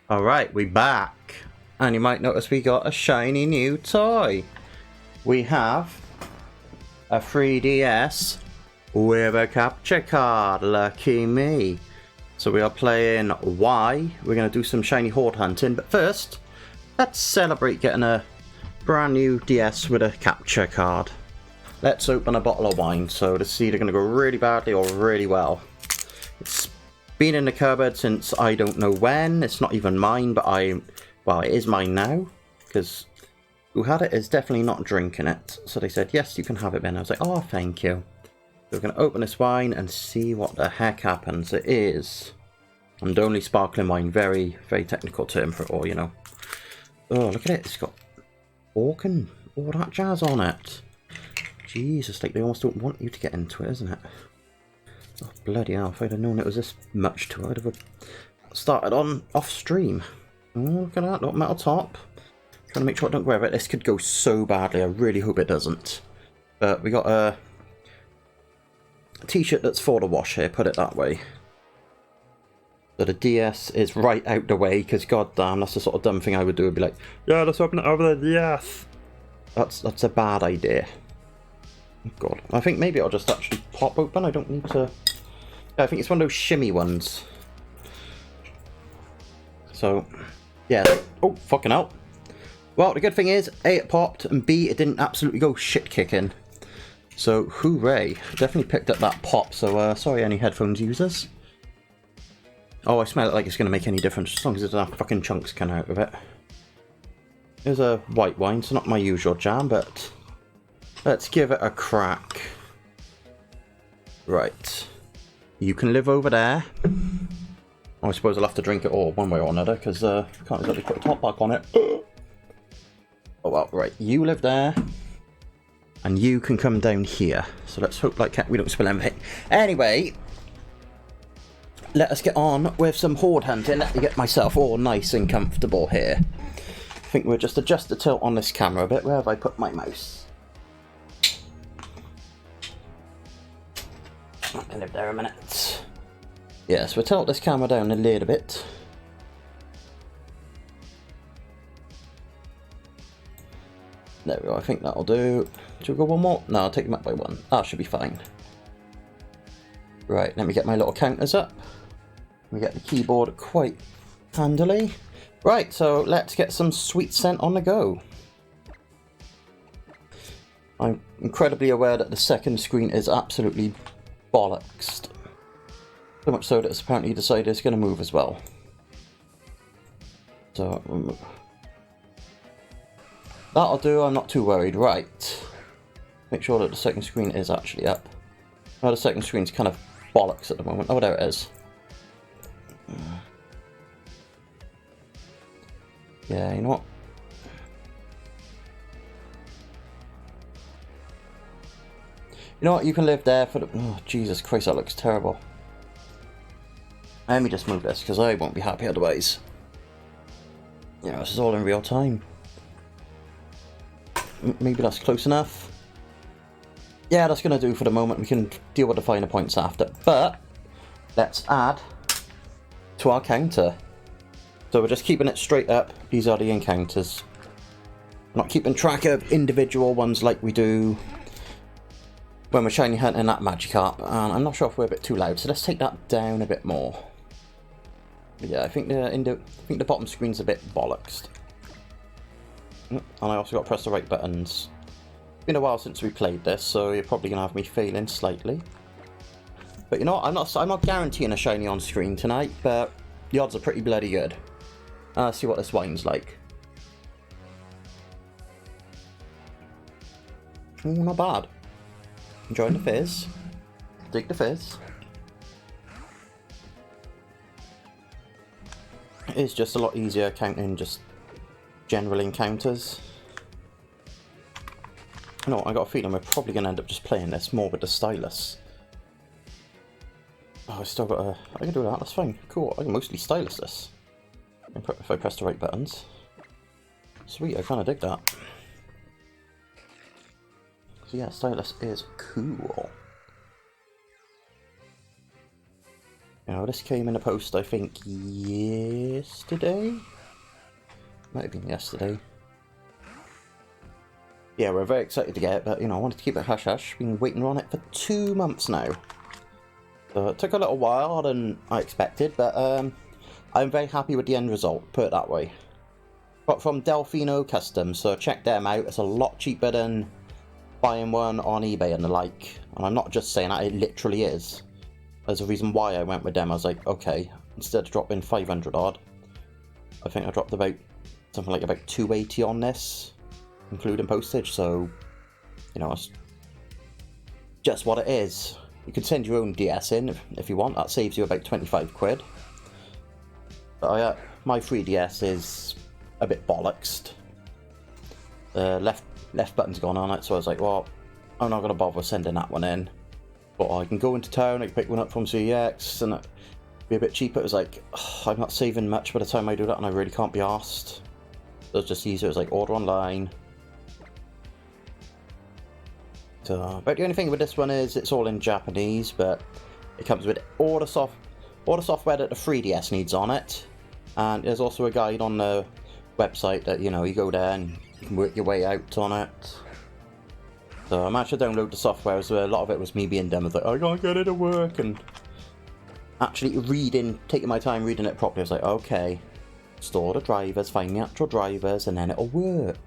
Alright, we back. And you might notice we got a shiny new toy. We have a 3DS with a capture card. Lucky me. So we are playing Y. We're going to do some shiny horde hunting. But first, let's celebrate getting a brand new DS with a capture card. Let's open a bottle of wine. So this is either going to go really badly or really well. It's been in the cupboard since I don't know when. It's not even mine, but well, it is mine now, because who had it is definitely not drinking it. So they said, yes, you can have it, Ben. I was like, oh, thank you. So we're going to open this wine and see what the heck happens. It is, and only sparkling wine, very, very technical term for it all, you know. Oh, look at it. It's got orc and all that jazz on it. Jesus, like they almost don't want you to get into it, isn't it? Oh, bloody hell, if I'd have known it was this much to it, I'd have started on off stream. Oh, look at that, little metal top. Trying to make sure I don't grab it. This could go so badly, I really hope it doesn't. But we got a t-shirt that's for the wash here, put it that way. So the DS is right out the way, because goddamn, that's the sort of dumb thing I would do. I'd be like, yeah, let's open it over the DS. That's a bad idea. Oh god, I think maybe I'll just actually pop open. I don't need to. Yeah, I think it's one of those shimmy ones. So, yeah. Oh, fucking hell. Well, the good thing is, A, it popped, and B, it didn't absolutely go shit kicking. So, hooray. Definitely picked up that pop, so sorry any headphones users. Oh, I smell it like it's going to make any difference, as long as there's enough fucking chunks coming out of it. There's a white wine, so not my usual jam, but let's give it a crack. Right. You can live over there. I suppose I'll have to drink it all one way or another, because I can't exactly put a top back on it. Oh well, right. You live there. And you can come down here. So let's hope like we don't spill anything. Anyway, let us get on with some horde hunting. Let me get myself all nice and comfortable here. I think we'll just adjust the tilt on this camera a bit. Where have I put my mouse? I can live there a minute. Yes, we'll tilt this camera down a little bit. There we go, I think that'll do. Should we go one more? No, I'll take them up by one. That should be fine. Right, let me get my little counters up. We get the keyboard quite handily. Right, so let's get some sweet scent on the go. I'm incredibly aware that the second screen is absolutely bollocks. So much so that it's apparently decided it's going to move as well. So, that'll do, I'm not too worried. Right. Make sure that the second screen is actually up. Oh, the second screen's kind of bollocks at the moment. Oh, there it is. Yeah, you know what? You know what? You can live there for the... Oh, Jesus Christ, that looks terrible. Let me just move this, because I won't be happy otherwise. You know, this is all in real time. Maybe that's close enough. Yeah, that's going to do for the moment. We can deal with the finer points after. But, let's add to our counter. So we're just keeping it straight up. These are the encounters. We're not keeping track of individual ones like we do when we're shiny hunting that Magikarp. And I'm not sure if we're a bit too loud, so let's take that down a bit more. But yeah, I think the bottom screen's a bit bollocks. And I also got to press the right buttons. It's been a while since we played this, so you're probably going to have me failing slightly. But you know what, I'm not guaranteeing a shiny on screen tonight, but the odds are pretty bloody good. Let's see what this wine's like. Ooh, not bad. Enjoying the fizz. Dig the fizz. It is just a lot easier counting just general encounters. No, I got a feeling we're probably going to end up just playing this more with the stylus. Oh, I still got a... I can do that, that's fine. Cool, I can mostly stylus this. If I press the right buttons. Sweet, I kind of dig that. So yeah, stylus is cool. Now, this came in the post, I think, yesterday? Might have been yesterday. Yeah, we're very excited to get it, but, you know, I wanted to keep it hush-hush. Been waiting on it for 2 months now. So it took a little while than I expected, but I'm very happy with the end result, put it that way. Got from Delfino Customs, so check them out. It's a lot cheaper than buying one on eBay and the like. And I'm not just saying that, it literally is. There's a reason why I went with them. I was like, okay, instead of dropping 500 odd, I think I dropped about something like about 280 on this, including postage. So, you know, it's just what it is. You can send your own DS in if you want. That saves you about 25 quid. But my 3DS is a bit bollocksed. The left button's gone on it, so I was like, well, I'm not going to bother sending that one in. But I can go into town, I can pick one up from CEX, and it'd be a bit cheaper. It was like, I'm not saving much by the time I do that, and I really can't be arsed. So it's just easier. It's like, order online. So, but the only thing with this one is it's all in Japanese, but it comes with all the software that the 3DS needs on it. And there's also a guide on the website that, you know, you go there and you can work your way out on it. So I managed to download the software, so a lot of it was me being dumb. I was like, I can't get it to work, and actually taking my time reading it properly, I was like, okay, store the drivers, find the actual drivers, and then it'll work.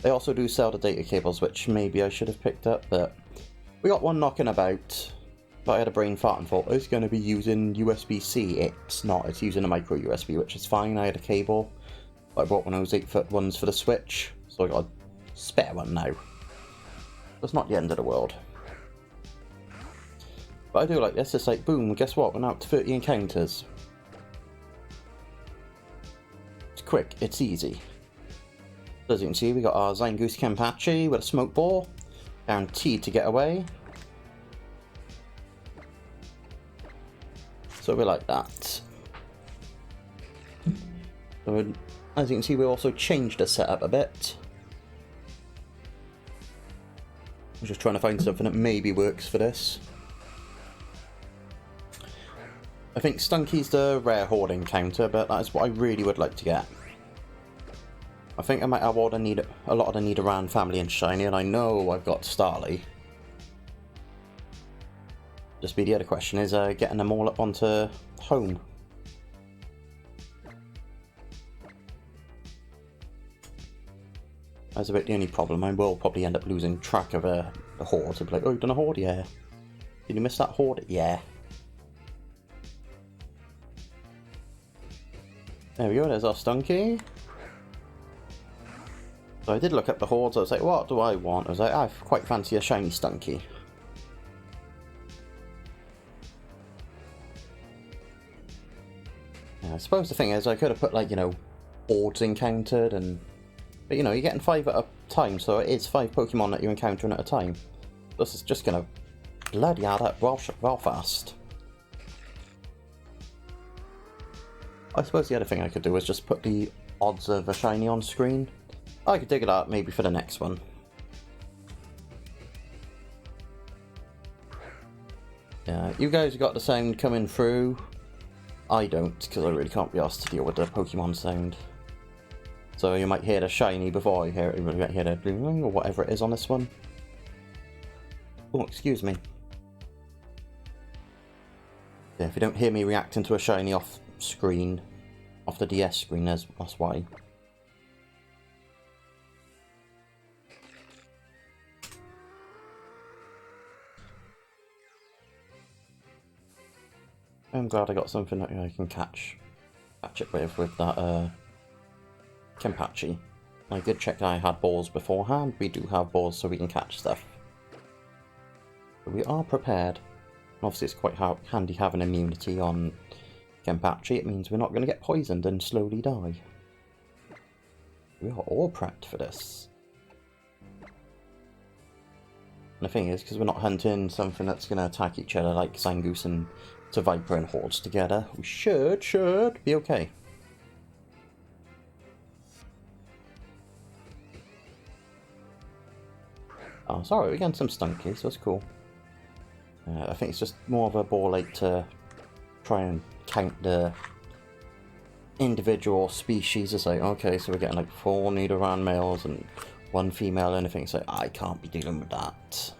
They also do sell the data cables, which maybe I should have picked up, but we got one knocking about. But I had a brain fart and thought, it's going to be using USB-C. It's not, it's using a micro USB, which is fine. I had a cable, but I bought one of those 8-foot ones for the Switch, so I got a spare one now. It's not the end of the world. But I do like this. It's like, boom, guess what? We're now up to 30 encounters. It's quick, it's easy. So as you can see, we got our Zangoose Kenpachi with a smoke ball, guaranteed to get away. So we like that. So as you can see, we also changed the setup a bit. I'm just trying to find something that maybe works for this. I think Stunky's the rare Horde encounter, but that is what I really would like to get. I think I might have all a lot of the Nidoran family in Shiny, and I know I've got Starly. Just be the other question is getting them all up onto home. That's about the only problem. I will probably end up losing track of the Horde. I'll be like, oh, you've done a Horde? Yeah. Did you miss that Horde? Yeah. There we go, there's our Stunky. So I did look up the Hordes. I was like, what do I want? I was like, I quite fancy a shiny Stunky. Yeah, I suppose the thing is, I could have put, like, you know, Hordes encountered, and but you know, you're getting 5 at a time, so it is 5 Pokemon that you're encountering at a time. This is just gonna bloody add up well fast. I suppose the other thing I could do is just put the odds of a shiny on screen. I could dig it out maybe for the next one. Yeah, you guys got the sound coming through. I don't, because I really can't be asked to deal with the Pokemon sound. So you might hear the shiny before I hear it. You might hear the bling or whatever it is on this one. Oh, excuse me. Yeah, if you don't hear me reacting to a shiny off screen, off the DS screen, that's why. I'm glad I got something that I can catch it with that Kenpachi. I did check that I had balls beforehand. We do have balls so we can catch stuff. But we are prepared. Obviously it's quite handy having immunity on Kenpachi. It means we're not going to get poisoned and slowly die. We are all prepped for this. And the thing is, because we're not hunting something that's going to attack each other like Zangoose and Viper and Hordes together, we should be okay. Oh, sorry, we're getting some Stunkies, that's cool. I think it's just more of a ball ache to try and count the individual species. It's like, okay, so we're getting like 4 Nidoran males and 1 female, and anything. So I can't be dealing with that.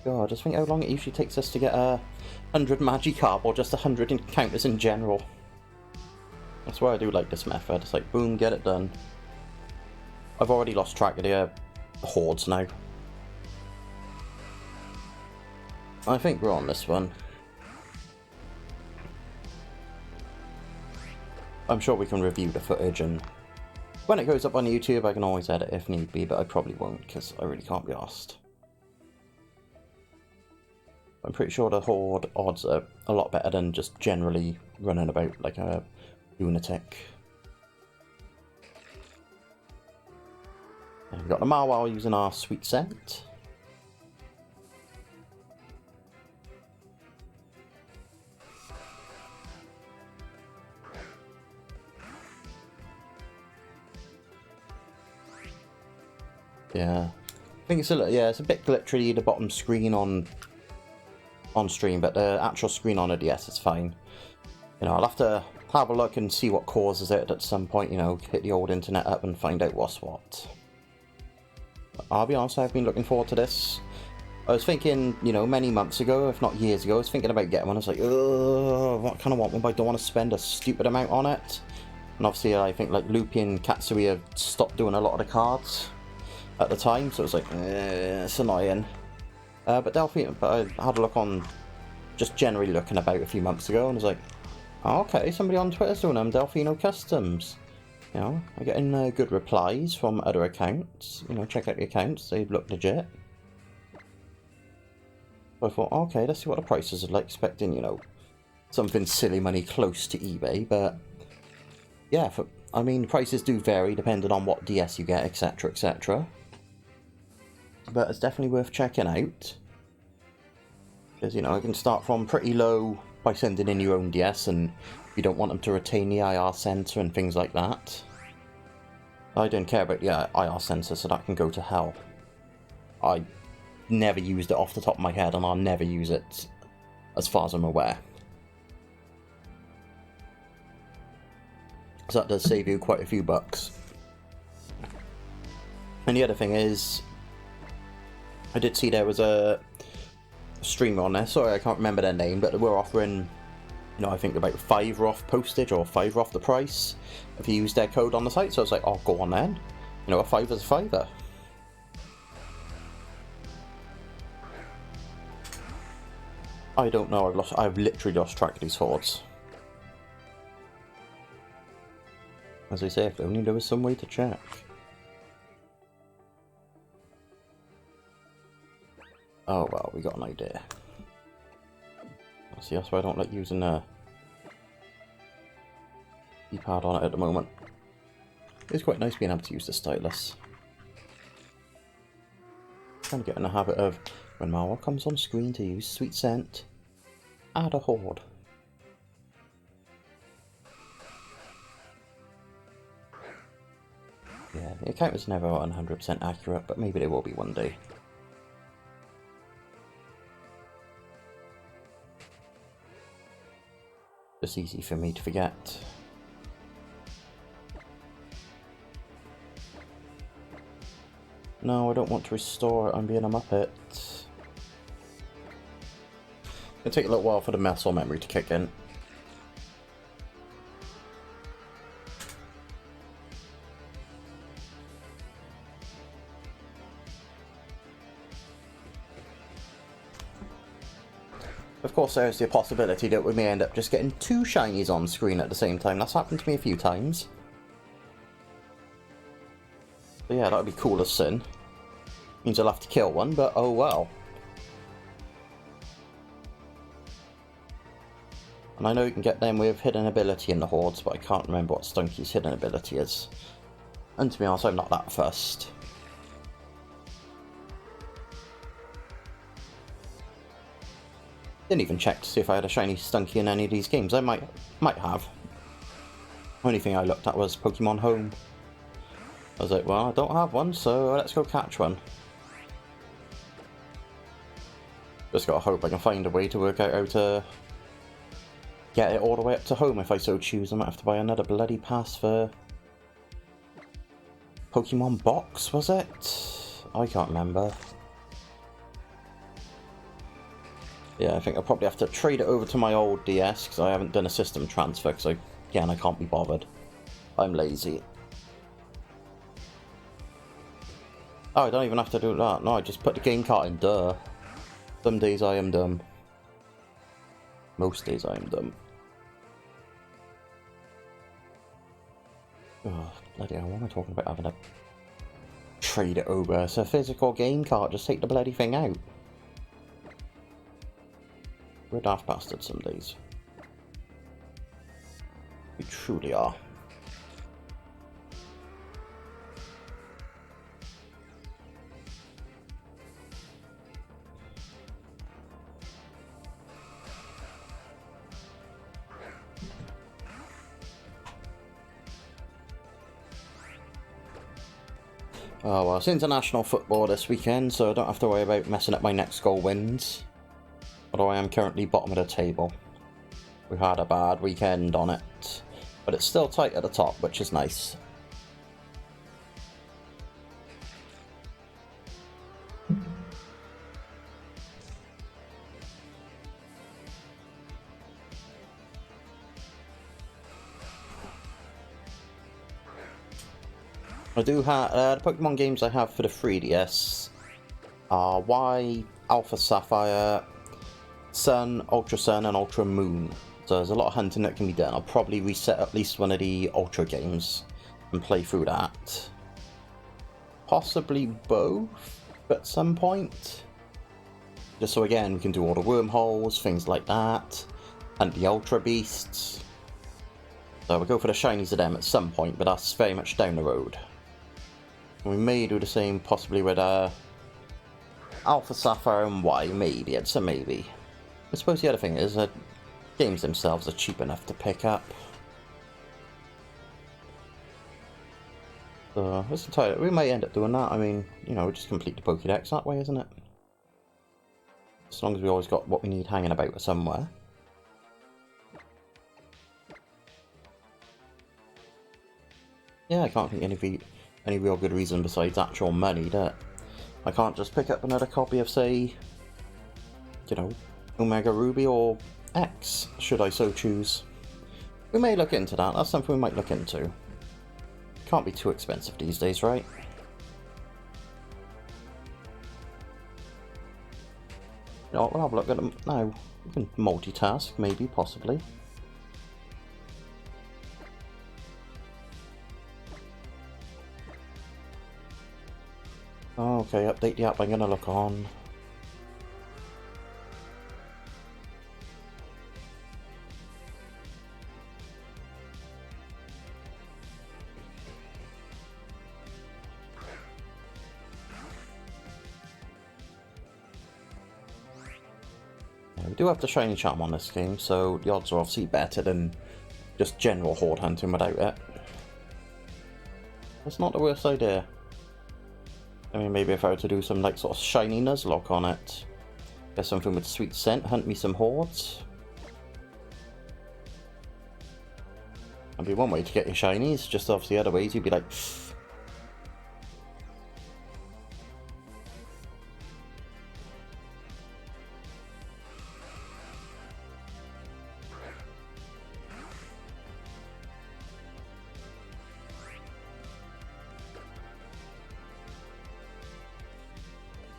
God, just think how long it usually takes us to get 100 Magikarp, or just 100 encounters in general. That's why I do like this method. It's like, boom, get it done. I've already lost track of the hordes now. I think we're on this one. I'm sure we can review the footage, and when it goes up on YouTube I can always edit if need be, but I probably won't because I really can't be arsed. I'm pretty sure the horde odds are a lot better than just generally running about like a lunatic. And we've got the Marwile using our sweet scent. Yeah, I think it's it's a bit glitchy, the bottom screen on stream, but the actual screen on a DS is fine. You know, I'll have to have a look and see what causes it at some point, you know, hit the old internet up and find out what's what. But I'll be honest, I've been looking forward to this. I was thinking, you know, many months ago, if not years ago, I was thinking about getting one. I was like, ugh, what kind of want one, but I don't want to spend a stupid amount on it. And obviously I think like Loopy and Katsui have stopped doing a lot of the cards at the time, so it was like, it's annoying. But Delphino, but I had a look on, just generally looking about a few months ago, and was like, oh, okay, somebody on Twitter's doing them, Delphino Customs. You know, I'm getting good replies from other accounts. You know, check out the accounts, they look legit. So I thought, okay, let's see what the prices are like, expecting, you know, something silly money close to eBay, but yeah, I mean, prices do vary depending on what DS you get, etc, etc. But it's definitely worth checking out. Because, you know, you can start from pretty low by sending in your own DS, and you don't want them to retain the IR sensor and things like that. I don't care about the IR sensor, so that can go to hell. I never used it off the top of my head, and I'll never use it as far as I'm aware. So that does save you quite a few bucks. And the other thing is, I did see there was a streamer on there, sorry I can't remember their name, but they were offering, you know, I think about £5 off postage or £5 off the price if you use their code on the site, so I was like, oh, go on then. You know, a £5 is a £5. I don't know, I've literally lost track of these hordes. As I say, if only there was some way to check. Oh well, we got an idea. See, that's why I don't like using a keypad on it at the moment. It's quite nice being able to use the stylus. Kind of get in the habit of, when Marwile comes on screen to use sweet scent, add a horde. Yeah, the account was never 100% accurate, but maybe they will be one day. It's easy for me to forget. No, I don't want to restore it, I'm being a muppet. It'll take a little while for the muscle memory to kick in. Of course, there's the possibility that we may end up just getting 2 shinies on screen at the same time. That's happened to me a few times. So yeah, that would be cool as sin. Means I'll have to kill one, but oh well. And I know you can get them with hidden ability in the hordes, but I can't remember what Stunky's hidden ability is. And to be honest, I'm not that fussed. Didn't even check to see if I had a shiny Stunky in any of these games. I might have. Only thing I looked at was Pokemon Home. I was like, well, I don't have one, so let's go catch one. Just gotta hope I can find a way to work out how to get it all the way up to home if I so choose. I might have to buy another bloody pass for Pokemon Box, was it? I can't remember. Yeah, I think I'll probably have to trade it over to my old DS because I haven't done a system transfer because again, I can't be bothered. I'm lazy. Oh, I don't even have to do that. No, I just put the game cart in. Duh. Some days I am dumb. Most days I am dumb. Oh, bloody hell, what am I talking about having to trade it over? It's a physical game cart, just take the bloody thing out. We're daft bastards some days. We truly are. Oh well, it's international football this weekend, so I don't have to worry about messing up my next goal wins. Although I am currently bottom of the table. We had a bad weekend on it, but it's still tight at the top, which is nice. I do have the Pokemon games I have for the 3DS are Y, Alpha Sapphire, Sun, Ultra Sun, and Ultra Moon. So there's a lot of hunting that can be done. I'll probably reset at least one of the Ultra games and play through that. Possibly both at some point. Just so again we can do all the wormholes, things like that, and the Ultra Beasts. So we'll go for the shinies of them at some point, but that's very much down the road. We may do the same possibly with Alpha Sapphire and Y, maybe, it's a maybe. I suppose the other thing is that games themselves are cheap enough to pick up. So, it's entirely, we may end up doing that. I mean, you know, just complete the Pokédex that way, isn't it? As long as we always got what we need hanging about somewhere. Yeah, I can't think any real good reason besides actual money that I can't just pick up another copy of, say, you know, Omega Ruby or X, should I so choose. We may look into that. That's something we might look into. Can't be too expensive these days, right? You know, we'll have a look at them now. We can multitask, maybe, possibly. Okay, update the app I'm gonna look on. Yeah, we do have the shiny charm on this game, so the odds are obviously better than just general horde hunting without it. That's not the worst idea. I mean, maybe if I were to do some, like, sort of shiny Nuzlocke on it. Get something with sweet scent, hunt me some hordes. That'd be one way to get your shinies, just obviously other ways you'd be like...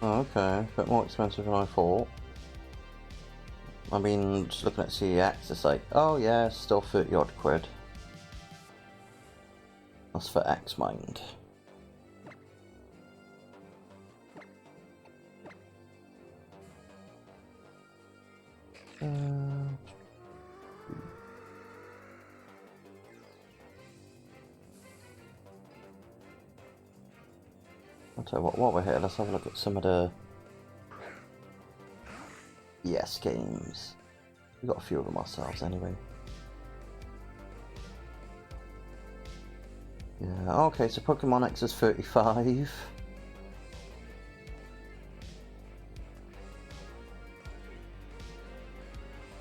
Oh, okay, a bit more expensive than I thought. I mean, just looking at CEX, it's like, oh yeah, still 30 odd quid. That's for X-Mind. I'll tell you what, while we're here, let's have a look at some of the ES games. We've got a few of them ourselves anyway. Yeah, okay, so Pokemon X is 35.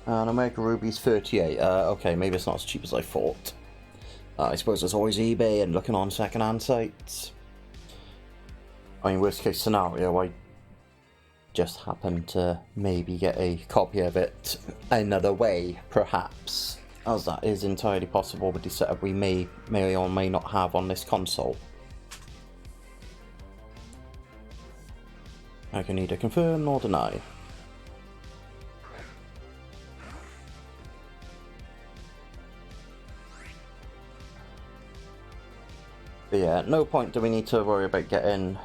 And Omega Ruby's 38. Okay, maybe it's not as cheap as I thought. I suppose there's always eBay and looking on second-hand sites. I mean, worst case scenario, I just happen to maybe get a copy of it another way, perhaps. As that is entirely possible with the setup we may or may not have on this console. I can neither confirm nor deny. But yeah, at no point do we need to worry about getting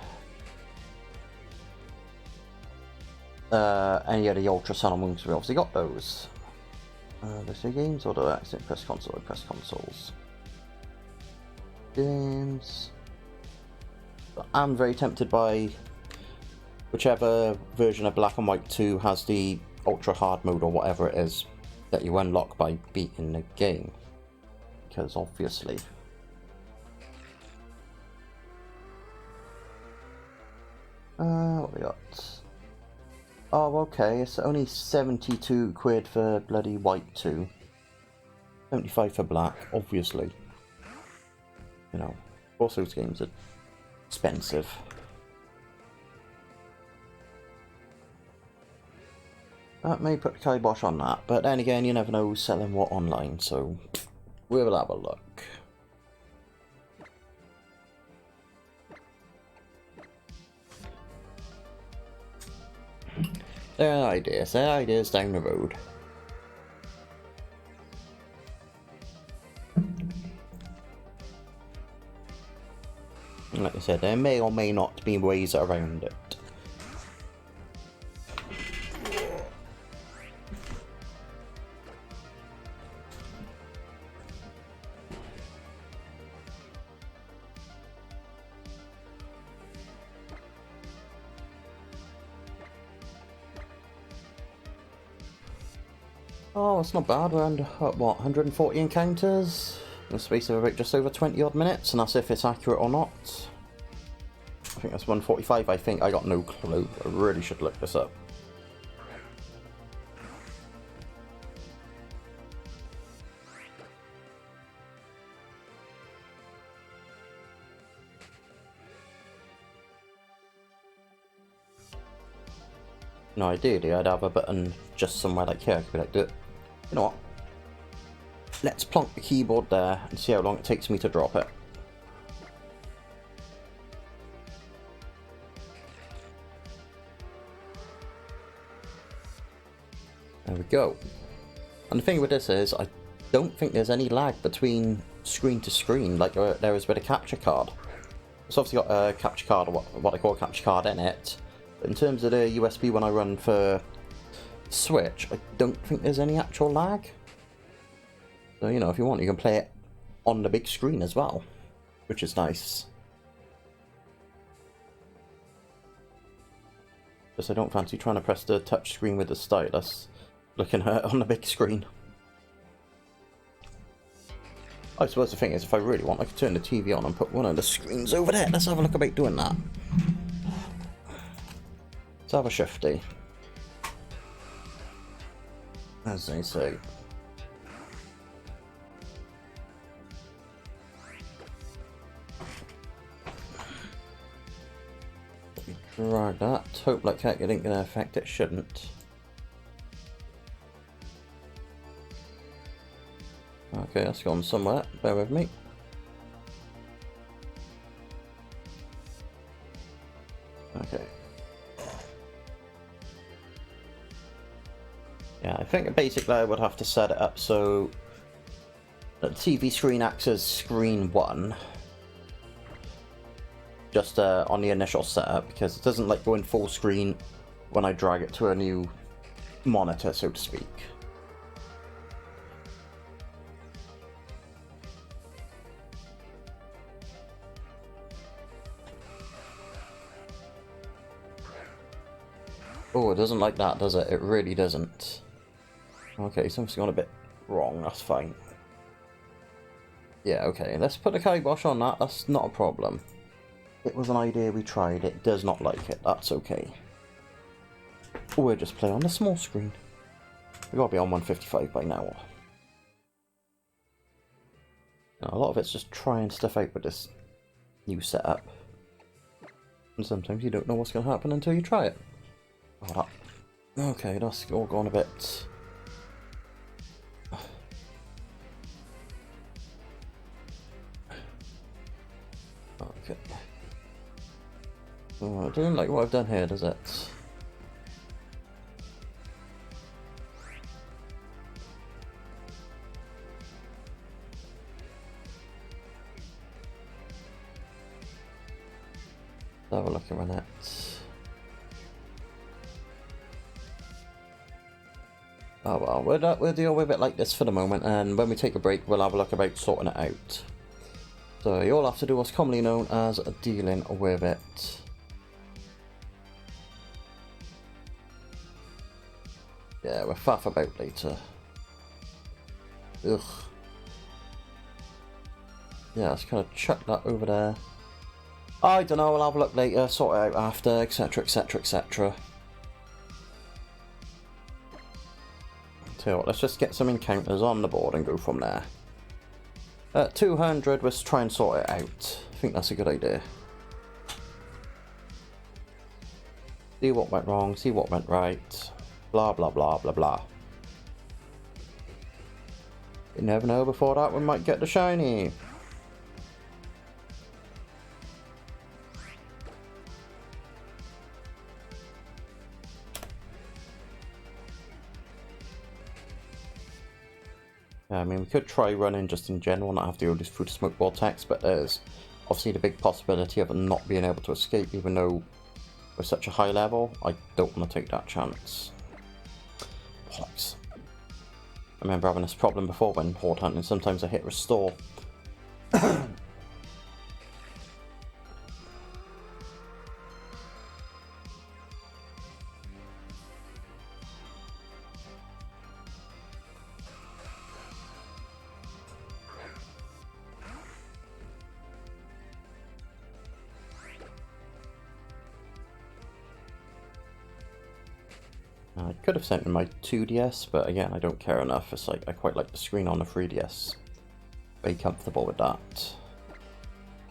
any of the Ultra Sun and Moon, because we obviously got those. Let's say games or do I accident press console? Press consoles. Games. But I'm very tempted by whichever version of Black and White 2 has the ultra hard mode or whatever it is that you unlock by beating the game. Because obviously. What we got? Oh, okay, it's only 72 quid for bloody White 2. 75 for Black, obviously. You know, both those games are expensive. That may put the kibosh on that, but then again, you never know who's selling what online, so we'll have a look. There are ideas down the road. Like I said, there may or may not be ways around it. Oh, it's not bad. We're under, what, 140 encounters? In the space of about just over 20 odd minutes, and that's if it's accurate or not. I think that's 145, I think. I got no clue. I really should look this up. No, ideally I'd have a button just somewhere like here. I could be like, you know what? Let's plonk the keyboard there and see how long it takes me to drop it. There we go. And the thing with this is, I don't think there's any lag between screen to screen like there is with a capture card. It's obviously got a capture card, or what I call a capture card in it. But in terms of the USB when I run for Switch, I don't think there's any actual lag. So, you know, if you want, you can play it on the big screen as well, which is nice. Just I don't fancy trying to press the touch screen with the stylus, looking at it on the big screen. I suppose the thing is, if I really want, I could turn the TV on and put one of the screens over there. Let's have a look about doing that. Let's have a shifty. As they say. Drag that. Hope like heck it ain't gonna affect it. Shouldn't. Okay, that's gone somewhere. Bear with me. Okay. Yeah, I think basically I would have to set it up so the TV screen acts as screen 1. Just on the initial setup, because it doesn't like go in full screen when I drag it to a new monitor, so to speak. Oh, it doesn't like that, does it? It really doesn't. Okay, something's gone a bit wrong, that's fine. Yeah, okay, let's put the kibosh on that, that's not a problem. It was an idea we tried, it does not like it, that's okay. We'll just play on the small screen. We gotta be on 155 by now. A lot of it's just trying stuff out with this new setup. And sometimes you don't know what's going to happen until you try it. Okay, that's all gone a bit... Okay. Oh, it doesn't like what I've done here, does it? Have a look at it. Oh well, we'll deal with it like this for the moment, and when we take a break we'll have a look about sorting it out. So you'll have to do what's commonly known as dealing with it. Yeah, we'll faff about later. Ugh. Yeah, let's kind of chuck that over there. I don't know, we'll have a look later, sort it out after, etc, etc, etc. Tell you what, let's just get some encounters on the board and go from there. At 200, let's try and sort it out. I think that's a good idea. See what went wrong, see what went right. Blah, blah, blah, blah, blah. You never know, before that we might get the shiny. I mean, we could try running just in general, not have to go just through the smoke vortex, but there's obviously the big possibility of not being able to escape, even though we're such a high level. I don't want to take that chance. Bollocks. I remember having this problem before when horde hunting, sometimes I hit restore. I could have sent in my 2DS, but again, I don't care enough. It's like, I quite like the screen on the 3DS. Very comfortable with that.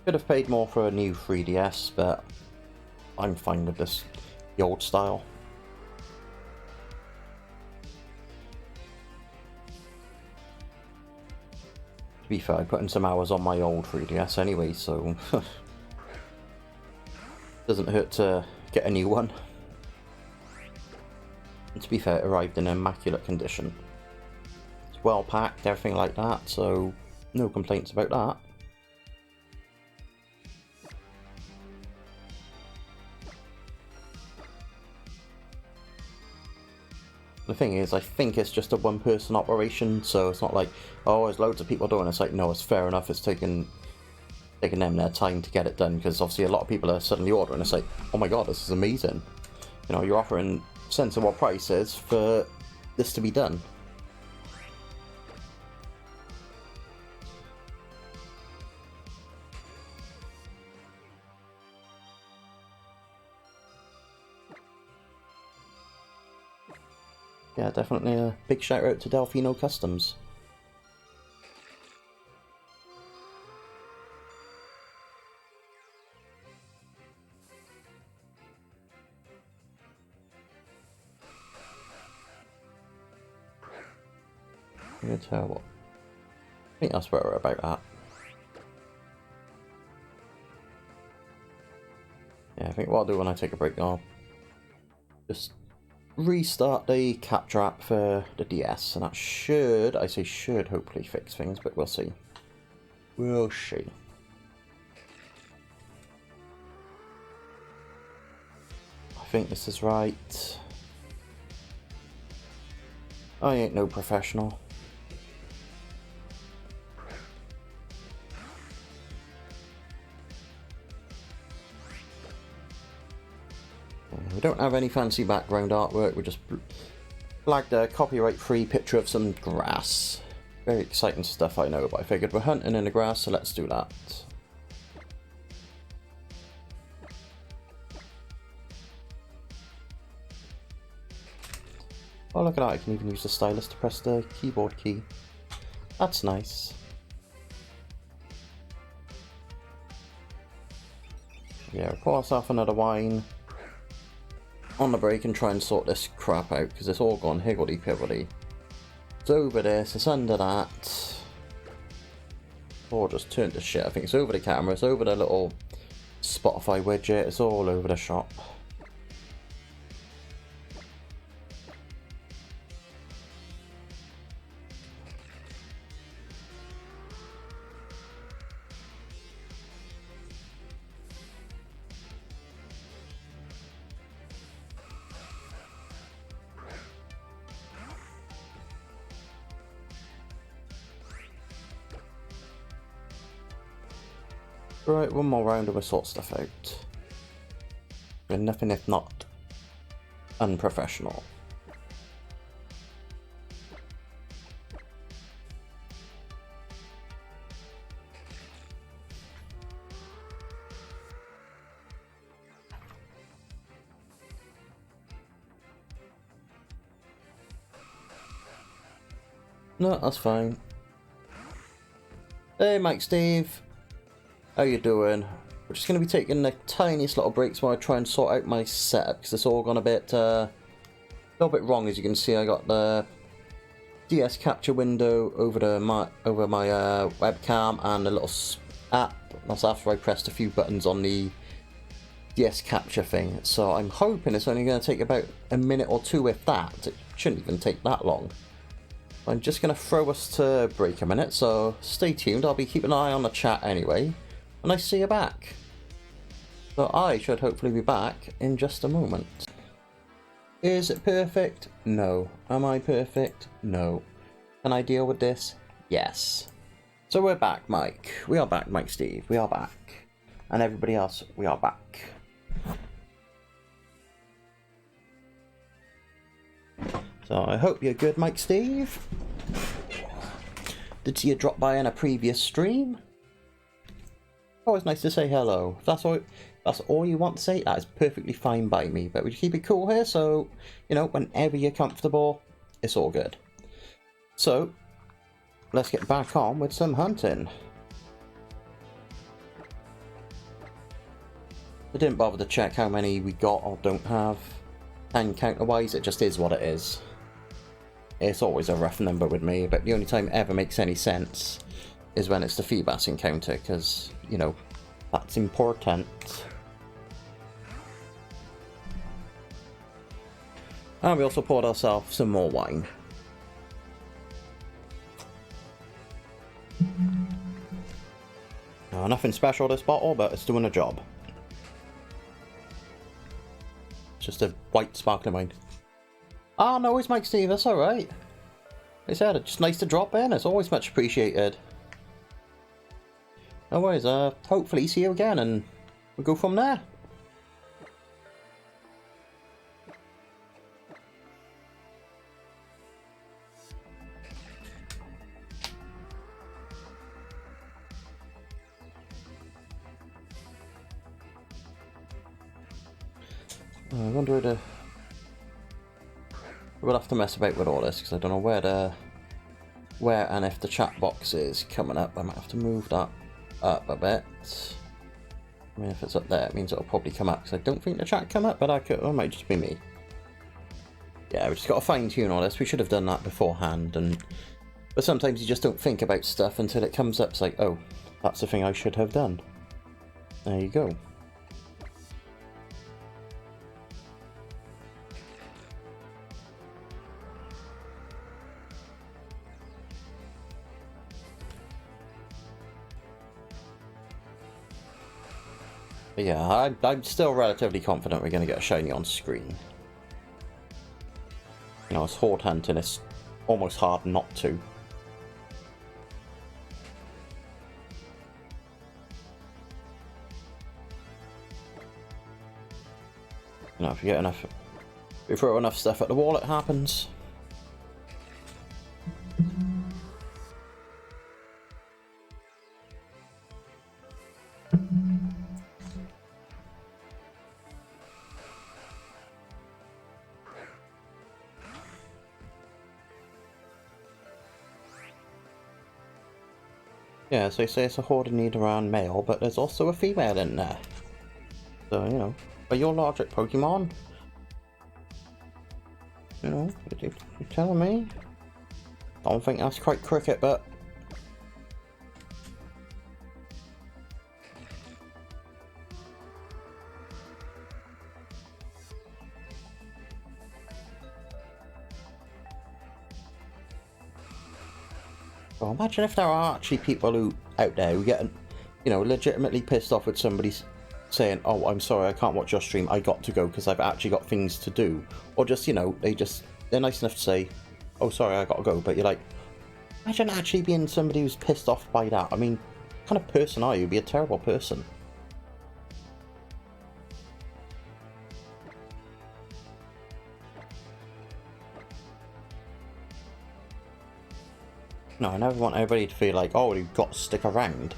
Could have paid more for a new 3DS, but I'm fine with this, the old style. To be fair, I put in some hours on my old 3DS anyway, so doesn't hurt to get a new one. And to be fair, it arrived in immaculate condition. It's well packed, everything like that, so no complaints about that. The thing is, I think it's just a one-person operation, so it's not like, oh, there's loads of people doing it. It's like, no, it's fair enough, it's taking them their time to get it done, because obviously a lot of people are suddenly ordering. It's like, oh my god, this is amazing. You know, you're offering sensible prices for this to be done. Yeah, definitely a big shout out to Delfino Customs. Good tell what. I think that's where we're about at. Yeah, I think what I'll do when I take a break, I'll just restart the capture app for the DS, and that should, I say should, hopefully fix things, but we'll see. We'll see. I think this is right. I ain't no professional. We don't have any fancy background artwork, we just flagged a copyright-free picture of some grass. Very exciting stuff, I know, but I figured we're hunting in the grass, so let's do that. Oh, look at that, I can even use the stylus to press the keyboard key. That's nice. Yeah, pour ourselves another wine on the break and try and sort this crap out, because it's all gone higgledy-piggledy. It's over this, it's under that. Or just turned to shit. I think it's over the camera, it's over the little Spotify widget, it's all over the shop. Right, one more round and we'll sort stuff out. We're nothing if not unprofessional. No, that's fine. Hey Mike Steve, how you doing? We're just going to be taking the tiniest little breaks while I try and sort out my setup, because it's all gone a little bit wrong. As you can see, I got the DS capture window over my webcam and a little app. That's after I pressed a few buttons on the DS capture thing. So I'm hoping it's only going to take about a minute or two, if that. It shouldn't even take that long. I'm just going to throw us to break a minute, so stay tuned. I'll be keeping an eye on the chat anyway, and I see you back. So I should hopefully be back in just a moment. Is it perfect? No. Am I perfect? No. Can I deal with this? Yes. So we're back, Mike. We are back, Mike Steve. We are back. And everybody else, we are back. So I hope you're good, Mike Steve. Did see you drop by in a previous stream. Always nice to say hello. If that's all you want to say, that is perfectly fine by me. But we keep it cool here, so, you know, whenever you're comfortable, it's all good. So, let's get back on with some hunting. I didn't bother to check how many we got or don't have. And counter-wise, it just is what it is. It's always a rough number with me, but the only time it ever makes any sense is when it's the Feebas encounter, because, you know, that's important. And we also poured ourselves some more wine. Now, nothing special this bottle, but it's doing a job. It's just a white sparkling wine. Ah, no, it's Mike Steve, that's alright. Like I said, it's just nice to drop in, it's always much appreciated. No worries, hopefully see you again and we'll go from there. I wonder we'll have to mess about with all this, because I don't know where and if the chat box is coming up. I might have to move that up a bit. I mean, if it's up there, it means it'll probably come up, because I don't think the chat come up, but it might just be me. Yeah, we just got to fine tune all this. We should have done that beforehand, but sometimes you just don't think about stuff until it comes up. It's like, oh, that's the thing I should have done. There you go. But yeah, I'm still relatively confident we're going to get a shiny on screen. You know, it's Horde Hunting, it's almost hard not to. You know, if you throw enough stuff at the wall, it happens. Yeah, so they say it's a Horde need around male, but there's also a female in there. So, you know, but your logic, Pokemon. You know, you're telling me? Don't think that's quite cricket, but... Well, imagine if there are actually people who out there who get, you know, legitimately pissed off with somebody saying, "Oh, I'm sorry, I can't watch your stream. I got to go because I've actually got things to do," or just, you know, they're nice enough to say, "Oh, sorry, I got to go," but you're like, imagine actually being somebody who's pissed off by that. I mean, what kind of person are you? You'd be a terrible person. No, I never want everybody to feel like, oh, you've got to stick around.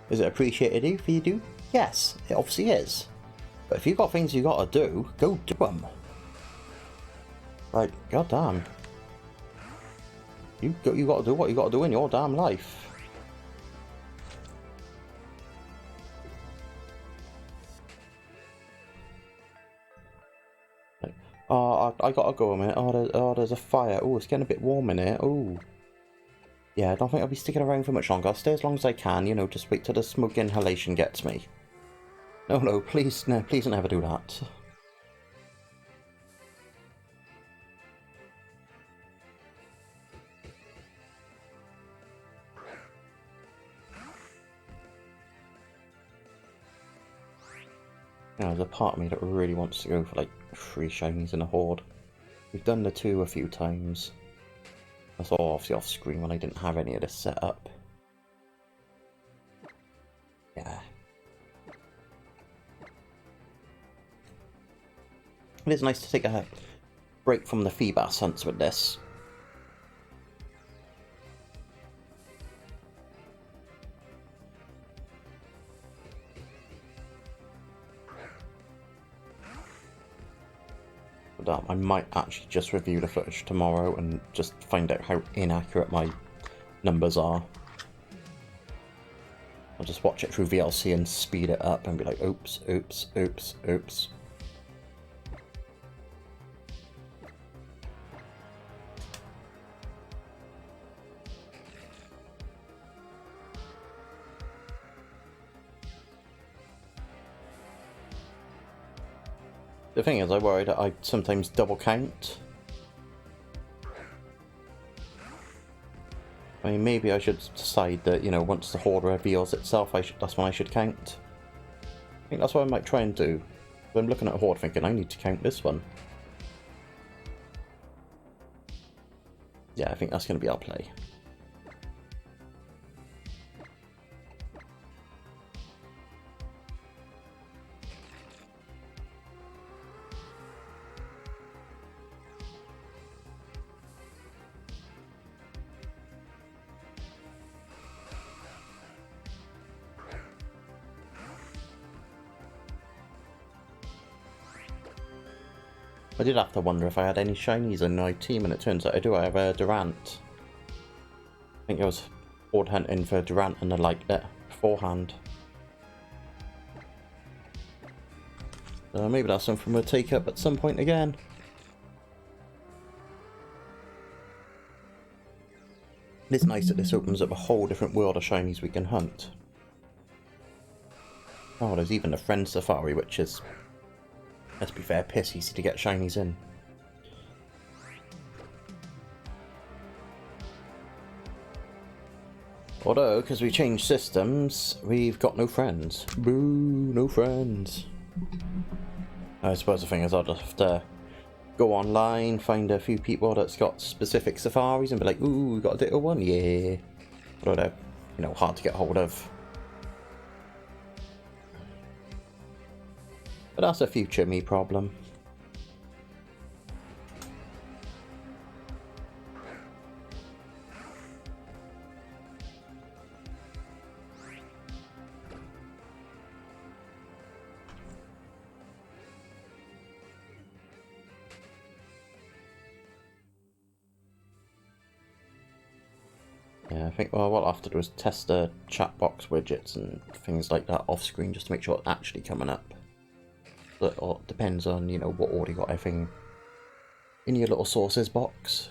Is it appreciated if you do? Yes, it obviously is. But if you've got things you got to do, go do them. Like, goddamn. You got to do what you got to do in your damn life. Like, oh, I got to go a minute. Oh, there's a fire. Oh, it's getting a bit warm in here. Oh. Yeah, I don't think I'll be sticking around for much longer. I'll stay as long as I can, you know, just wait till the smoke inhalation gets me. No, please, no, please don't ever do that. You know, there's a part of me that really wants to go for, like, 3 shinies in a horde. We've done the 2 a few times. That's all obviously off screen when I didn't have any of this set up. Yeah. It is nice to take a break from the Feebas hunts with this. But I might actually just review the footage tomorrow and just find out how inaccurate my numbers are. I'll just watch it through VLC and speed it up and be like, oops, oops, oops, oops. The thing is, I worry that I sometimes double count. I mean, maybe I should decide that, you know, once the Horde reveals itself, that's when I should count. I think that's what I might try and do. But I'm looking at Horde thinking, I need to count this one. Yeah, I think that's going to be our play. I did have to wonder if I had any shinies in my team, and it turns out I do. I have a Durant. I think I was Horde hunting for Durant and I liked it beforehand. So maybe that's something we'll take up at some point again. It's nice that this opens up a whole different world of shinies we can hunt. Oh, there's even a friend safari, which is, let's be fair, piss easy to get shinies in. Although, because we changed systems, we've got no friends. Boo, no friends. I suppose the thing is I'll just have to go online, find a few people that's got specific safaris and be like, ooh, we got a Ditto one, yeah. But they're, you know, hard to get hold of. But that's a future me problem. Yeah, I think well, what I'll have to do is test the chat box widgets and things like that off screen just to make sure it's actually coming up. But it depends on, you know, what order you got everything in your little sources box.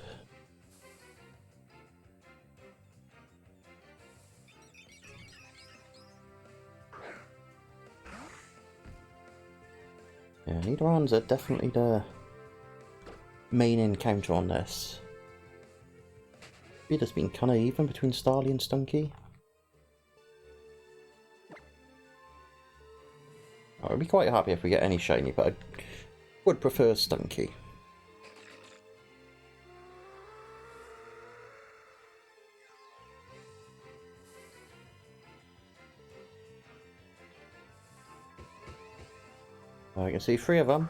Yeah, Nidoran's are definitely the main encounter on this. It has been kind of even between Starly and Stunky. I'd be quite happy if we get any shiny, but I would prefer Stunky. I can see 3 of them,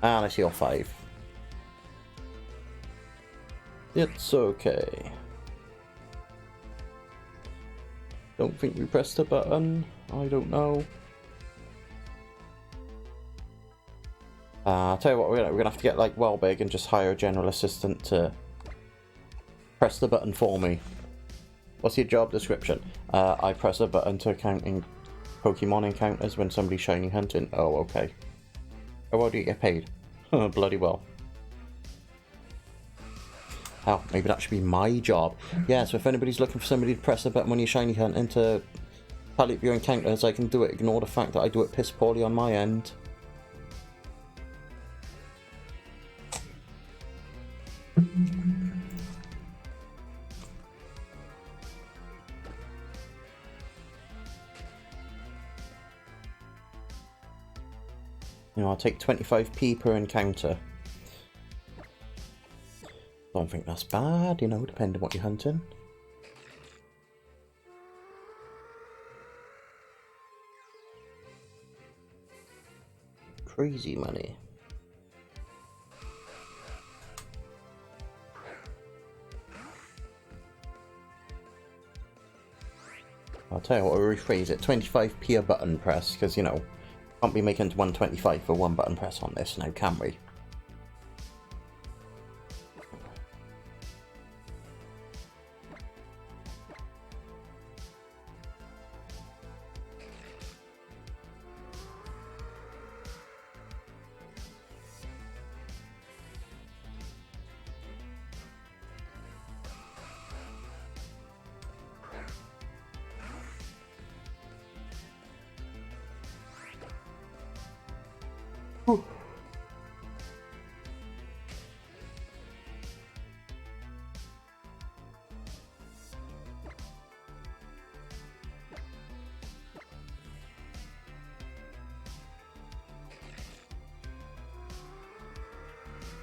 and I see all 5. It's okay. Don't think we pressed the button. I don't know. I'll tell you what, we're gonna have to get like well big and just hire a general assistant to press the button for me. What's your job description? I press a button to count in Pokemon encounters when somebody's shiny hunting. Oh, okay. How well do you get paid? Bloody well. Oh, maybe that should be my job. Yeah, so if anybody's looking for somebody to press a button when you're shiny hunting to tally up your encounters, I can do it. Ignore the fact that I do it piss poorly on my end. You know, I'll take 25p per encounter. Don't think that's bad, you know, depending on what you're hunting. Crazy money. I'll tell you what, I'll rephrase it. 25p a button press, because, you know, can't be making 125 for one button press on this now, can we? Whew.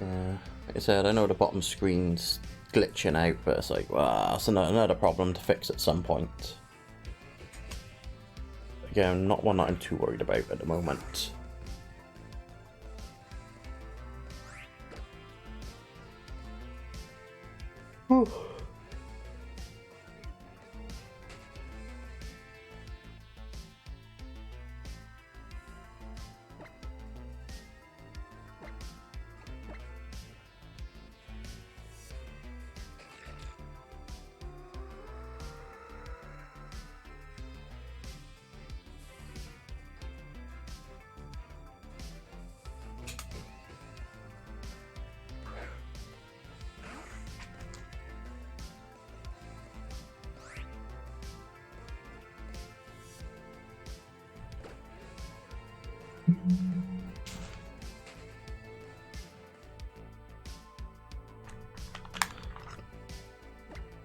Yeah, like I said, I know the bottom screen's glitching out, but it's like, well, that's another problem to fix at some point. Again, not one that I'm too worried about at the moment. Whew.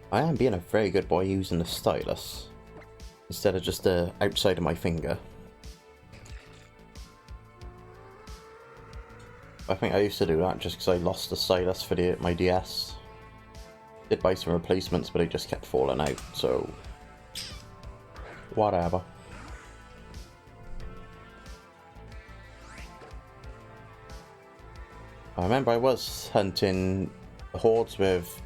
I am being a very good boy using the stylus instead of just the outside of my finger. I think I used to do that just because I lost the stylus for my DS. Did buy some replacements, but it just kept falling out, so whatever. I remember I was hunting hordes with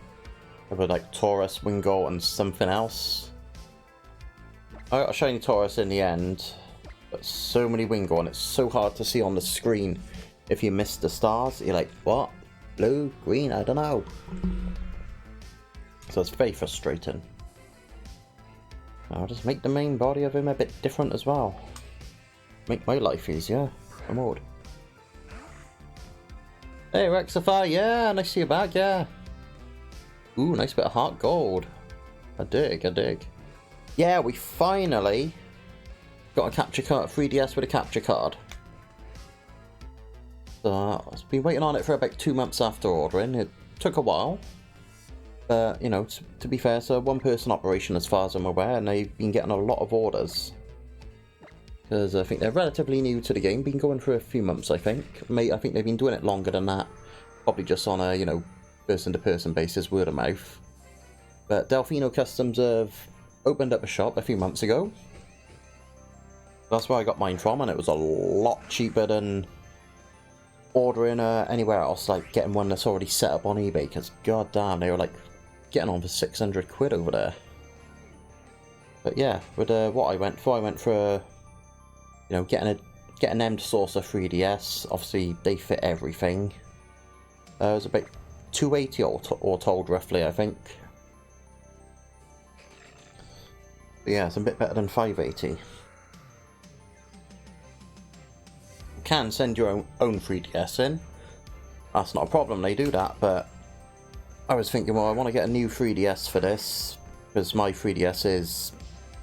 like Taurus, Wingo, and something else. I got a shiny Taurus in the end, but so many Wingo, and it's so hard to see on the screen if you miss the stars. You're like, what? Blue? Green? I don't know. So it's very frustrating. I'll just make the main body of him a bit different as well. Make my life easier. I'm old. Hey Rexify, yeah, nice to see you back, yeah. Ooh, nice bit of heart gold. I dig, I dig. Yeah, we finally got a capture card, 3DS with a capture card. So, I've been waiting on it for about 2 months after ordering. It took a while. But, you know, to be fair, it's a one-person operation as far as I'm aware, and they've been getting a lot of orders. Because I think they're relatively new to the game, been going for a few months, I think. I think they've been doing it longer than that. Probably just on a, you know, person-to-person basis, word of mouth. But Delfino Customs have opened up a shop a few months ago. That's where I got mine from, and it was a lot cheaper than ordering anywhere else, like getting one that's already set up on eBay, because goddamn, they were like getting on for 600 quid over there. But yeah, with what I went for you know, getting an M Saucer 3DS. Obviously, they fit everything. It was about 280 all told, roughly, I think. But yeah, it's a bit better than 580. You can send your own 3DS in. That's not a problem, they do that, but I was thinking, well, I want to get a new 3DS for this, because my 3DS is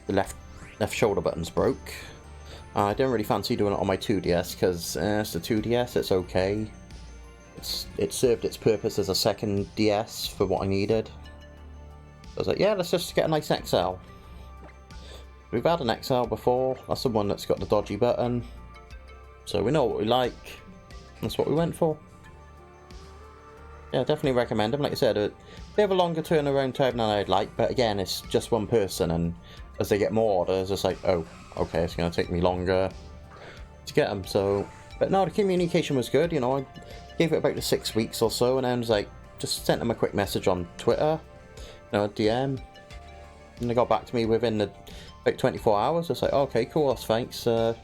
the left shoulder button's broke. I didn't really fancy doing it on my 2DS, because it's the 2DS, it's okay. It served its purpose as a second DS for what I needed. I was like, yeah, let's just get a nice XL. We've had an XL before, that's the one that's got the dodgy button. So we know what we like, that's what we went for. Yeah, definitely recommend them. Like I said, a bit of a longer turnaround time than I'd like, but again, it's just one person, and as they get more orders, it's like, oh, okay, it's going to take me longer to get them, so... But no, the communication was good, you know, I gave it about 6 weeks or so, and then I was like, just sent them a quick message on Twitter, you know, a DM, and they got back to me within about 24 hours. It's like, oh, okay, cool, that's thanks. Yeah,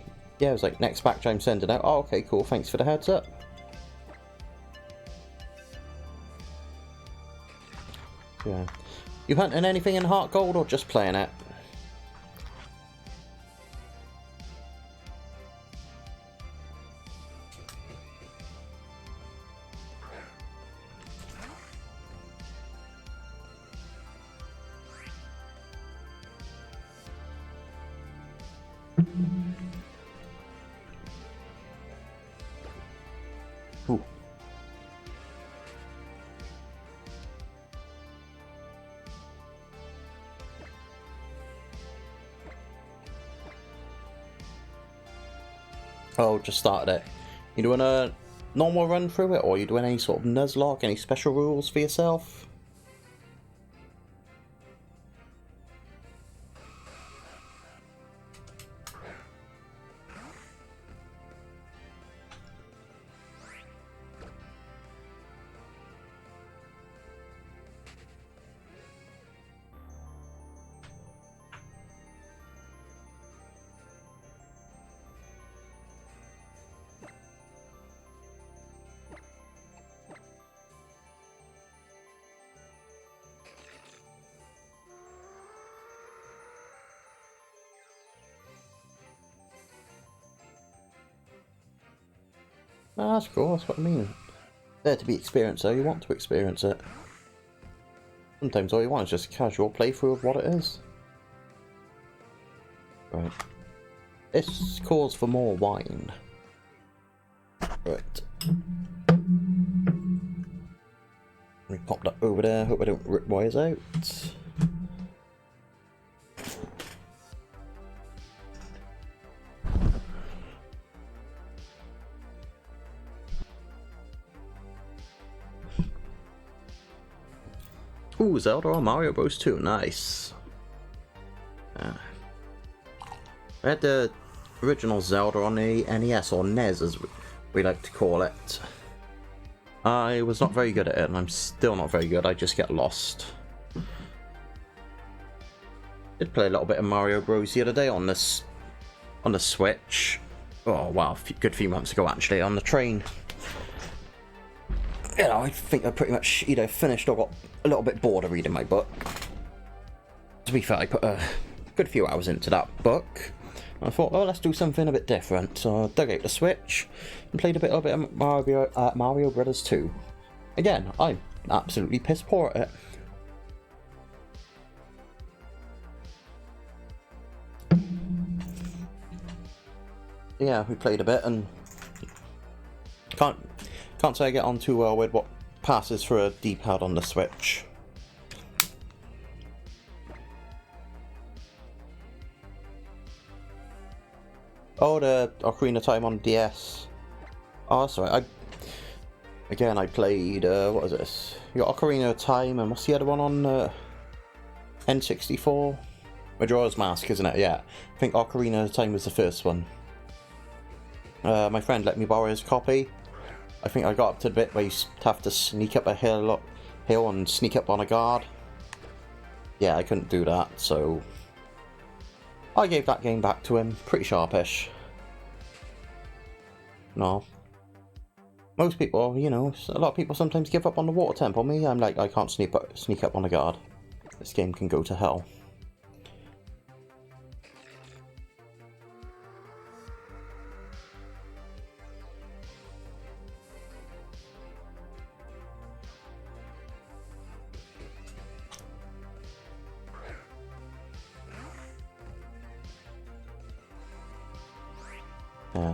it was like, next batch I'm sending out. Oh, okay, cool, thanks for the heads up. Yeah. You hunting anything in Heart Gold or just playing it? Ooh. Oh, just started it. You doing a normal run through it, or are you doing any sort of Nuzlocke, any special rules for yourself? Oh, that's cool, that's what I mean. There to be experienced, though, you want to experience it. Sometimes all you want is just a casual playthrough of what it is. Right. This calls for more wine. Right. Let me pop that over there, hope I don't rip wires out. Ooh, Zelda or Mario Bros 2, nice. I had the original Zelda on the NES, or NES as we like to call it. I was not very good at it, and I'm still not very good, I just get lost. Did play a little bit of Mario Bros the other day on the Switch. Oh wow, a good few months ago actually, on the train. You know, I think I pretty much either finished or got a little bit bored of reading my book. To be fair, I put a good few hours into that book. I thought, well, let's do something a bit different. So I dug out the Switch and played a bit of Mario Brothers 2. Again, I'm absolutely piss poor at it. Yeah, we played a bit and can't say I get on too well with what passes for a D-pad on the Switch. Oh, the Ocarina of Time on DS. Oh, sorry. I played, what was this? You got Ocarina of Time, and what's the other one on N64? Majora's Mask, isn't it? Yeah. I think Ocarina of Time was the first one. My friend let me borrow his copy. I think I got up to the bit where you have to sneak up a hill and sneak up on a guard. Yeah, I couldn't do that, so I gave that game back to him. Pretty sharpish. No. Most people, you know, a lot of people sometimes give up on the water temple. Me, I'm like, I can't sneak up on a guard. This game can go to hell.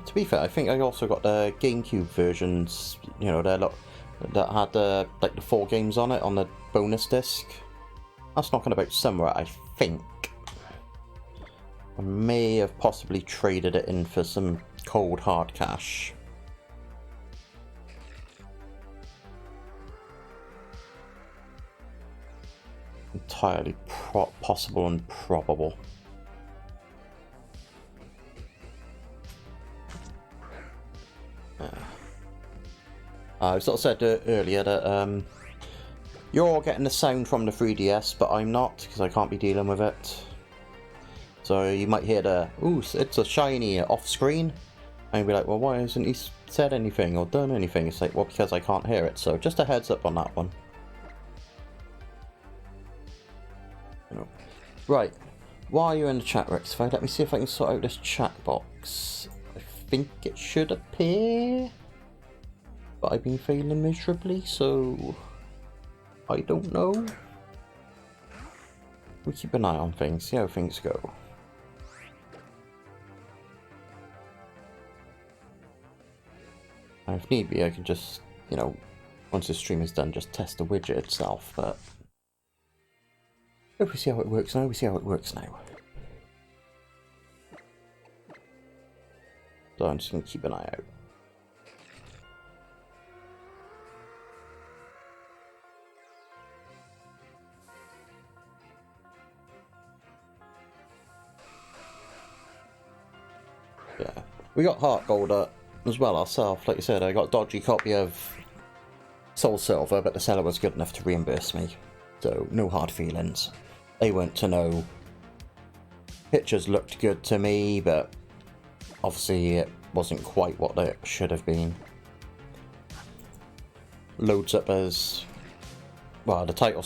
To be fair, I think I also got the GameCube versions, you know, that had like the 4 games on it on the bonus disc. That's knocking about somewhere, I think. I may have possibly traded it in for some cold hard cash. Entirely possible and probable. I sort of said earlier that you're getting the sound from the 3DS, but I'm not, because I can't be dealing with it. So you might hear the, ooh, it's a shiny off-screen, and you'll be like, well, why hasn't he said anything or done anything? It's like, well, because I can't hear it, so just a heads up on that one. Right, while you're in the chat, Rexify, let me see if I can sort out this chat box. I think it should appear, but I've been failing miserably, so I don't know. We keep an eye on things, see how things go. And if need be, I can just, you know, once the stream is done, just test the widget itself, but if we see how it works now, we see how it works now. So I'm just going to keep an eye out. Yeah, we got Heart Gold as well ourselves. Like I said, I got a dodgy copy of Soul Silver, but the seller was good enough to reimburse me. So, no hard feelings. They weren't to know. Pictures looked good to me, but obviously it wasn't quite what they should have been. Loads up as, well, the title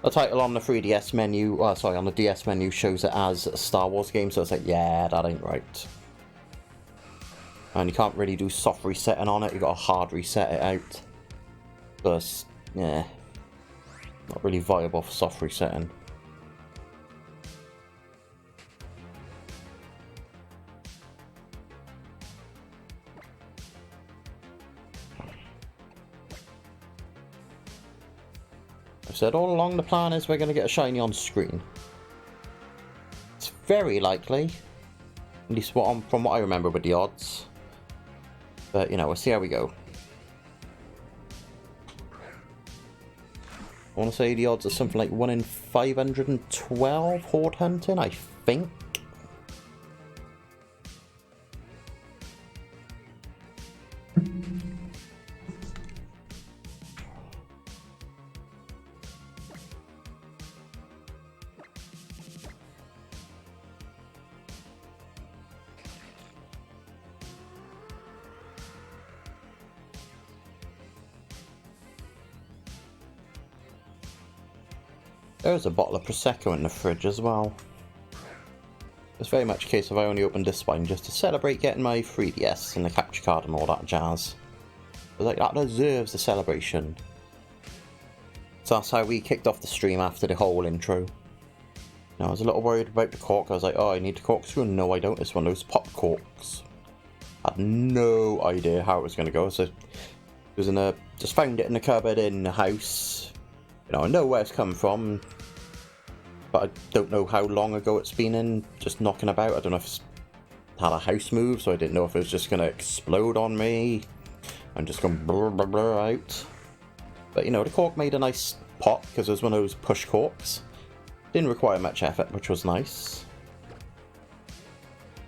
on the 3DS menu, on the DS menu shows it as a Star Wars game, so it's like, yeah, that ain't right. And you can't really do soft resetting on it, you gotta hard reset it out. But, yeah, not really viable for soft resetting. I've said all along the plan is we're going to get a shiny on screen. It's very likely, at least from what I remember with the odds. But, you know, we'll see how we go. I want to say the odds are something like 1 in 512 Horde Hunting, I think. There's a bottle of Prosecco in the fridge as well. It's very much a case of I only opened this one just to celebrate getting my 3DS and the capture card and all that jazz. But like, that deserves a celebration. So that's how we kicked off the stream after the whole intro. Now, I was a little worried about the cork. I was like, oh, I need the corkscrew. No, I don't. It's one of those pop corks. I had no idea how it was going to go. So it was in a, just found it in the cupboard in the house. You know, I know where it's come from, but I don't know how long ago it's been in, just knocking about. I don't know if it's had a house move, so I didn't know if it was just going to explode on me. I'm just going blur, blur, blur out. But, you know, the cork made a nice pop because it was one of those push corks. Didn't require much effort, which was nice.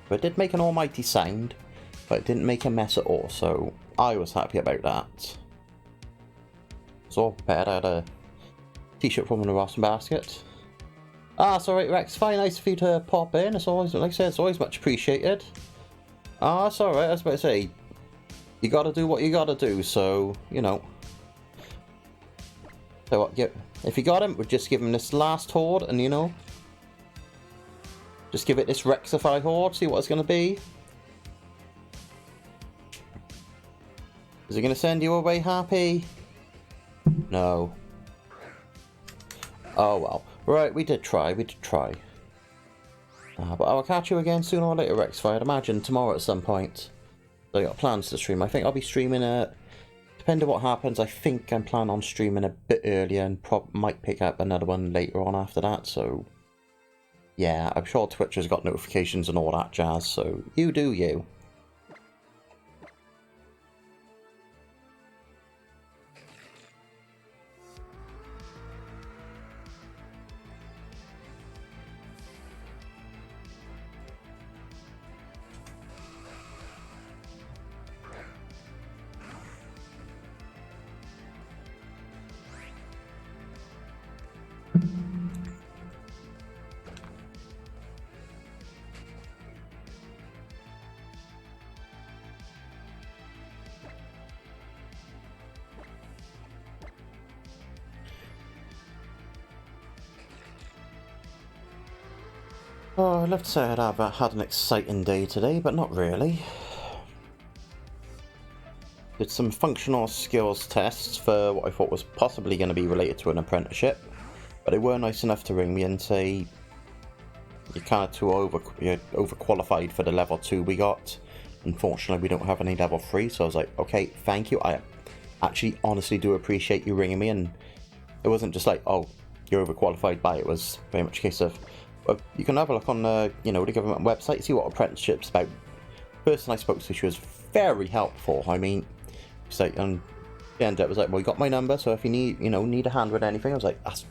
But it did make an almighty sound, but it didn't make a mess at all, so I was happy about that. It's all prepared. I had a t-shirt from the Ross basket. Ah, it's alright, Rex. Fine, nice for you to pop in. It's always, like I said, it's always much appreciated. Ah, it's alright. I was about to say, you gotta do what you gotta do, so, you know. So what, if you got him, we'll just give him this last horde, and you know, just give it this Rexify horde, see what it's gonna be. Is it gonna send you away happy? No. Oh well. Right, we did try, But I'll catch you again sooner or later, Rexify. I'd imagine tomorrow at some point. So I got plans to stream. I think I'll be streaming depending on what happens, I think I'm planning on streaming a bit earlier and might pick up another one later on after that, so yeah, I'm sure Twitch has got notifications and all that jazz, so you do you. Oh, I'd love to say I'd have had an exciting day today, but not really. Did some functional skills tests for what I thought was possibly going to be related to an apprenticeship, but they were nice enough to ring me and say you're kind of you're overqualified for the level 2 we got. Unfortunately, we don't have any level 3, so I was like, okay, thank you. I actually honestly do appreciate you ringing me, and it wasn't just like, oh, you're overqualified by it. Was very much a case of, you can have a look on the, you know, the government website, see what apprenticeship's about. The person I spoke to, she was very helpful. I mean, she's like, and the end it was like, well, you got my number, so if you need, you know, need a hand with anything, I was like, that's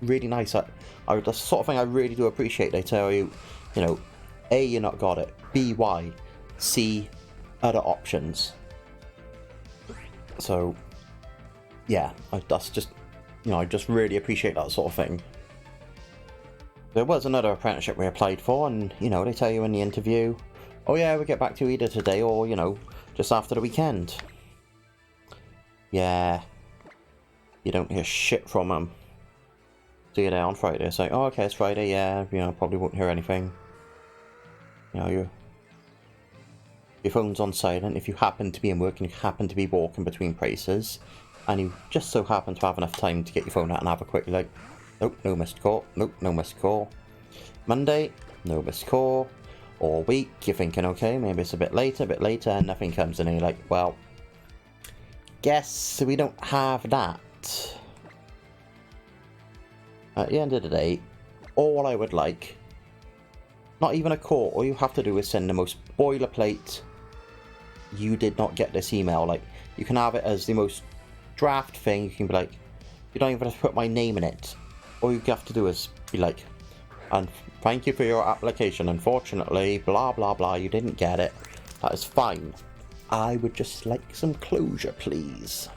really nice. That's the sort of thing I really do appreciate. They tell you, you know, A, you're not got it, B, why, C, other options. So, yeah, that's just, you know, I just really appreciate that sort of thing. There was another apprenticeship we applied for, and, you know, they tell you in the interview, oh yeah, we'll get back to you either today or, you know, just after the weekend. Yeah. You don't hear shit from them. See you there on Friday. It's like, oh, okay, it's Friday, yeah, you know, probably won't hear anything. You know, your phone's on silent. If you happen to be in work and you happen to be walking between places, and you just so happen to have enough time to get your phone out and have a quick, like, nope, no missed call. Nope, no missed call. Monday, no missed call. All week, you're thinking, okay, maybe it's a bit later, and nothing comes in, and you're like, well, guess we don't have that. At the end of the day, all I would like, not even a call, all you have to do is send the most boilerplate, you did not get this email. Like, you can have it as the most draft thing. You can be like, you don't even have to put my name in it. All you have to do is be like, and thank you for your application. Unfortunately, blah, blah, blah, you didn't get it. That is fine. I would just like some closure, please.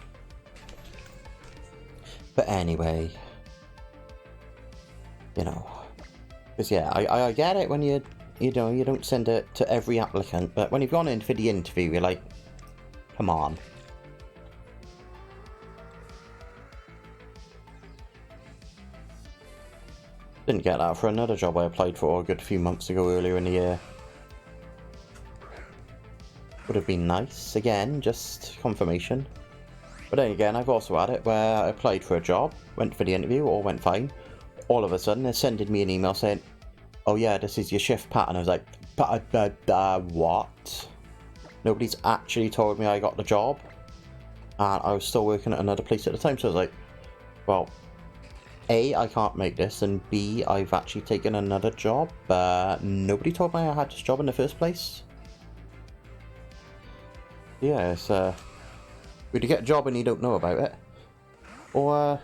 But anyway, you know, because yeah, I get it when you know, you don't send it to every applicant, but when you've gone in for the interview, you're like, come on. Didn't get that for another job I applied for a good few months ago earlier in the year. Would have been nice, again, just confirmation. But then again, I've also had it where I applied for a job, went for the interview, all went fine. All of a sudden, they're sending me an email saying, oh yeah, this is your shift pattern. I was like, what? Nobody's actually told me I got the job. And I was still working at another place at the time, so I was like, well, A, I can't make this, and B, I've actually taken another job, but nobody told me I had this job in the first place. Yeah, it's, you get a job and you don't know about it, or,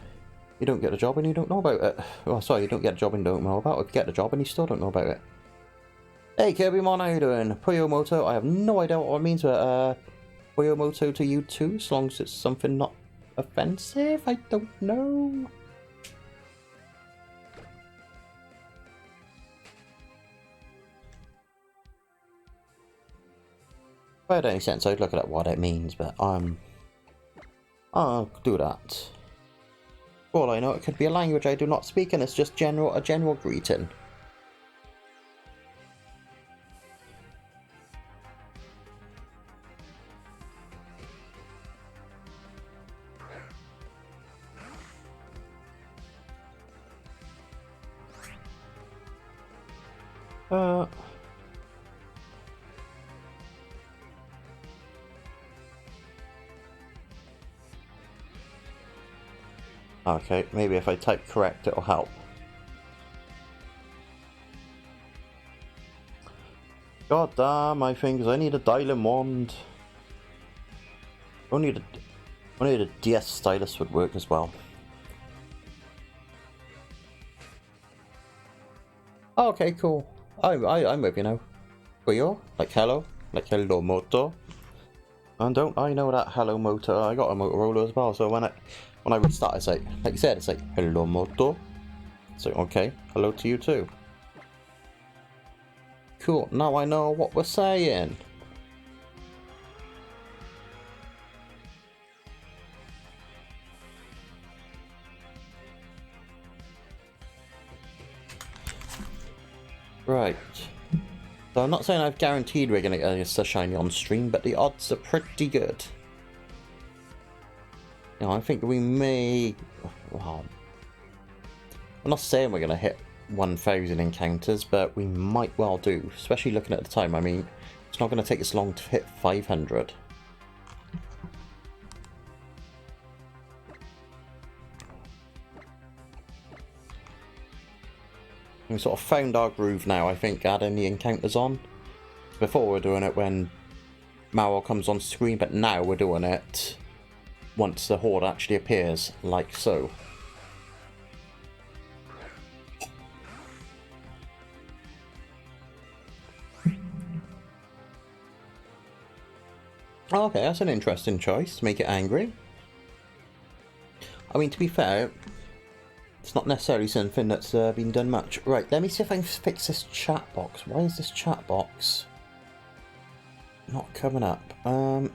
you don't get a job and you don't know about it. Oh, sorry, you don't get a job and you don't know about it, or you get a job and you still don't know about it. Hey, Kirby-mon, how you doing? Puyomoto, I have no idea what it means, but, Puyomoto to you too, as long as it's something not offensive, I don't know. If I had any sense, I'd look at what it means, but I'll do that. For all I know, it could be a language I do not speak, and it's just a general greeting. Okay, maybe if I type correct, it'll help. God damn my fingers, I need a dialing wand. Only the DS stylus would work as well. Oh, okay, cool. I'm with you now. Puyo? Like hello? Like hello moto? And don't I know that hello motor? I got a Motorola as well, so when I restart, it's like you said, it's like hello moto. So okay, hello to you too. Cool, now I know what we're saying. Right. So I'm not saying I've guaranteed we're going to get a shiny on stream, but the odds are pretty good. You know, I think we may... Well, I'm not saying we're going to hit 1,000 encounters, but we might well do, especially looking at the time. I mean, it's not going to take us long to hit 500. We sort of found our groove now, I think, adding the encounters on. Before we were doing it when Mao comes on screen, but now we're doing it once the Horde actually appears, like so. Okay, that's an interesting choice, to make it angry. I mean, to be fair, it's not necessarily something that's been done much. Right, let me see if I can fix this chat box. Why is this chat box not coming up? Let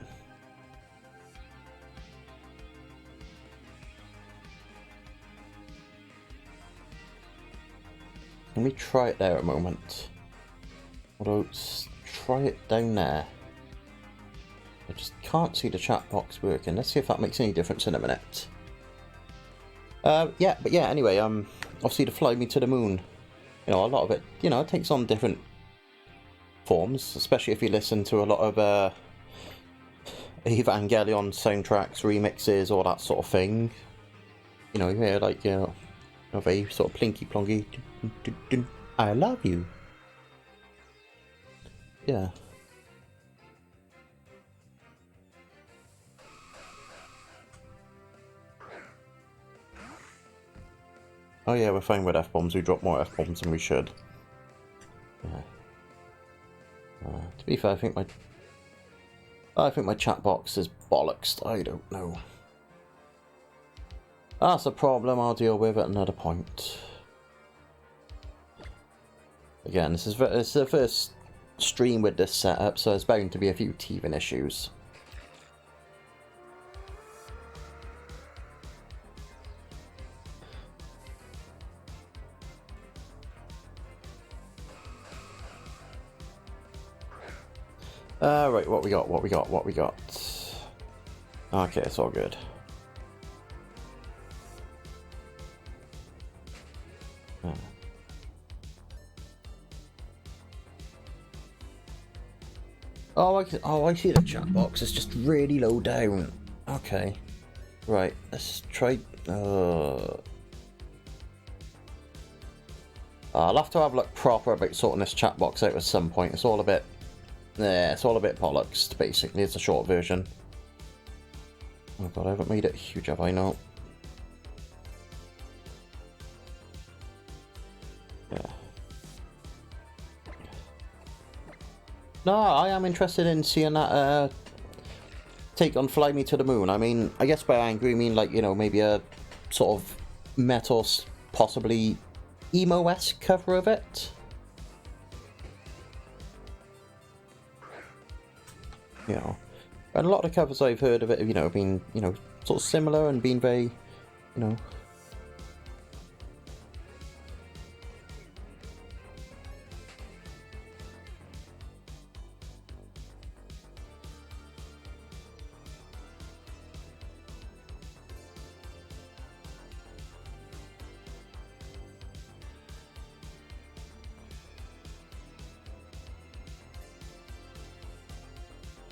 me try it there a moment. Although, try it down there. I just can't see the chat box working. Let's see if that makes any difference in a minute. Yeah, but yeah, anyway, obviously to fly me to the moon, you know, a lot of it, you know, it takes on different forms, especially if you listen to a lot of, Evangelion soundtracks, remixes, all that sort of thing. You know, you hear, like, you know, a very sort of plinky plonky, I love you. Yeah. Oh yeah, we're fine with F-bombs. We drop more F-bombs than we should. Yeah. To be fair, I think my chat box is bollocks. I don't know. That's a problem I'll deal with at another point. Again, this is the first stream with this setup, so there's bound to be a few teething issues. Right, what we got, what we got, what we got. Okay, it's all good. Oh, I see the chat box. It's just really low down. Okay. Right, let's try... I'll have to have a look proper about sorting this chat box out at some point. It's all a bit... Yeah, it's all a bit bollocks, basically. It's a short version. Oh god, I haven't made it huge, have I? No. Yeah. No, I am interested in seeing that take on Fly Me to the Moon. I mean, I guess by angry, I mean, like, you know, maybe a sort of metal, possibly emo-esque cover of it. You know, and a lot of the covers I've heard of it have, you know, been, you know, sort of similar and been very, you know...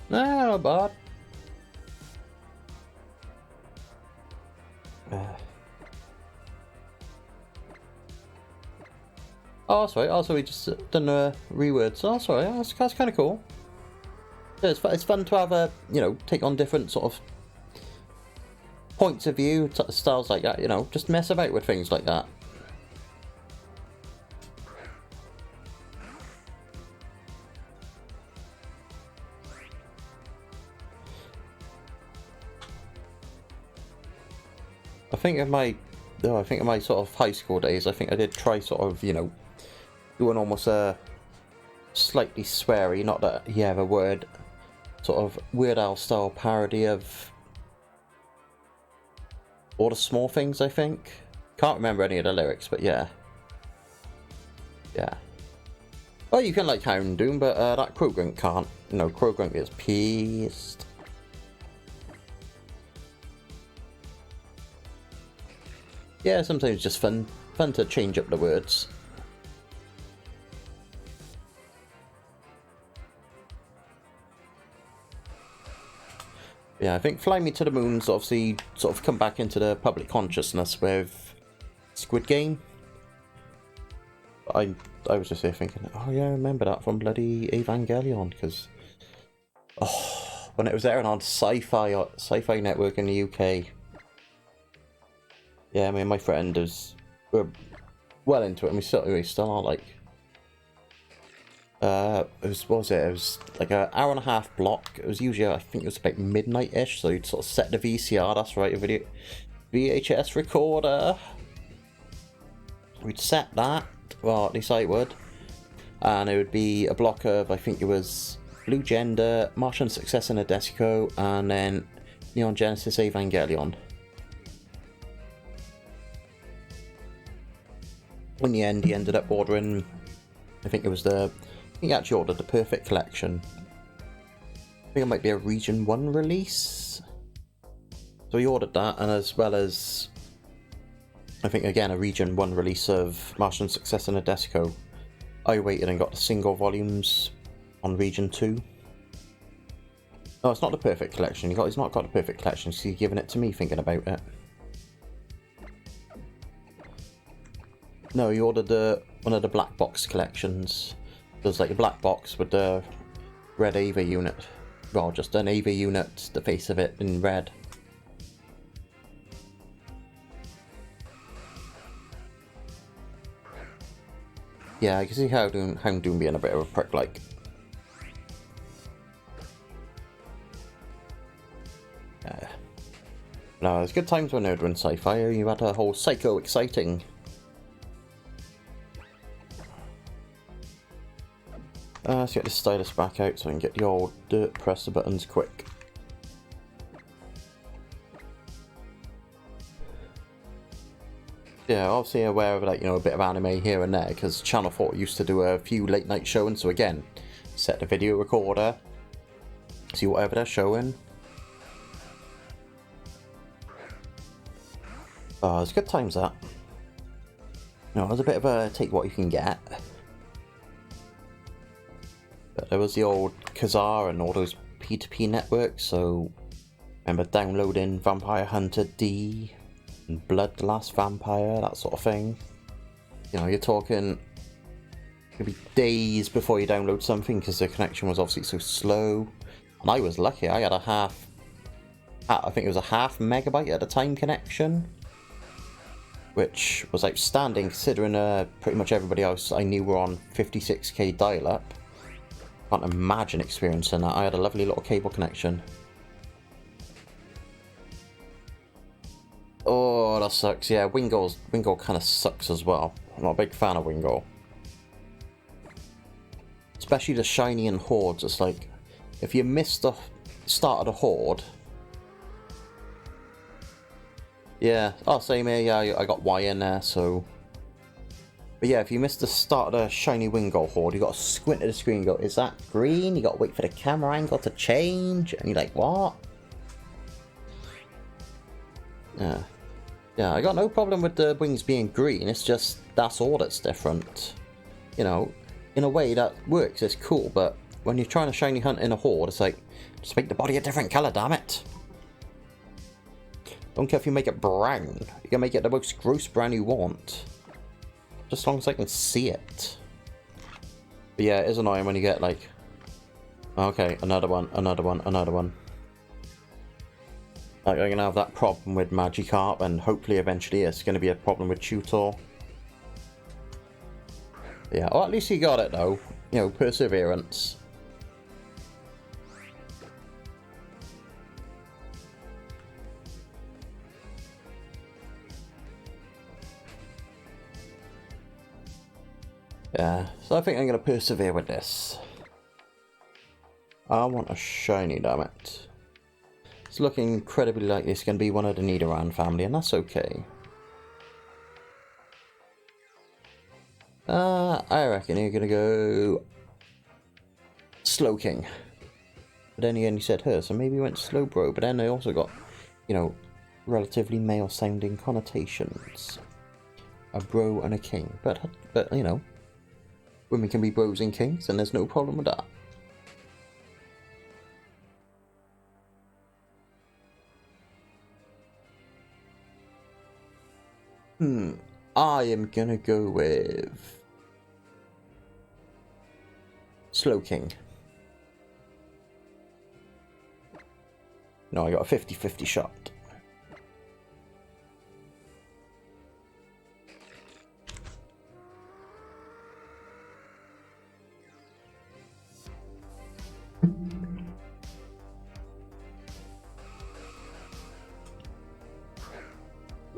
No, but... Oh, sorry. Also, we just done rewords. Oh, sorry. That's kind of cool. Yeah, it's fun to have a, you know, take on different sort of points of view, styles like that. You know, just mess about with things like that. I think in my sort of high school days, I think I did try sort of, you know, doing almost a slightly sweary, not that you have a word, sort of Weird Al style parody of All the Small Things, I think. Can't remember any of the lyrics, but yeah. Yeah. Well, you can like Houndoom, but that Krogunk can't. No, Krogunk is pissed. Yeah, sometimes it's just fun to change up the words. Yeah, I think Fly Me to the Moon's obviously sort of come back into the public consciousness with Squid Game. I was just here thinking, oh yeah, I remember that from bloody Evangelion, because when it was airing on Sci-Fi Network in the UK. Yeah, I mean, my friend we're well into it, and we still are, like... what was it? It was like an hour and a half block. It was usually, I think it was about midnight-ish, so you'd sort of set the VCR, that's right, a VHS recorder. We'd set that, well, at least I would, and it would be a block of, I think it was Blue Gender, Martian Success in Adesico, and then Neon Genesis Evangelion. In the end, he ended up ordering, I think he actually ordered the Perfect Collection. I think it might be a Region 1 release. So he ordered that, and as well as, I think again, a Region 1 release of Martian Success in Adesico. I waited and got the single volumes on Region 2. No, it's not the Perfect Collection. He's not got the Perfect Collection, so he's giving it to me thinking about it. No, he ordered one of the black box collections. There's like a black box with the red Ava unit. Well, just an Ava unit, the face of it in red. Yeah, I can see Houndoom being a bit of a prick, like. No, it's good times when they were doing sci-fi. You had a whole Psycho Exciting. Let's get this stylus back out so I can get the old press the buttons quick. Yeah, obviously aware of, like, you know, a bit of anime here and there, because Channel 4 used to do a few late night showings, so again, set the video recorder, see whatever they're showing. Oh, it's good times that. No, it was a bit of a take what you can get. But there was the old Kazaa and all those P2P networks, so I remember downloading Vampire Hunter D and Blood the Last Vampire, that sort of thing. You know, you're talking maybe days before you download something because the connection was obviously so slow. And I was lucky, I had I think it was a half megabyte at the time connection, which was outstanding considering pretty much everybody else I knew were on 56k dial-up. Can't imagine experiencing that. I had a lovely little cable connection. Oh, that sucks. Yeah, Wingull kind of sucks as well. I'm not a big fan of Wingull. Especially the Shiny and Hordes. It's like, if you miss the start of the Horde... Yeah, oh, same here. Yeah, I got Y in there, so... But yeah, if you miss the start of the Shiny Wingull Horde, you got to squint at the screen and go, is that green? You got to wait for the camera angle to change. And you're like, what? Yeah. Yeah, I got no problem with the wings being green. It's just, that's all that's different. You know, in a way that works, it's cool. But when you're trying to shiny hunt in a Horde, it's like, just make the body a different colour, damn it. Don't care if you make it brown. You can make it the most gross brown you want. Just as long as I can see it. But yeah, it is annoying when you get like... Okay, another one, another one, another one. Like, I'm going to have that problem with Magikarp, and hopefully eventually it's going to be a problem with Tutor. Yeah, well, at least he got it though. You know, perseverance. Yeah, so I think I'm going to persevere with this. I want a shiny, damn it. It's looking incredibly like it's going to be one of the Nidoran family, and that's okay. I reckon you're going to go... Slowking. But then he only said her, so maybe he went Slowbro, but then they also got, you know, relatively male-sounding connotations. A bro and a king, but you know... Women can be bros and kings, and there's no problem with that. I am gonna go with... Slowking. No, I got a 50-50 shot.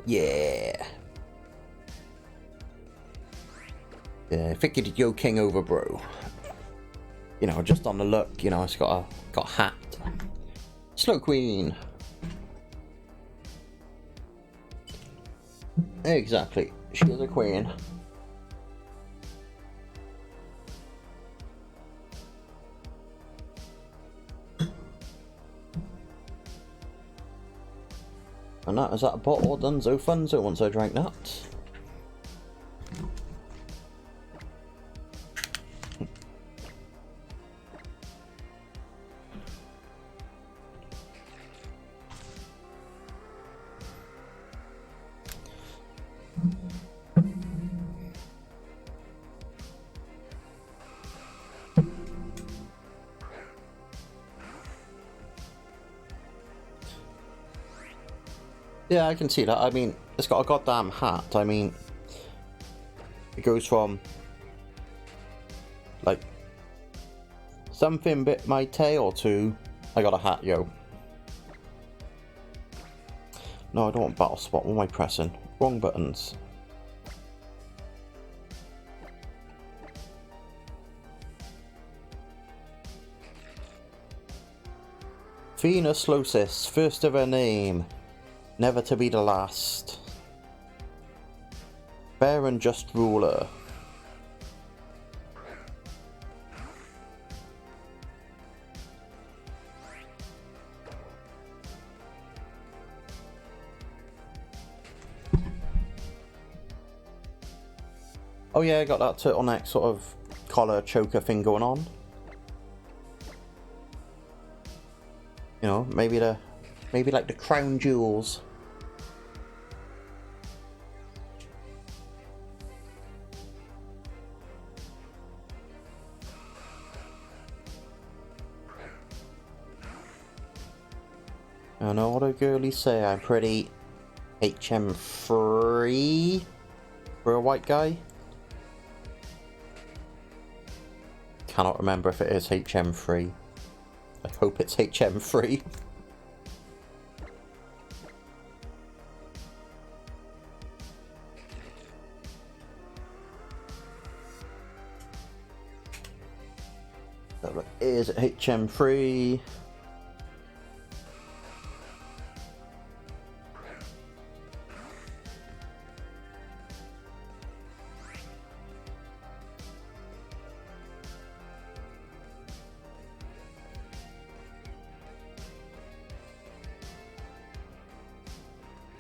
Yeah. Yeah, I figured Yo King over bro. You know, just on the look, you know, it's got a hat. Slow Queen. Exactly. She is a queen. And that is that bottle Dunzo Funzo once I drank that. Yeah, I can see that. I mean, it's got a goddamn hat. I mean, it goes from, like, something bit my tail to, I got a hat, yo. No, I don't want battle spot. What am I pressing? Wrong buttons. Venus Losis, first of her name. Never to be the last. Fair and just ruler. Oh yeah, I got that turtleneck sort of collar choker thing going on. You know, maybe like the crown jewels. I know what a girlie say, I'm pretty HM free for a white guy. Cannot remember if it is HM free. I hope it's HM free. So is it HM free?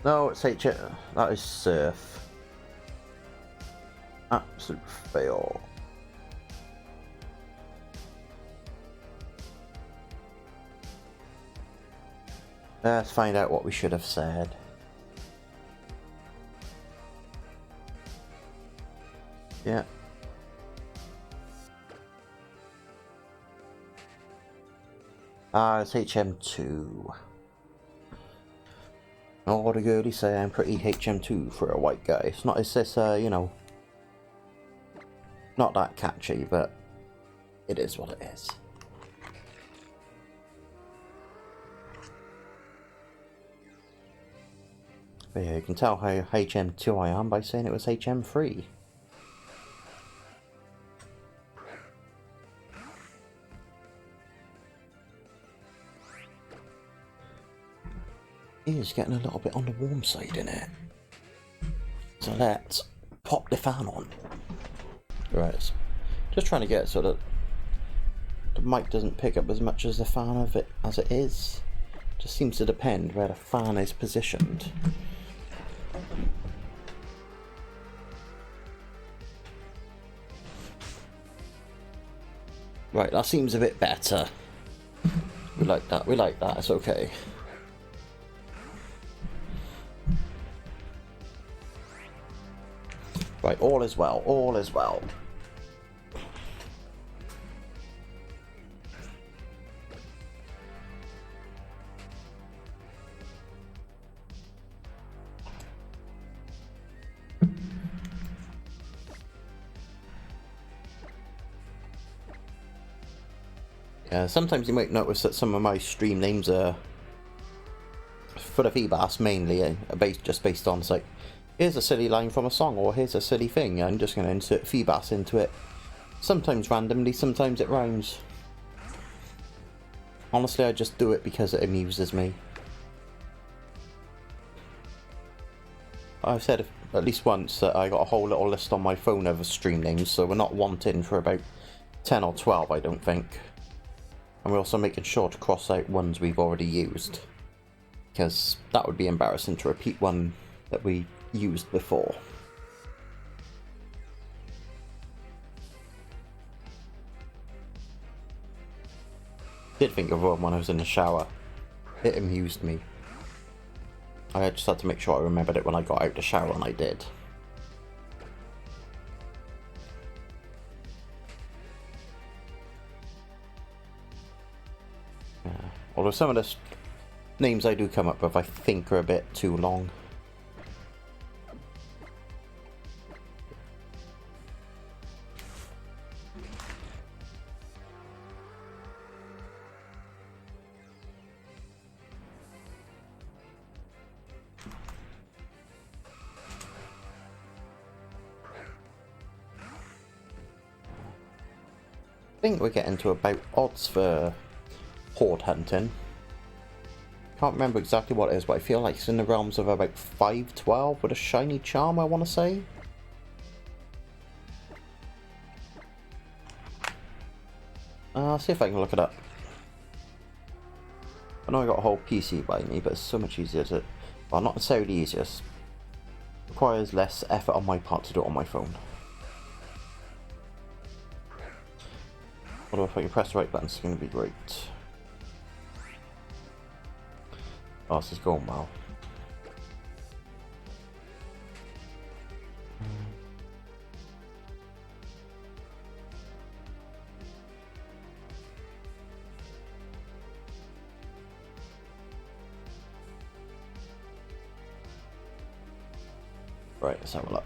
No, it's HM. That is surf. Absolute fail. Let's find out what we should have said. Yeah. It's HM2. Oh, what a girlie say, I'm pretty HM2 for a white guy. It's not, it's this, you know, not that catchy, but it is what it is. But yeah, you can tell how HM2 I am by saying it was HM3. It is getting a little bit on the warm side in it. So let's pop the fan on. Right, just trying to get it so that the mic doesn't pick up as much as the fan of it as it is. Just seems to depend where the fan is positioned. Right, that seems a bit better. We like that, it's okay. Right, all is well, all is well. Yeah, sometimes you might notice that some of my stream names are, for the VBAS mainly, are just based on, it's like, here's a silly line from a song, or here's a silly thing. I'm just going to insert VBAS into it. Sometimes randomly, sometimes it rhymes. Honestly, I just do it because it amuses me. I've said at least once that I got a whole little list on my phone of stream names, so we're not wanting for about 10 or 12, I don't think. And we're also making sure to cross out ones we've already used, because that would be embarrassing to repeat one that we used before. Did think of one when I was in the shower. It amused me. I just had to make sure I remembered it when I got out the shower, and I did. Although some of the names I do come up with I think are a bit too long. I think we're getting to about odds for Horde Hunting. Can't remember exactly what it is, but I feel like it's in the realms of about 512 with a shiny charm, I want to say. I'll see if I can look it up. I know I got a whole PC by me, but it's so much easier to... Well, not necessarily easier. It requires less effort on my part to do it on my phone. Although if I can press the right button, it's going to be great. Oh, this is going well. Right, let's have a look.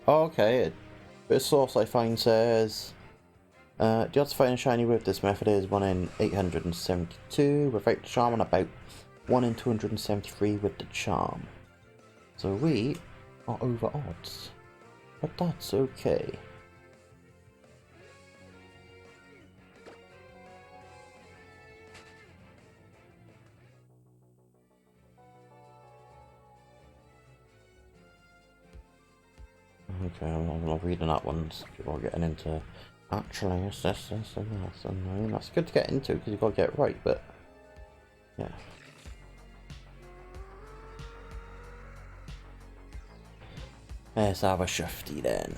Okay, the source I find says the odds of finding a shiny with this method is 1 in 872 without the charm and about 1 in 273 with the charm. So we are over odds, but that's okay. Okay, I'm not reading that one. People are getting into actually it's this and that, and I mean that's good to get into because you've got to get it right, but yeah. Let's have a shifty then.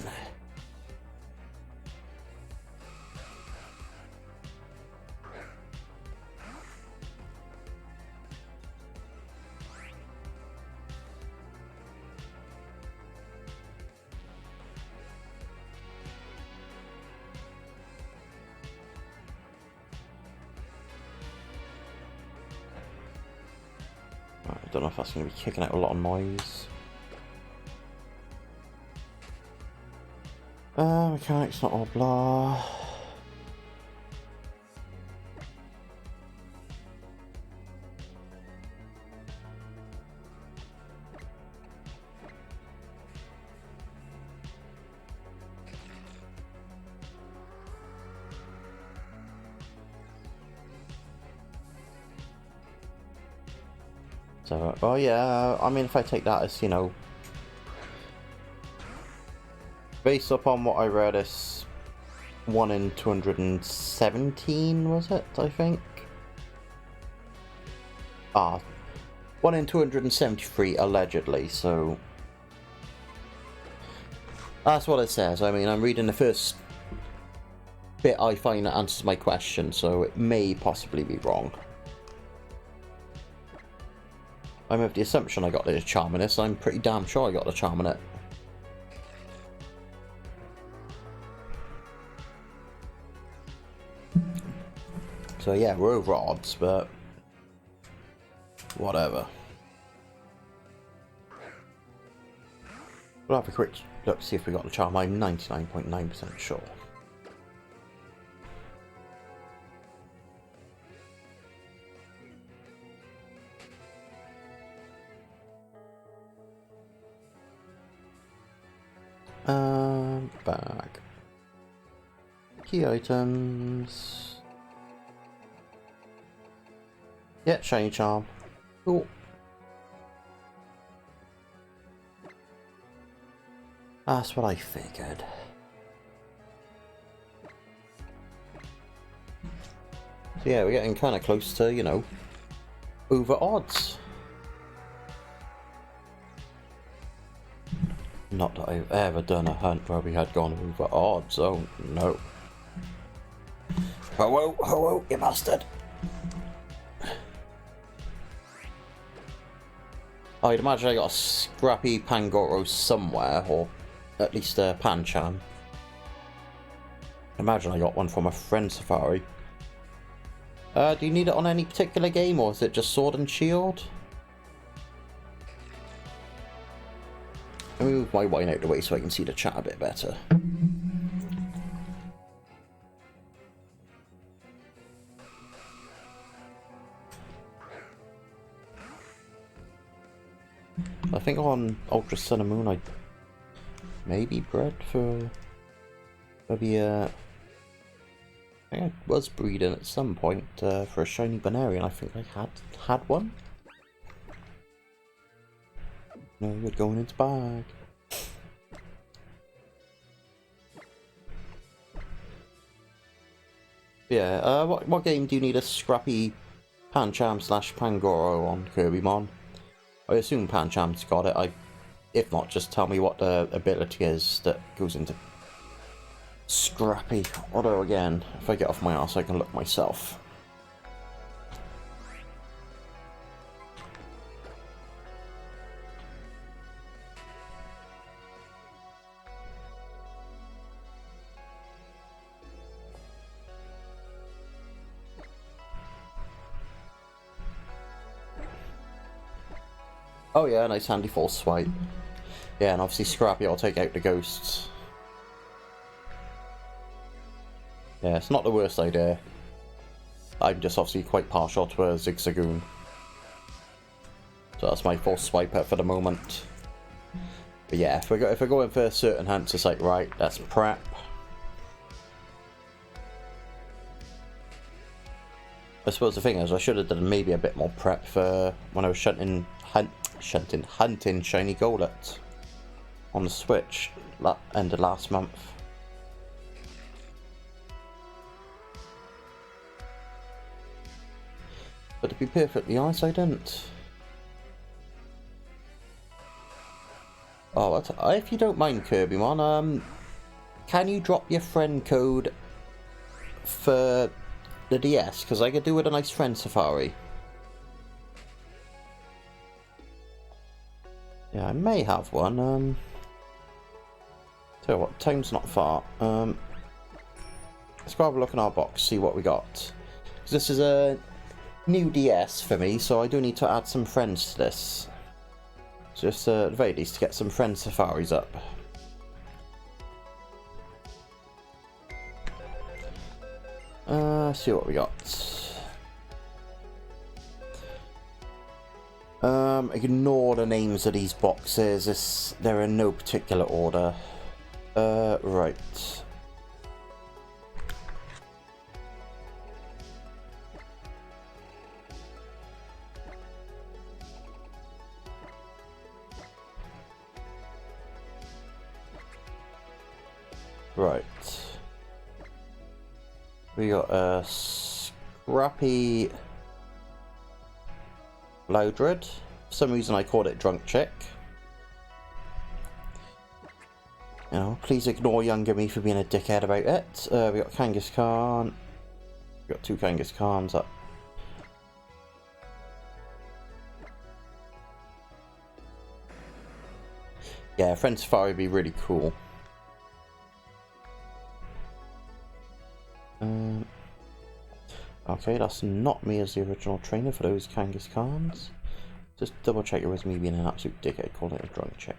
I don't know if that's going to be kicking out a lot of noise. Mechanics not all blah. So, well, yeah, I mean, if I take that as, you know, based upon what I read, it's 1 in 217, was it, I think? 1 in 273, allegedly, so that's what it says. I mean, I'm reading the first bit I find that answers my question, so it may possibly be wrong. I'm of the assumption I got the charm in this. I'm pretty damn sure I got the charm in it. So yeah, we're over odds, but whatever. We'll have a quick look to see if we got the charm. I'm 99.9% sure. Bag. Key items. Yeah, shiny charm. Cool. That's what I figured. So yeah, we're getting kind of close to, you know, over odds. Not that I've ever done a hunt where we had gone over odds, oh no. Hello, hello, you bastard. I'd imagine I got a scrappy Pangoro somewhere, or at least a Panchan. Imagine I got one from a friend Safari. Do you need it on any particular game, or is it just Sword and Shield? Let me move my wine out of the way so I can see the chat a bit better. I think on Ultra Sun and Moon I maybe bred for maybe I think I was breeding at some point for a shiny Banarian. I think I had one. No, we're going into bag. Yeah, what game do you need a scrappy Pancham slash Pangoro on, Kirby-mon? I assume Pancham's got it. If not, just tell me what the ability is that goes into Scrappy. Although again, if I get off my ass, I can look myself. Oh yeah, nice handy false swipe. Yeah, and obviously Scrappy will take out the ghosts. Yeah, it's not the worst idea. I'm just obviously quite partial to a Zigzagoon. So that's my false swiper for the moment. But yeah, if we're going for certain hunts, it's like, right, that's prep. I suppose the thing is, I should have done maybe a bit more prep for when I was hunting Shiny Golett on the Switch end of last month. But to be perfectly honest, I didn't. Oh, if you don't mind, Kirby-mon, can you drop your friend code for the DS? Because I could do with a nice friend safari. Yeah, I may have one. Tell you what, time's not far. Let's go have a look in our box, see what we got. Because this is a new DS for me, so I do need to add some friends to this. Just at the very least to get some friend safaris up. See what we got. Ignore the names of these boxes. They're in no particular order. Right. Right. We got a Scrappy Loudred. For some reason I called it Drunk Chick. You know, please ignore younger me for being a dickhead about it. We got Kangaskhan. We got two Kangaskhans up. Yeah, Friend Safari would be really cool. Okay, that's not me as the original trainer for those Kangaskhan's. Just double check it was me being an absolute dickhead calling it a Drunk Chick.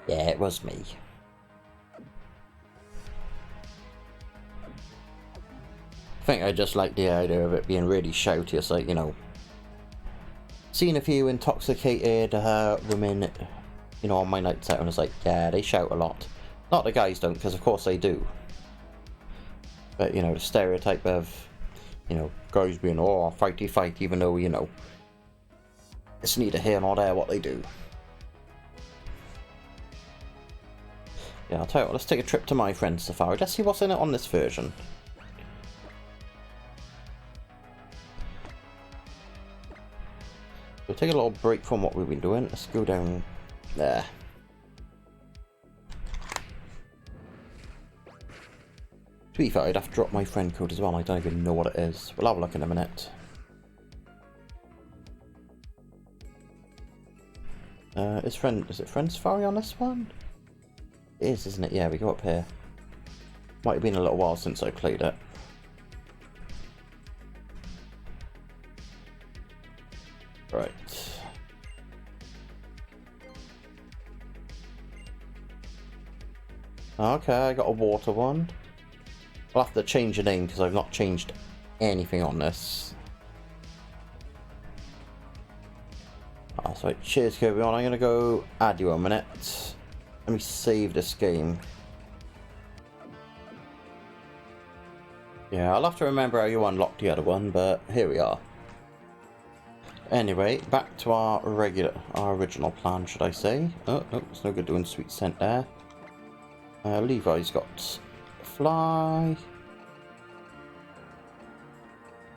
Yeah, it was me. I think I just like the idea of it being really shouty. It's like, you know, seen a few intoxicated women, you know, on my nights out, and it's like, yeah, they shout a lot. Not the guys don't, because of course they do. But, you know, the stereotype of, you know, guys being, oh, fighty fight, even though, you know, it's neither here nor there what they do. Yeah, I'll tell you what, let's take a trip to my friend's safari. Let's see what's in it on this version. We'll take a little break from what we've been doing. Let's go down there. To be fair, I'd have to drop my friend code as well. I don't even know what it is. We'll have a look in a minute. Is it Friend Safari on this one? It is, isn't it? Yeah, we go up here. Might have been a little while since I played it. Right. Okay, I got a water one. I'll have to change the name because I've not changed anything on this. That's right. Cheers, Kirby. I'm going to go add you a minute. Let me save this game. Yeah, I'll have to remember how you unlocked the other one, but here we are. Anyway, back to our original plan, should I say. Oh, no, it's no good doing sweet scent there. Levi's got fly.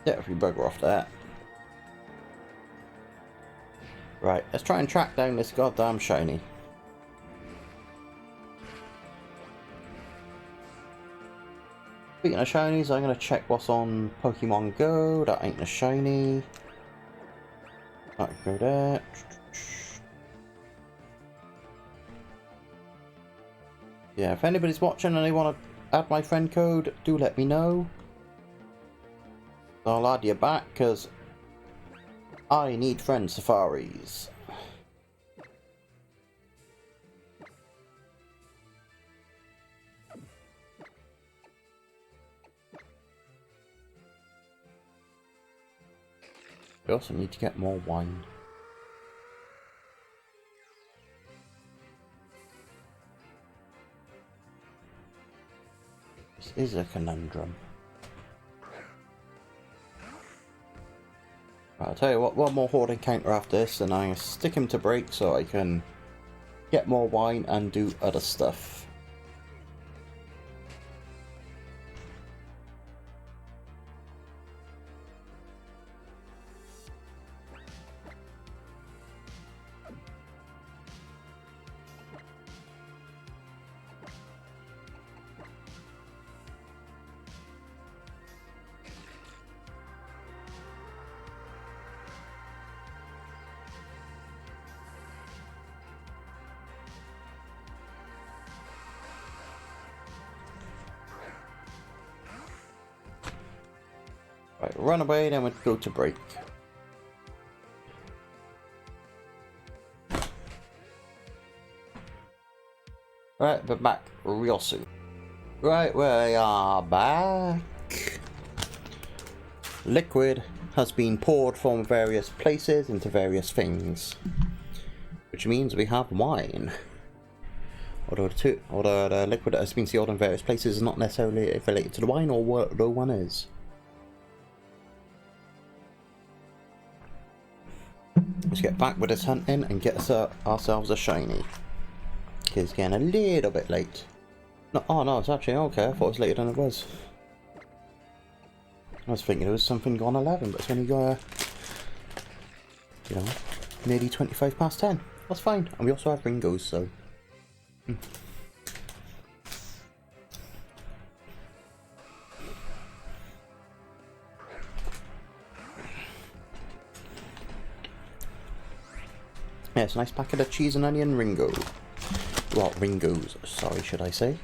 Yeah, if we bugger off there. Right, let's try and track down this goddamn shiny. Speaking of shinies, I'm going to check what's on Pokemon Go. That ain't a shiny. That can go there. Yeah, if anybody's watching and they want to add my friend code, do let me know. I'll add you back, because I need friend safaris. We also need to get more wine. This is a conundrum. Right, I'll tell you what, one more Horde encounter after this, and I stick him to break so I can get more wine and do other stuff. Right, run away, then we'll go to break. Right, we're back real soon. Right, we are back. Liquid has been poured from various places into various things, which means we have wine. Although the liquid that has been sealed in various places is not necessarily related to the wine or what the one is. Let's get back with this hunting and get us ourselves a shiny. It's getting a little bit late. No, oh no, it's actually okay. I thought it was later than it was. I was thinking it was something gone 11, but it's only got, you know, nearly 25 past 10. That's fine. And we also have Ringos, so. Yeah, it's a nice packet of cheese and onion Ringo. Well, Ringos, sorry, should I say.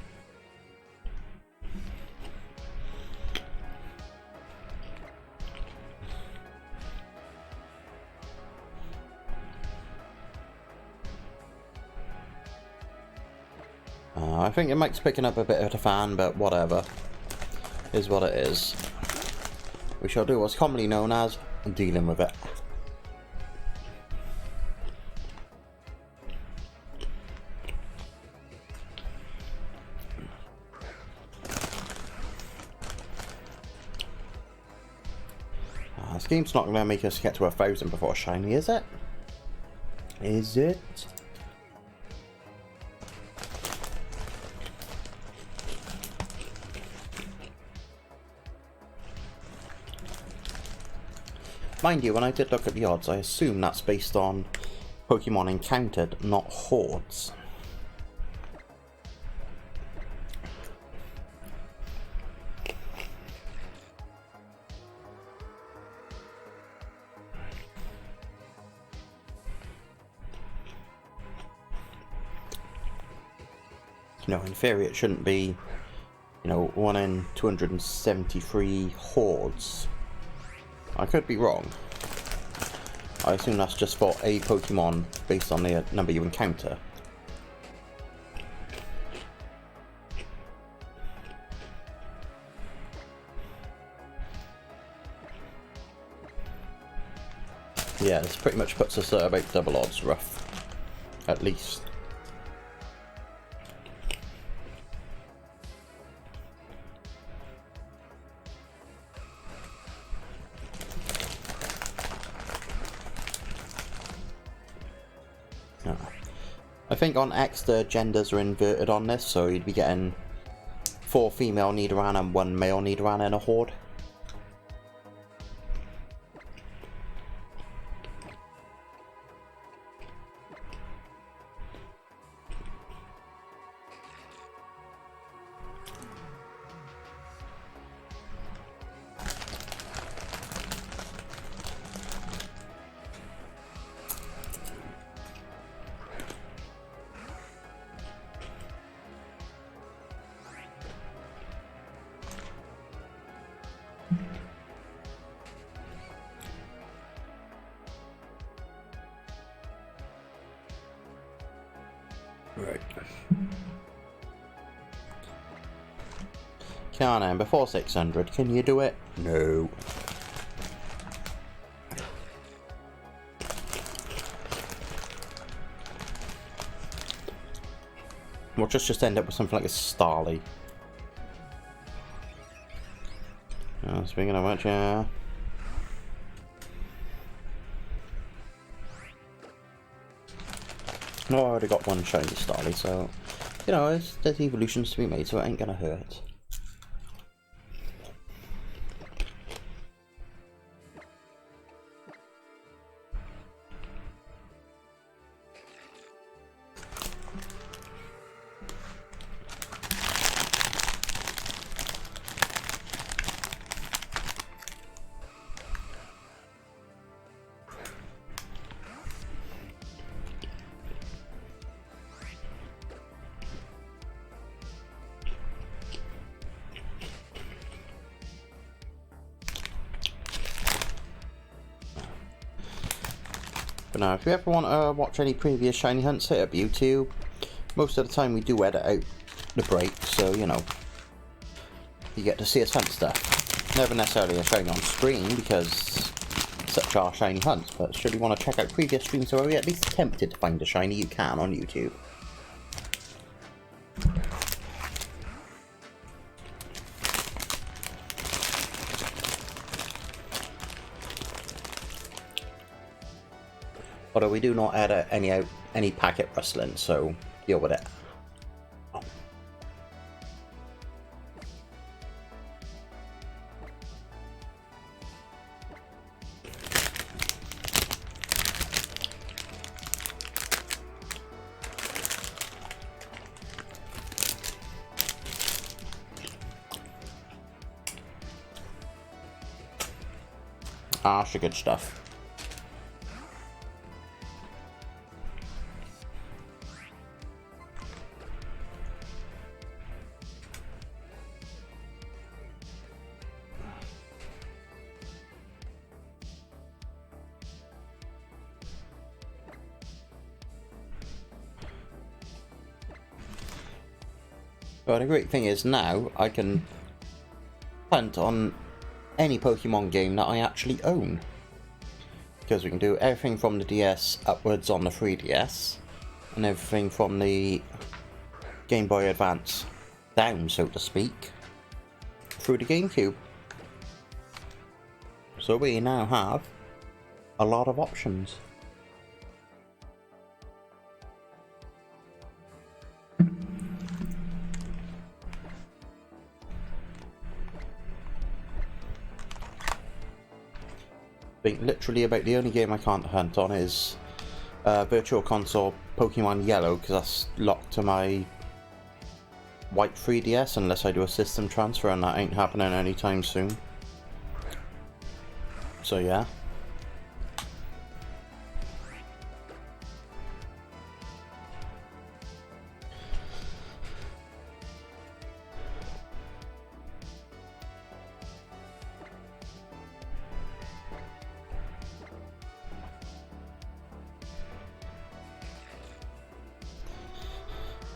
I think your mic's picking up a bit of a fan, but whatever. Is what it is. We shall do what's commonly known as dealing with it. This game's not going to make us get to 1,000 before shiny, is it? Is it? Mind you, when I did look at the odds, I assume that's based on Pokemon encountered, not hordes. You know, in theory it shouldn't be, you know, 1 in 273 hordes. I could be wrong. I assume that's just for a Pokemon based on the number you encounter. Yeah, this pretty much puts us at about double odds rough. At least. I think on X the genders are inverted on this, so you'd be getting 4 female Nidoran and 1 male Nidoran in a horde. Right. Cannon, before 600, can you do it? No. We'll just end up with something like a Starly. Speaking of which, yeah. No, I already got one shiny Starly, so, you know, there's evolutions to be made, so it ain't gonna hurt. But now, if you ever want to watch any previous shiny hunts, hit up YouTube. Most of the time we do edit out the break, so, you know, you get to see us hunt stuff. Never necessarily a shiny on screen, because such are shiny hunts, but should you want to check out previous streams where we at least attempted to find a shiny, you can on YouTube. Although we do not edit any packet rustling, so deal with it. That's good stuff. But the great thing is now I can hunt on any Pokemon game that I actually own. Because we can do everything from the DS upwards on the 3DS, and everything from the Game Boy Advance down, so to speak, through the GameCube. So we now have a lot of options. I think literally about the only game I can't hunt on is Virtual Console Pokemon Yellow, because that's locked to my white 3DS unless I do a system transfer, and that ain't happening anytime soon. So yeah.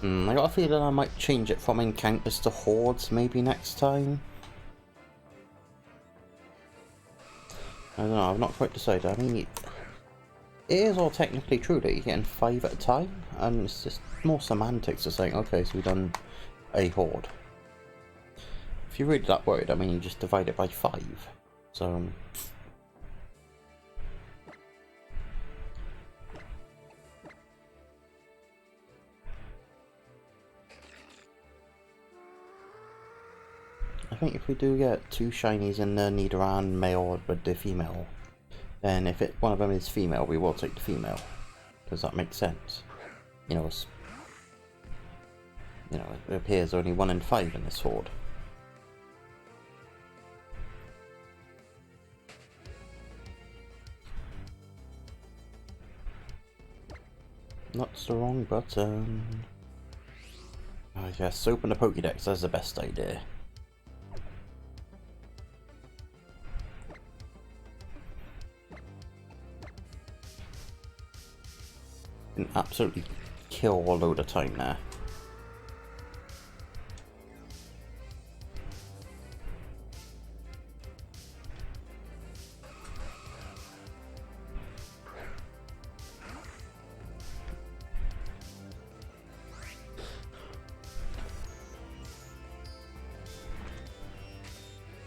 I got a feeling I might change it from encounters to hordes maybe next time. I don't know, I've not quite decided. I mean, it is all technically true that you're getting 5 at a time, and it's just more semantics of saying, okay, so we've done a horde. If you're really that worried, I mean, you just divide it by 5. So... think if we do get 2 shinies in the Nidoran male with the female, then if one of them is female, we will take the female. Does that make sense? You know, it appears only 1 in 5 in this horde. That's the wrong button. Oh yes, open the Pokédex, that's the best idea. Can absolutely kill a load of time there.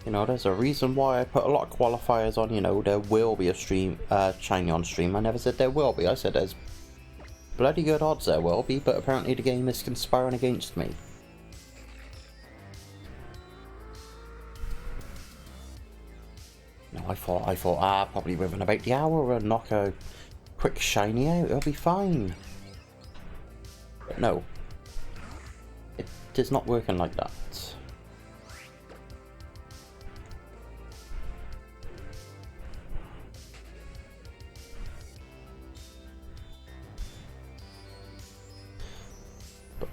You know, there's a reason why I put a lot of qualifiers on, you know, there will be a stream, shiny on stream. I never said there will be, I said there's bloody good odds there will be, but apparently the game is conspiring against me. No, I thought, probably within about the hour we'll knock a quick shiny out, it'll be fine. But no. It is not working like that.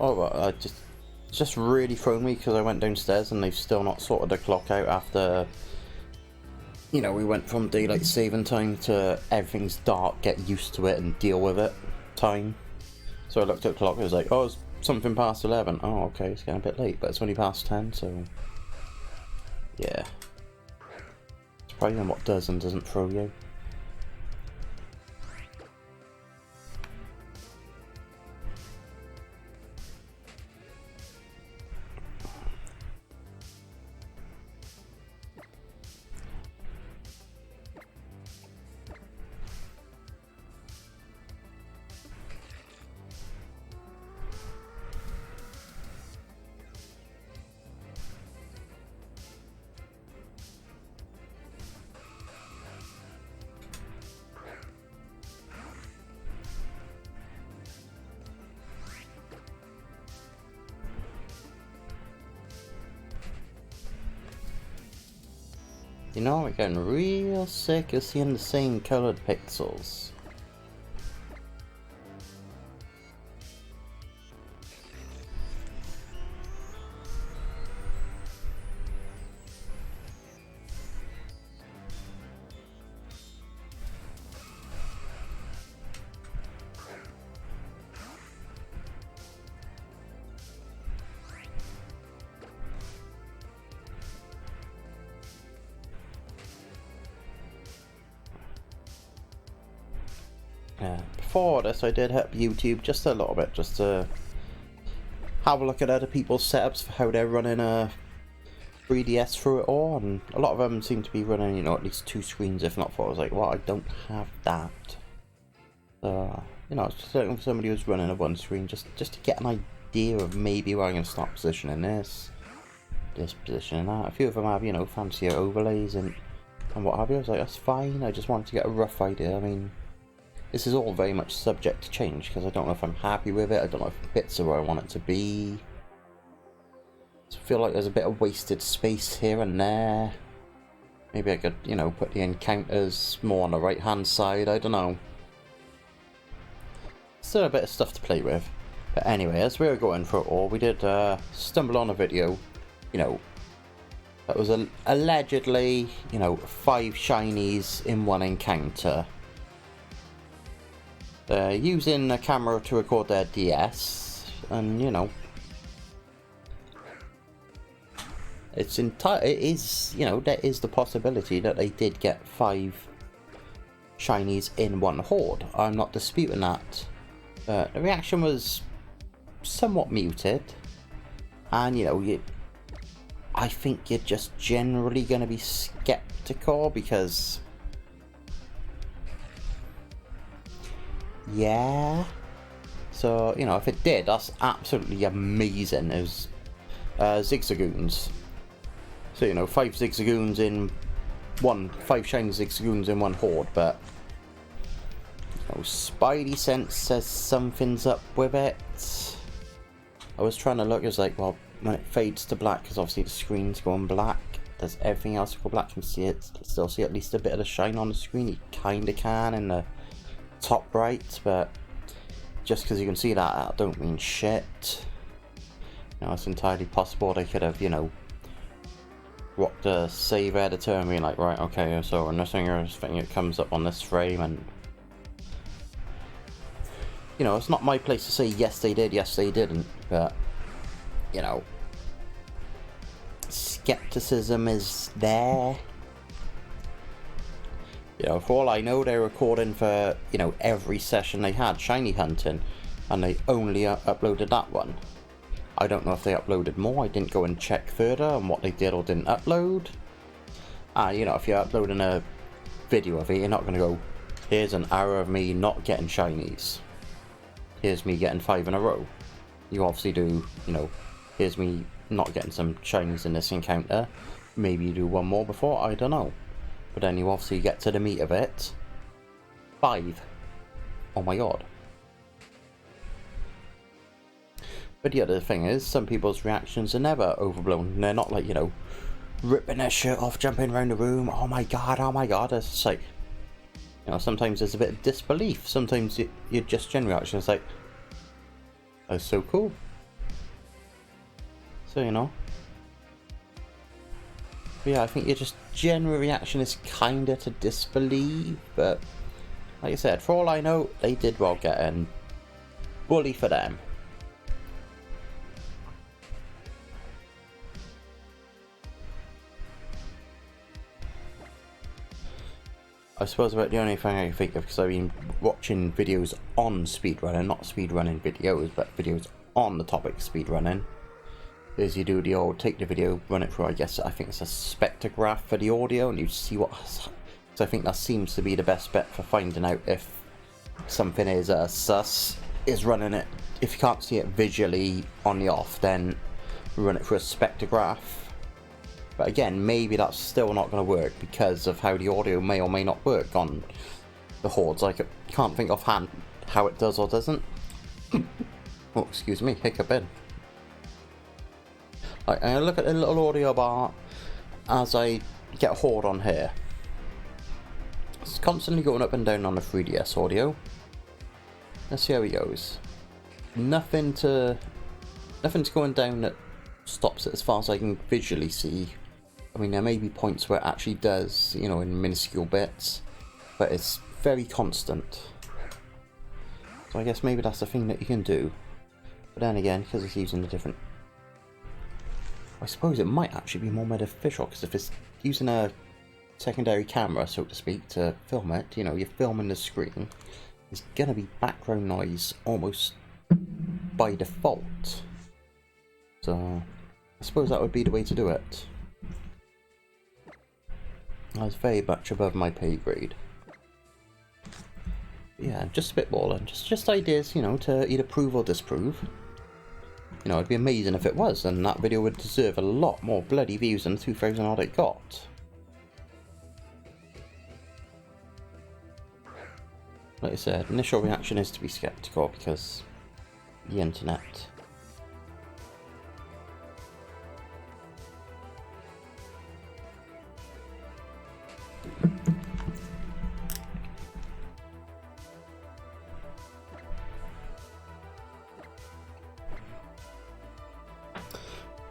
Oh, well, just really thrown me because I went downstairs and they've still not sorted the clock out after, you know, we went from daylight saving time to everything's dark, get used to it and deal with it time. So I looked at the clock, it was like, oh, it's something past 11. Oh, okay, it's getting a bit late, but it's only past 10, so yeah. It's probably what does and doesn't throw you. You know, I'm getting real sick of seeing the same coloured pixels. Before this I did hit YouTube just a little bit, just to have a look at other people's setups for how they're running a 3DS through it all, and a lot of them seem to be running, you know, at least 2 screens if not 4. I was like, well, I don't have that. You know, I was just looking for somebody who's running a 1 screen just to get an idea of maybe where I'm going to start positioning this positioning that. A few of them have, you know, fancier overlays and what have you. I was like, that's fine, I just wanted to get a rough idea. I mean, this is all very much subject to change, because I don't know if I'm happy with it, I don't know if bits are where I want it to be. I feel like there's a bit of wasted space here and there. Maybe I could, you know, put the encounters more on the right hand side, I don't know. Still a bit of stuff to play with. But anyway, as we were going through it all, we did stumble on a video, you know, that was allegedly, you know, 5 shinies in 1 encounter. Using a camera to record their DS, and you know, it is, you know, there is the possibility that they did get 5 shinies in 1 horde. I'm not disputing that. The reaction was somewhat muted, and you know, I think you're just generally going to be skeptical because, yeah. So, you know, if it did, that's absolutely amazing. It was Zigzagoons. So, you know, 5 Zigzagoons in one, 5 shiny Zigzagoons in one horde, but you know, Spidey Sense says something's up with it. I was trying to look, it was like, well, when it fades to black, because obviously the screen's going black, does everything else go black? Can see it, still see at least a bit of the shine on the screen. You kinda can in the top right, but just because you can see that don't mean shit. You know, it's entirely possible they could have, you know, rocked a save editor and be like, right, okay, so nothing that comes up on this frame, and you know, it's not my place to say yes they did, yes they didn't, but you know, skepticism is there. You know, for all I know, they're recording for, you know, every session they had Shiny Hunting, and they only uploaded that one. I don't know if they uploaded more. I didn't go and check further on what they did or didn't upload. You know, if you're uploading a video of it, you're not going to go, here's an hour of me not getting shinies. Here's me getting 5 in a row. You obviously do, you know, here's me not getting some shinies in this encounter. Maybe you do one more before, I don't know. But then you obviously get to the meat of it. 5. Oh my god. But the other thing is, some people's reactions are never overblown. They're not like, you know, ripping their shirt off, jumping around the room, oh my god, oh my god. It's just like, you know, sometimes there's a bit of disbelief. Sometimes you're just genuine reaction. It's like, that's so cool. So, you know. But yeah, I think your just general reaction is kinda to disbelieve, but like I said, for all I know, they did well getting. Bully for them. I suppose about the only thing I can think of, because I've been watching videos on speedrunning, not speedrunning videos, but videos on the topic of speedrunning, is you do the old, take the video, run it through, I think it's a spectrograph for the audio, and you see what, so I think that seems to be the best bet for finding out if something is sus, is running it. If you can't see it visually on the off, then run it through a spectrograph. But again, maybe that's still not going to work because of how the audio may or may not work on the hordes. I can't think offhand how it does or doesn't. Oh, excuse me, hiccup in. I'm going to look at the little audio bar as I get a horde on here. It's constantly going up and down on the 3DS audio. Let's see how he goes. Nothing's going down that stops it as far as I can visually see. I mean, there may be points where it actually does, you know, in minuscule bits, but it's very constant. So I guess maybe that's the thing that you can do. But then again, because it's using a different... I suppose it might actually be more beneficial, because if it's using a secondary camera, so to speak, to film it, you know, you're filming the screen, there's gonna be background noise almost by default. So I suppose that would be the way to do it. That's very much above my pay grade. Yeah, just spitballing, just ideas, you know, to either prove or disprove. You know, it'd be amazing if it was, and that video would deserve a lot more bloody views than the 2,000 odd it got. Like I said, initial reaction is to be skeptical because the internet.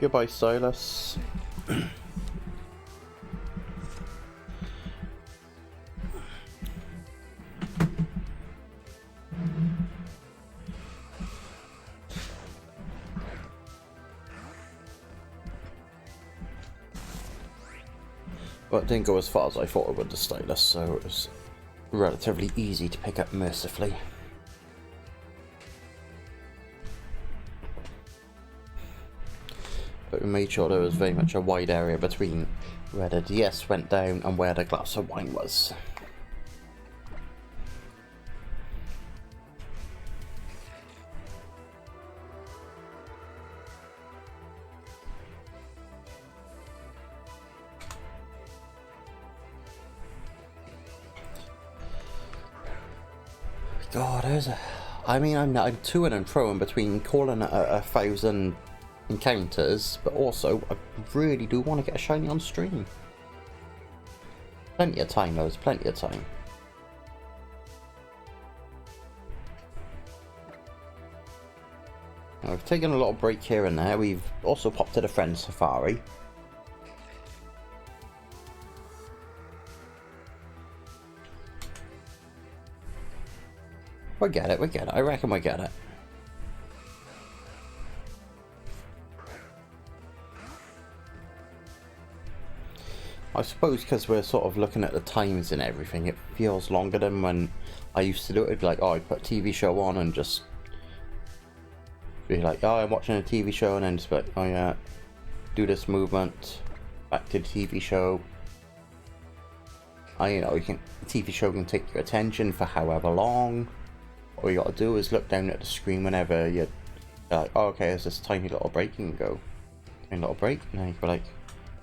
Goodbye, Silas. But it didn't go as far as I thought it would, the stylus, so it was relatively easy to pick up mercifully. But we made sure there was very much a wide area between where the DS went down and where the glass of wine was. God, I mean, I'm toing and froing between calling it a 1,000 encounters, but also I really do want to get a shiny on stream. Plenty of time, though. There's plenty of time. Now, we've taken a little break here and there. We've also popped to the Friends Safari. We get it, we get it. I reckon we get it. I suppose because we're sort of looking at the times and everything, it feels longer than when I used to do it. It'd be like, oh, I'd put a TV show on and just be like, oh, I'm watching a TV show, and then just be like, oh yeah, do this movement, back to the TV show. You know, the TV show can take your attention for however long. All you gotta do is look down at the screen whenever you're like, oh, okay, there's this tiny little break, you can go. Tiny little break, and then you go like,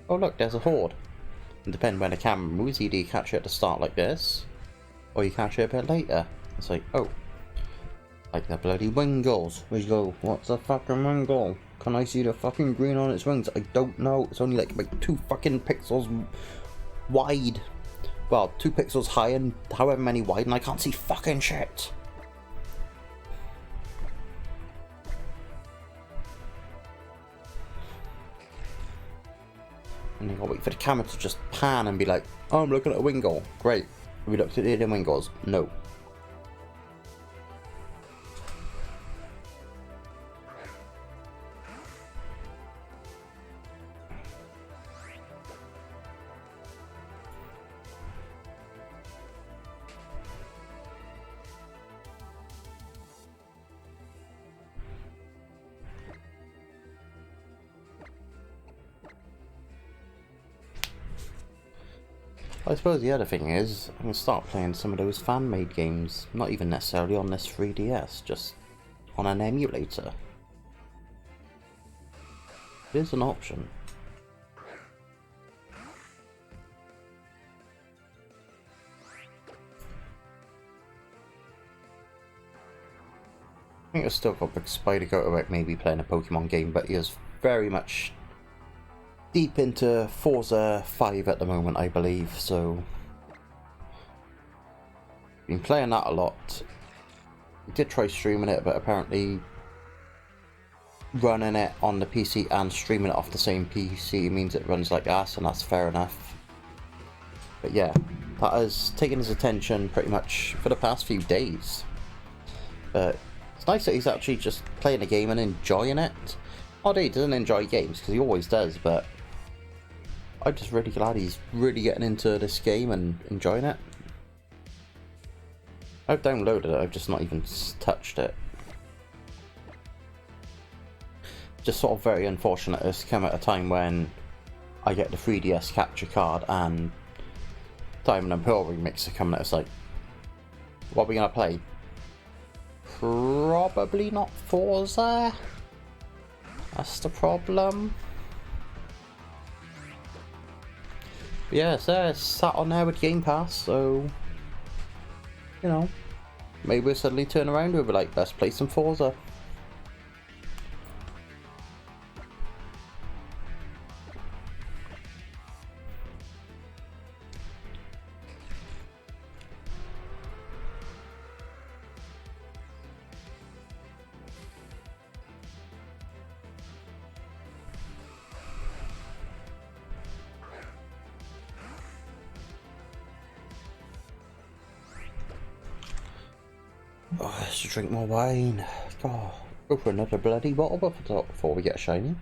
oh look, there's a horde. And depending where the camera moves, either you catch it at the start like this, or you catch it a bit later. It's like, oh, like the bloody wingles. Where you go, what's a fucking wingle? Can I see the fucking green on its wings? I don't know. It's only like 2 fucking pixels wide. Well, 2 pixels high and however many wide, and I can't see fucking shit. And you gotta wait for the camera to just pan and be like, oh, I'm looking at a wingle. Great. Have we looked at the hidden wingles? No. I suppose the other thing is, I'm going to start playing some of those fan-made games, not even necessarily on this 3DS, just on an emulator. It is an option. I think I've still got Big Spider go about maybe playing a Pokemon game, but he is very much deep into Forza 5 at the moment, I believe, so been playing that a lot. I did try streaming it, but apparently running it on the PC and streaming it off the same PC means it runs like ass, and that's fair enough. But yeah, that has taken his attention pretty much for the past few days. But it's nice that he's actually just playing a game and enjoying it. Although he doesn't enjoy games, because he always does, but I'm just really glad he's really getting into this game and enjoying it. I've downloaded it, I've just not even touched it. Just sort of very unfortunate it's come at a time when I get the 3DS capture card and Diamond and Pearl remix are coming out. It's like, what are we gonna play? Probably not Forza. That's the problem. But yeah, so it's sat on there with Game Pass, so you know, maybe we'll suddenly turn around and we'll be like, let's play some Forza. Oh, I should drink more wine. God, go for another bloody bottle before we get a shiny.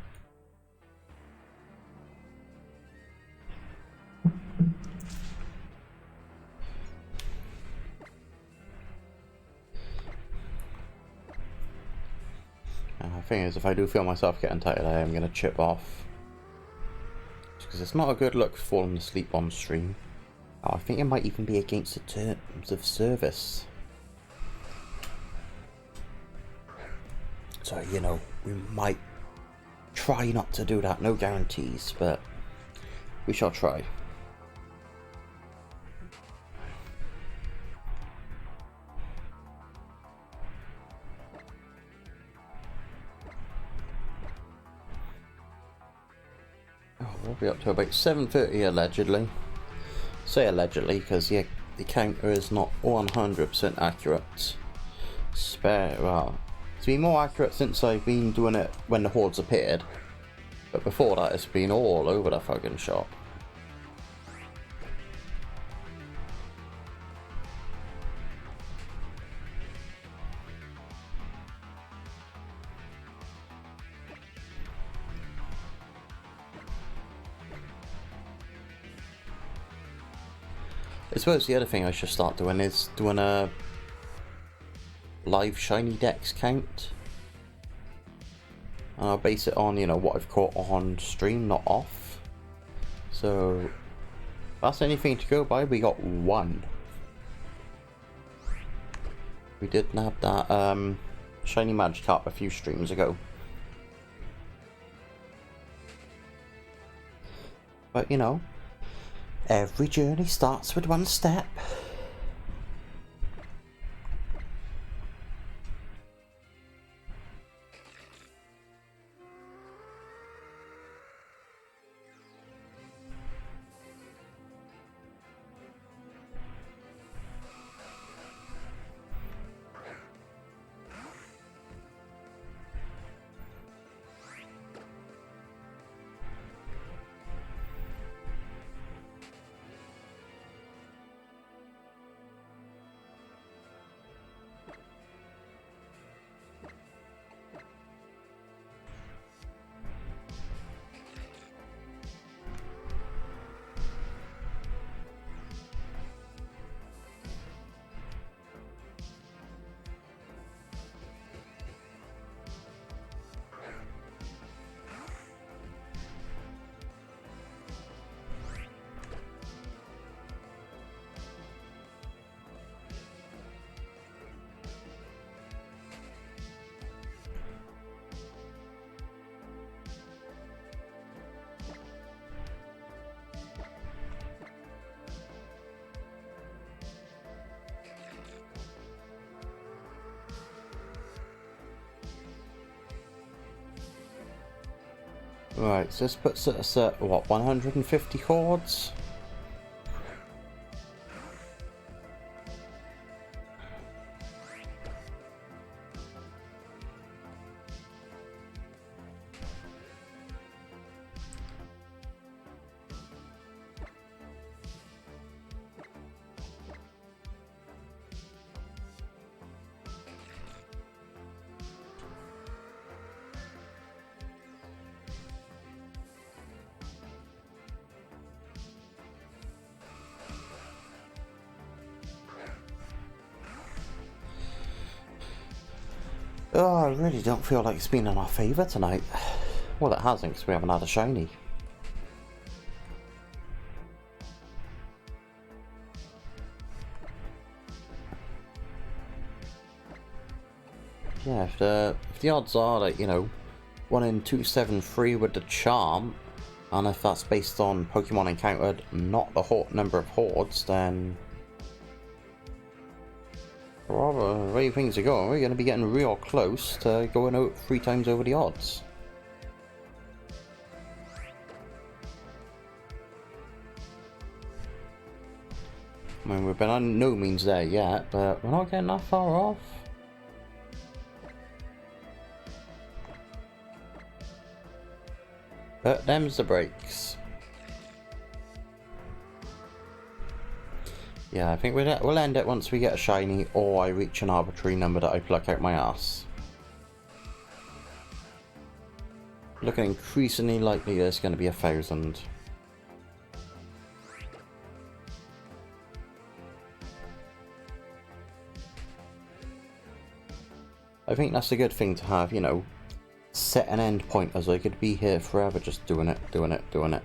The thing is, if I do feel myself getting tired, I am going to chip off. Because it's not a good look falling asleep on stream. Oh, I think it might even be against the terms of service. So, you know, we might try not to do that, no guarantees, but we shall try. We'll be up to about 7:30 allegedly. Say allegedly because the counter is not 100% accurate. Well, it's been more accurate since I've been doing it when the hordes appeared. But before that, it's been all over the fucking shop. I suppose the other thing I should start doing is doing a live shiny dex count. And I'll base it on, you know, what I've caught on stream, not off. So, if that's anything to go by, we got 1. We did nab that shiny Magikarp a few streams ago. But, you know, every journey starts with one step. Right, so this puts us at, what, 150 hordes? Oh, I really don't feel like it's been in our favour tonight. Well, it hasn't, because we haven't had a shiny. Yeah, if the odds are that, you know, 1 in 273 with the charm, and if that's based on Pokemon encountered, not the number of hordes, then the way things are going, we're going to be getting real close to going out 3 times over the odds. I mean, we've been on no means there yet, but we're not getting that far off. But them's the breaks. Yeah, I think we'll end it once we get a shiny, or I reach an arbitrary number that I pluck out my ass. Looking increasingly likely there's going to be 1,000. I think that's a good thing to have, you know, set an end point, as I could be here forever just doing it, doing it, doing it.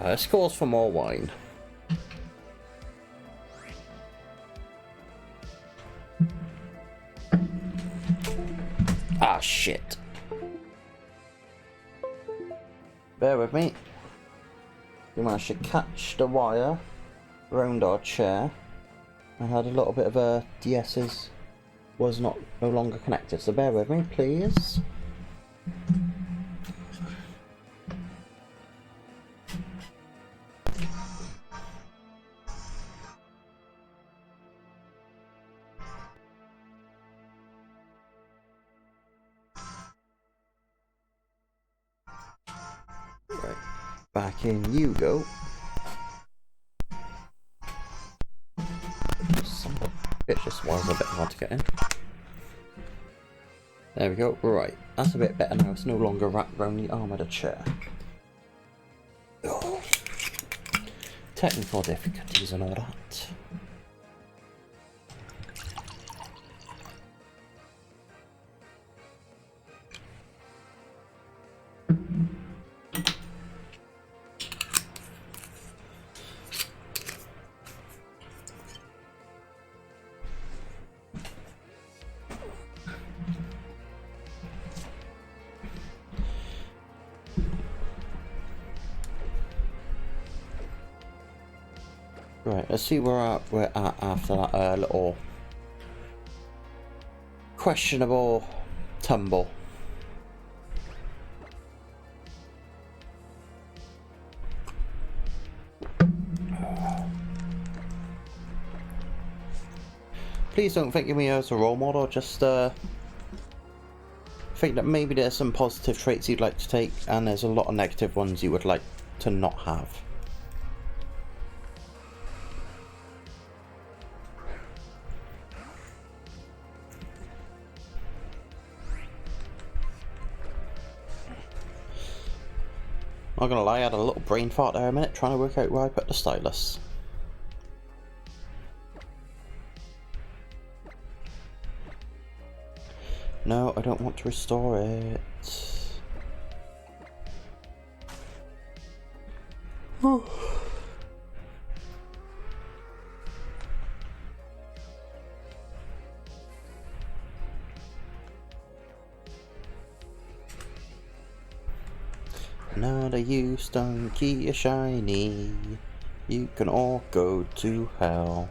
This calls for more wine. Ah, shit. Bear with me. We managed to catch the wire around our chair. I had a little bit of a DS's was no longer connected, so bear with me, please. Right, back in you go. It just was a bit hard to get in. There we go. Right, that's a bit better now. It's no longer wrapped around the arm of the chair. Oh. Technical difficulties and all that. Right, let's see where we're at after that little questionable tumble. Please don't think of me as a role model, just think that maybe there's some positive traits you'd like to take and there's a lot of negative ones you would like to not have. Not gonna lie, I had a little brain fart there a minute trying to work out where I put the stylus. No, I don't want to restore it. Not a use, don't keep you shiny. You can all go to hell.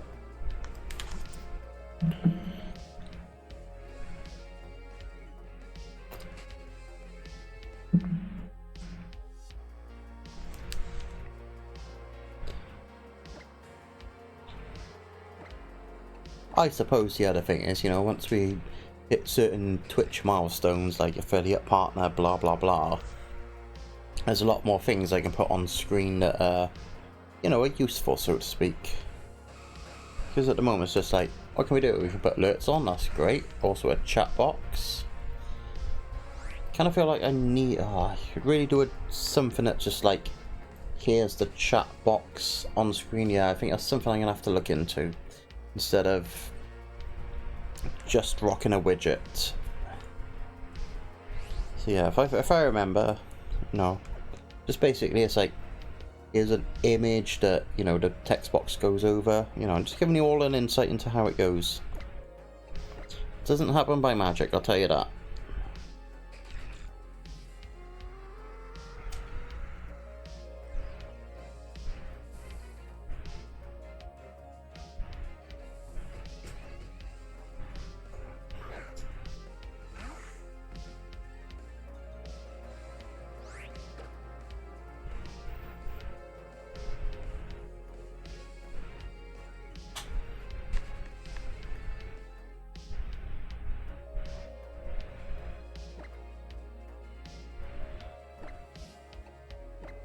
I suppose the other thing is, you know, once we hit certain Twitch milestones like affiliate partner, blah blah blah, there's a lot more things I can put on screen that you know, are useful, so to speak. Because at the moment it's just like, what can we do? We can put alerts on, that's great. Also a chat box. Kind of feel like I need, I could really do something that just like, here's the chat box on screen. Yeah, I think that's something I'm gonna have to look into instead of just rocking a widget. So yeah, if I remember, no, just basically it's like, here's an image that, you know, the text box goes over, you know, I'm just giving you all an insight into how it goes. It doesn't happen by magic, I'll tell you that.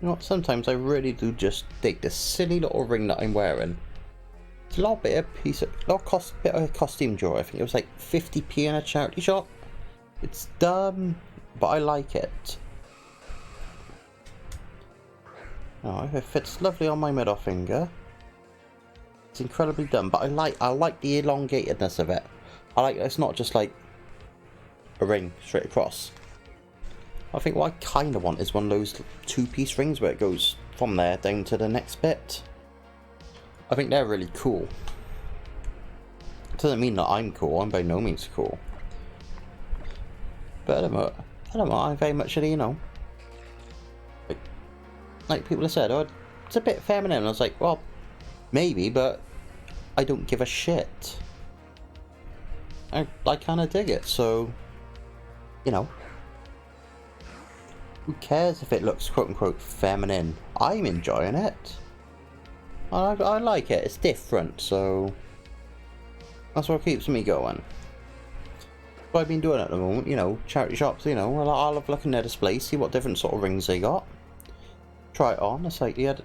You know what, sometimes I really do just dig this silly little ring that I'm wearing. It's a little bit of bit of a costume drawer. I think it was like 50p in a charity shop. It's dumb, but I like it. Oh, it fits lovely on my middle finger. It's incredibly dumb, but I like the elongatedness of it. I like it's not just like a ring straight across. I think what I kind of want is one of those two-piece rings where it goes from there down to the next bit. I think they're really cool. It doesn't mean that I'm cool, I'm by no means cool. But I don't know, I'm very much, you know, like like people have said, oh, it's a bit feminine. I was like, well, maybe, but I don't give a shit. I kind of dig it, so, you know, who cares if it looks quote-unquote feminine? I'm enjoying it. I like it. It's different, so that's what keeps me going. What I've been doing at the moment, you know, charity shops, you know, I'll have a look in their display, see what different sort of rings they got. Try it on. It's like, I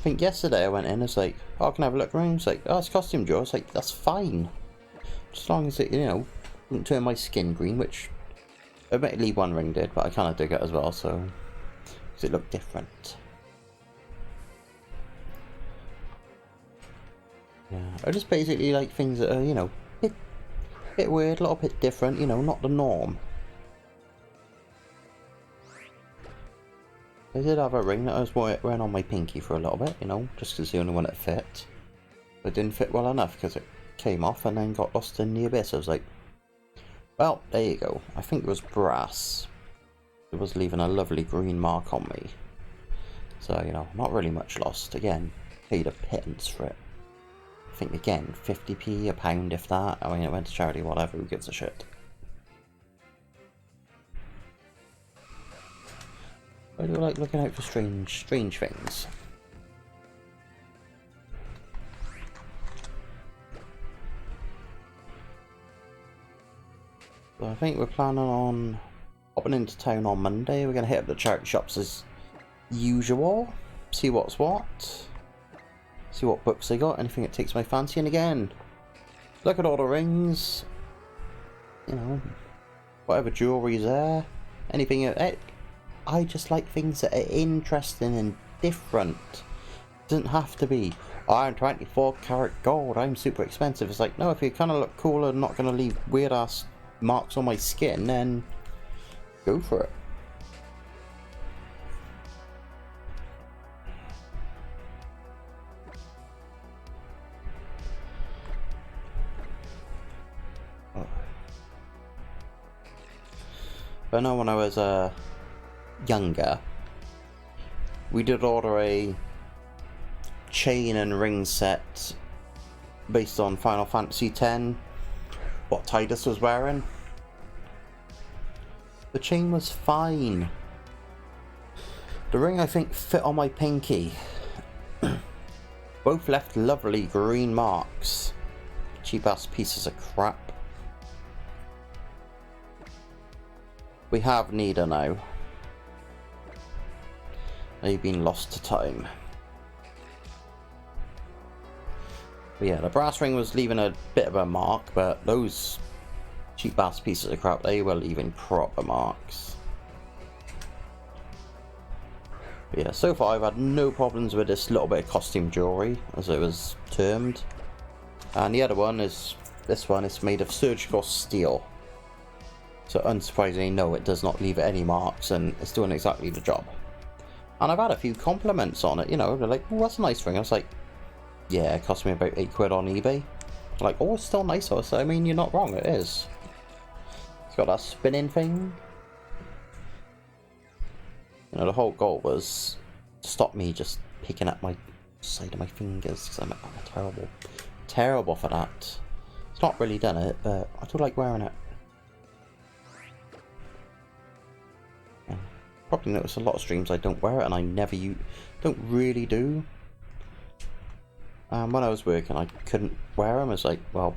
think yesterday I went in, it's like, oh, can I have a look at rings? Like, oh, it's costume drawer. It's like, that's fine. As long as it, you know, doesn't turn my skin green, which admittedly one ring did, but I kind of dig it as well, so, because it looked different. Yeah, I just basically like things that are, you know, bit weird, a little bit different, you know, not the norm. I did have a ring that I was wearing on my pinky for a little bit, you know, just because the only one that fit. It didn't fit well enough because it came off and then got lost in the abyss. I was like, well, there you go. I think it was brass. It was leaving a lovely green mark on me. So, you know, not really much lost. Again, paid a pittance for it. I think, again, 50p, a pound if that. I mean, it went to charity, whatever, who gives a shit. I do like looking out for strange things. So I think we're planning on popping into town on Monday. We're going to hit up the charity shops as usual. See what's what. See what books they got. Anything that takes my fancy. And again, look at all the rings. You know, whatever jewelry's there. Anything. I just like things that are interesting and different. It doesn't have to be, oh, I'm 24 karat gold, I'm super expensive. It's like, no, if you kind of look cooler and not going to leave weird ass marks on my skin, then go for it. Oh. But I know when I was younger, we did order a chain and ring set based on Final Fantasy X, what Tidus was wearing. The chain was fine. The ring, I think, fit on my pinky. Both left lovely green marks. Cheap ass pieces of crap. We have Nida now. They've been lost to time. But yeah, the brass ring was leaving a bit of a mark, but those cheap ass pieces of crap, they were leaving proper marks. But yeah, so far I've had no problems with this little bit of costume jewellery, as it was termed. And the other one is, this one is made of surgical steel. So unsurprisingly, no, it does not leave any marks, and it's doing exactly the job. And I've had a few compliments on it, you know, they're like, oh, that's a nice ring. I was like, yeah, it cost me about £8 on eBay. Like, oh, it's still nice. So I mean, you're not wrong, it is. It's got that spinning thing. You know, the whole goal was to stop me just picking at my side of my fingers, because I'm terrible for that. It's not really done it, but I do like wearing it. Probably notice a lot of streams I don't wear it, and I never don't really do. When I was working, I couldn't wear them. It's like, well,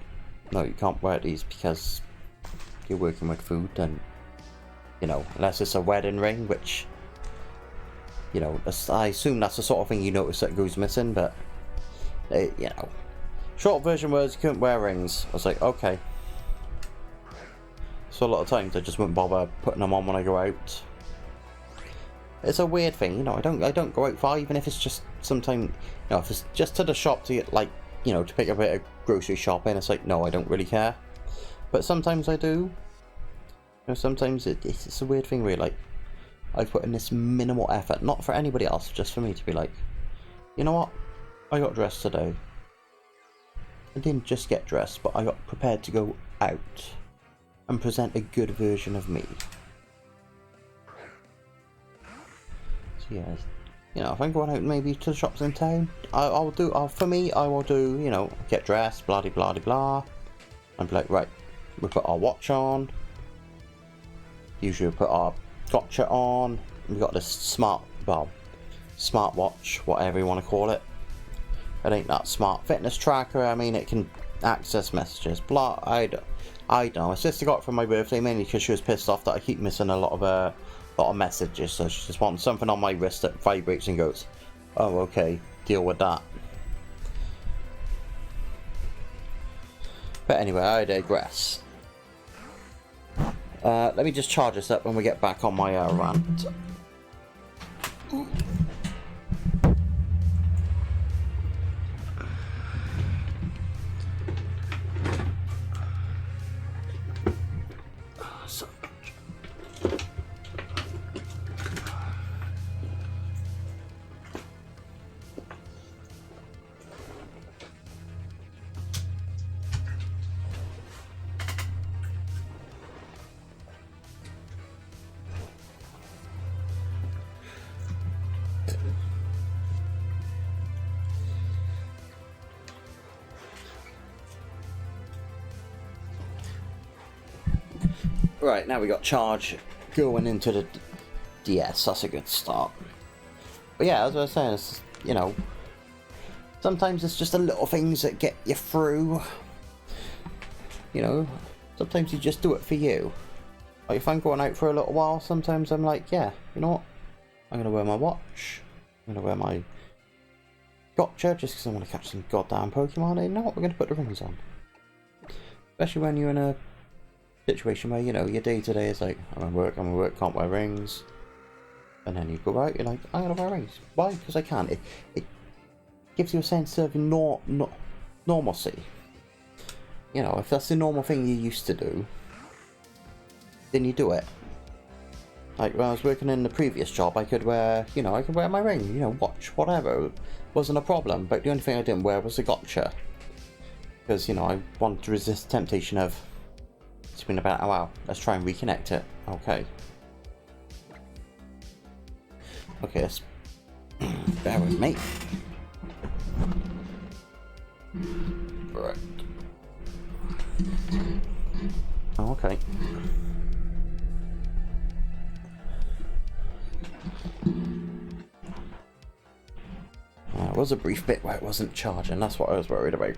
no, you can't wear these because you're working with food, and you know, unless it's a wedding ring, which, you know, I assume that's the sort of thing you notice that goes missing. But you know, short version was you couldn't wear rings. I was like, okay. So a lot of times I just wouldn't bother putting them on when I go out. It's a weird thing, you know. I don't go out far, even if it's just sometime, you know, if it's just to the shop to get, like, you know, to pick up a bit of grocery shopping. It's like, no, I don't really care. But sometimes I do. You know, sometimes it's a weird thing where, like, I put in this minimal effort, not for anybody else, just for me to be like, you know what, I got dressed today. I didn't just get dressed, but I got prepared to go out and present a good version of me. Yeah, You know, if I'm going out maybe to the shops in town, I'll do, for me, I will do, you know, get dressed, blah de blah de blah. And be like, right, we put our watch on. Usually we put our gotcha on. We got this smartwatch, whatever you want to call it. It ain't that smart fitness tracker. I mean, it can access messages. Blah, I don't know. My sister got it for my birthday mainly because she was pissed off that I keep missing a lot of messages, so she just wants something on my wrist that vibrates and goes, oh, okay, deal with that. But anyway, I digress. Let me just charge this up when we get back on my rant. Right, now we got charge going into the DS. That's a good start. But yeah, as I was saying, it's, you know, sometimes it's just the little things that get you through. You know, sometimes you just do it for you. Like if I'm going out for a little while, sometimes I'm like, yeah, you know what? I'm going to wear my watch. I'm going to wear my gotcha just because I want to catch some goddamn Pokemon. And you know what? We're going to put the rings on. Especially when you're in a situation where, you know, your day to day is like, I'm at work, can't wear rings. And then you go out, you're like, I'm going to wear rings. Why? Because I can. It gives you a sense of normalcy. You know, if that's the normal thing you used to do, then you do it. Like when I was working in the previous job, I could wear, you know, I could wear my ring, you know, watch, whatever. It wasn't a problem. But the only thing I didn't wear was the gotcha. Because, you know, I wanted to resist the temptation of, it's been about a while, let's try and reconnect it. Okay. Okay, let's bear with me. Right. Oh, okay. There was a brief bit where it wasn't charging, that's what I was worried about.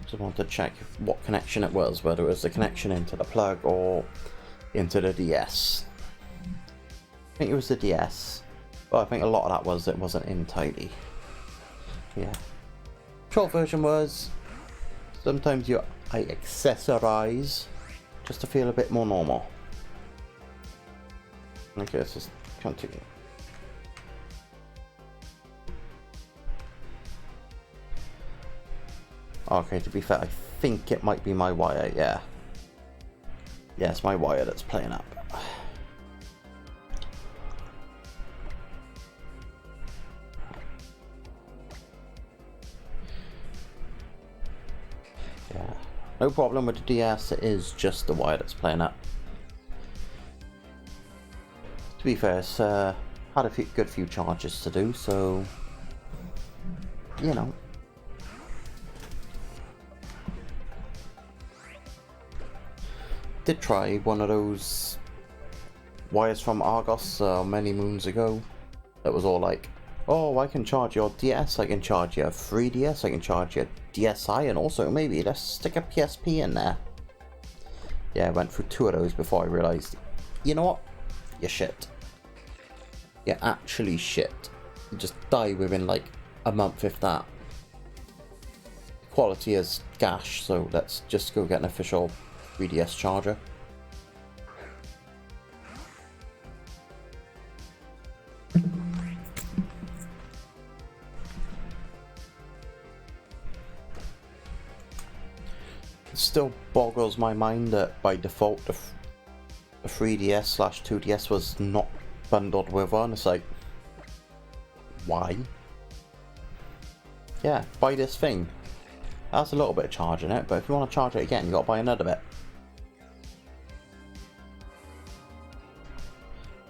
Just wanted to check what connection it was, whether it was the connection into the plug or into the DS. I think it was the DS. Well, I think a lot of that was it wasn't in tidy. Yeah. Short version was, sometimes I accessorize just to feel a bit more normal. Okay, let's just continue. Okay, to be fair, I think it might be my wire, yeah. Yeah, it's my wire that's playing up. Yeah, no problem with the DS, it is just the wire that's playing up. To be fair, it's had a good few charges to do, so, you know. Did try one of those wires from Argos many moons ago that was all like, oh, I can charge your DS, I can charge your 3DS, I can charge your DSi, and also maybe let's stick a PSP in there. Yeah, I went through 2 of those before I realised, you know what, you're shit. You're actually shit. You just die within like a month if that. Quality is gash, so let's just go get an official 3DS charger. It still boggles my mind that by default the 3DS/2DS was not bundled with one. It's like, why? Yeah, buy this thing. That's a little bit of charge in it, but if you want to charge it again, you got to buy another bit.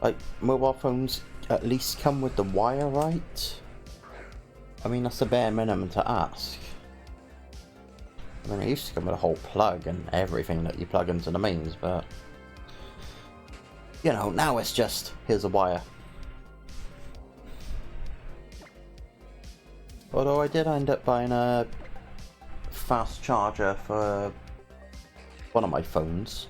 Like, mobile phones at least come with the wire, right? I mean, that's the bare minimum to ask. I mean, it used to come with a whole plug and everything that you plug into the mains, but... you know, now it's just, here's a wire. Although I did end up buying a fast charger for one of my phones.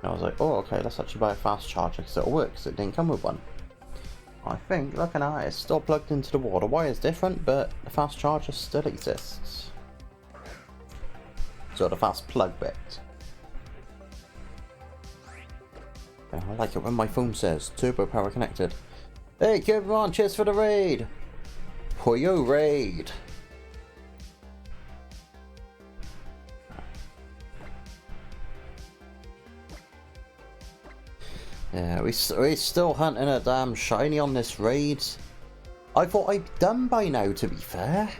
And I was like, oh, okay, let's actually buy a fast charger because it'll work, because it didn't come with one. I think, looking at it, it's still plugged into the wall. The wire's different, but the fast charger still exists. So the fast plug bit. Yeah, I like it when my phone says turbo power connected. Hey, everyone, cheers for the raid! Puyo raid! Yeah, we're still hunting a damn shiny on this raid. I thought I'd done by now, to be fair.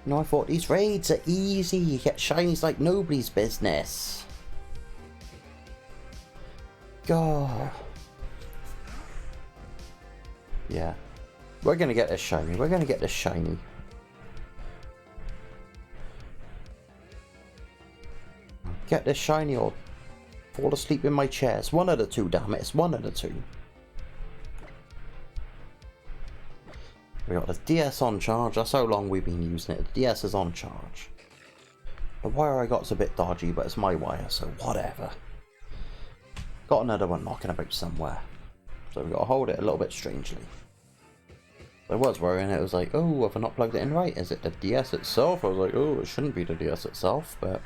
You know, I thought these raids are easy, you get shinies like nobody's business. God. Yeah. We're gonna get this shiny, we're gonna get this shiny. Get this shiny or fall asleep in my chair. It's one of the two, damn it. It's one of the two. We got the DS on charge. That's how long we've been using it. The DS is on charge. The wire I got's a bit dodgy, but it's my wire, so whatever. Got another one knocking about somewhere. So we've got to hold it a little bit strangely. I was worrying, it was like, oh, have I not plugged it in right? Is it the DS itself? I was like, oh, it shouldn't be the DS itself, but...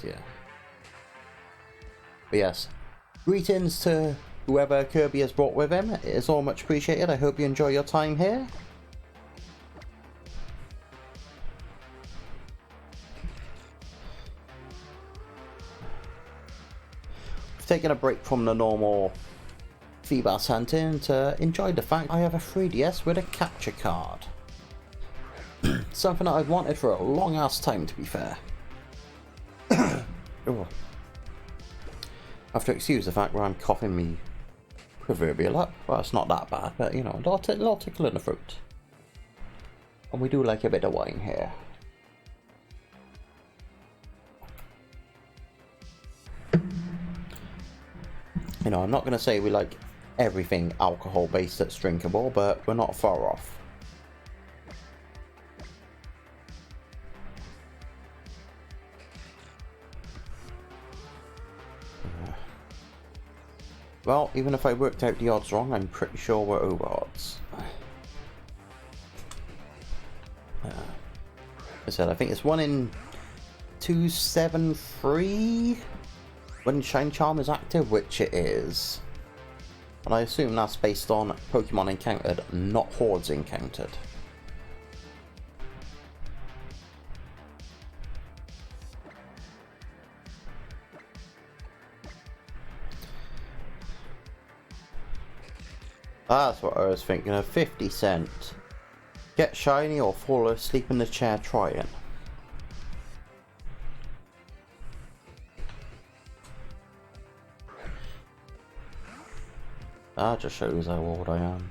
yeah. But yes, greetings to whoever Kirby has brought with him. It is all much appreciated. I hope you enjoy your time here. I've taken a break from the normal Feebas hunting to enjoy the fact I have a 3DS with a capture card. Something that I've wanted for a long ass time, to be fair. Oh. I have to excuse the fact where I'm coughing me proverbial up. Well, it's not that bad, but you know, a little tickle in the throat. And we do like a bit of wine here. You know, I'm not going to say we like everything alcohol based that's drinkable, but we're not far off. Well, even if I worked out the odds wrong, I'm pretty sure we're over odds. I said, I think it's 1 in 273 when Shine Charm is active, which it is. And I assume that's based on Pokemon encountered, not hordes encountered. That's what I was thinking of. 50 cent. Get shiny or fall asleep in the chair trying. That just shows how old I am.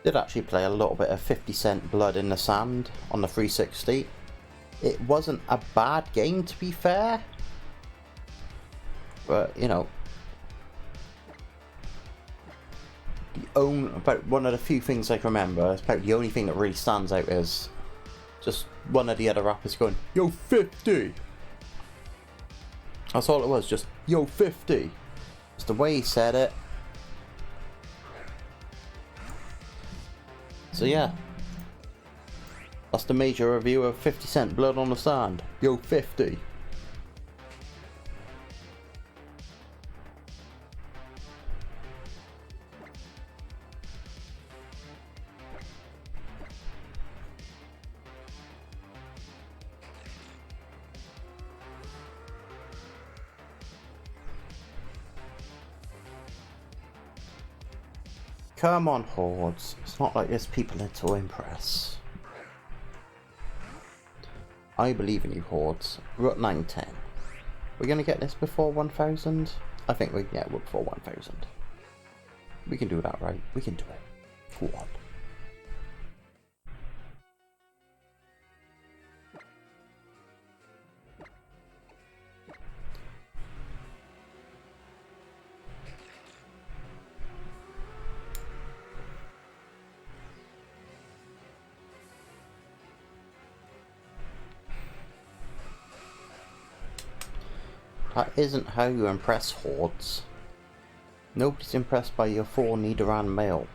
Did actually play a little bit of 50 Cent Blood in the Sand on the 360. It wasn't a bad game, to be fair. But, you know, about one of the few things I can remember, it's about the only thing that really stands out is just one of the other rappers going, "Yo, 50!" That's all it was, just, "Yo, 50!" It's the way he said it. So yeah, that's the major review of 50 Cent Blood on the Sand. Yo, 50! Come on, Hordes. It's not like there's people here to impress. I believe in you, Hordes. We're at 910. We're going to get this before 1000? I think we're before 1000. We can do that, right? We can do it. Go on. That isn't how you impress Hordes. Nobody's impressed by your 4 Nidoran male.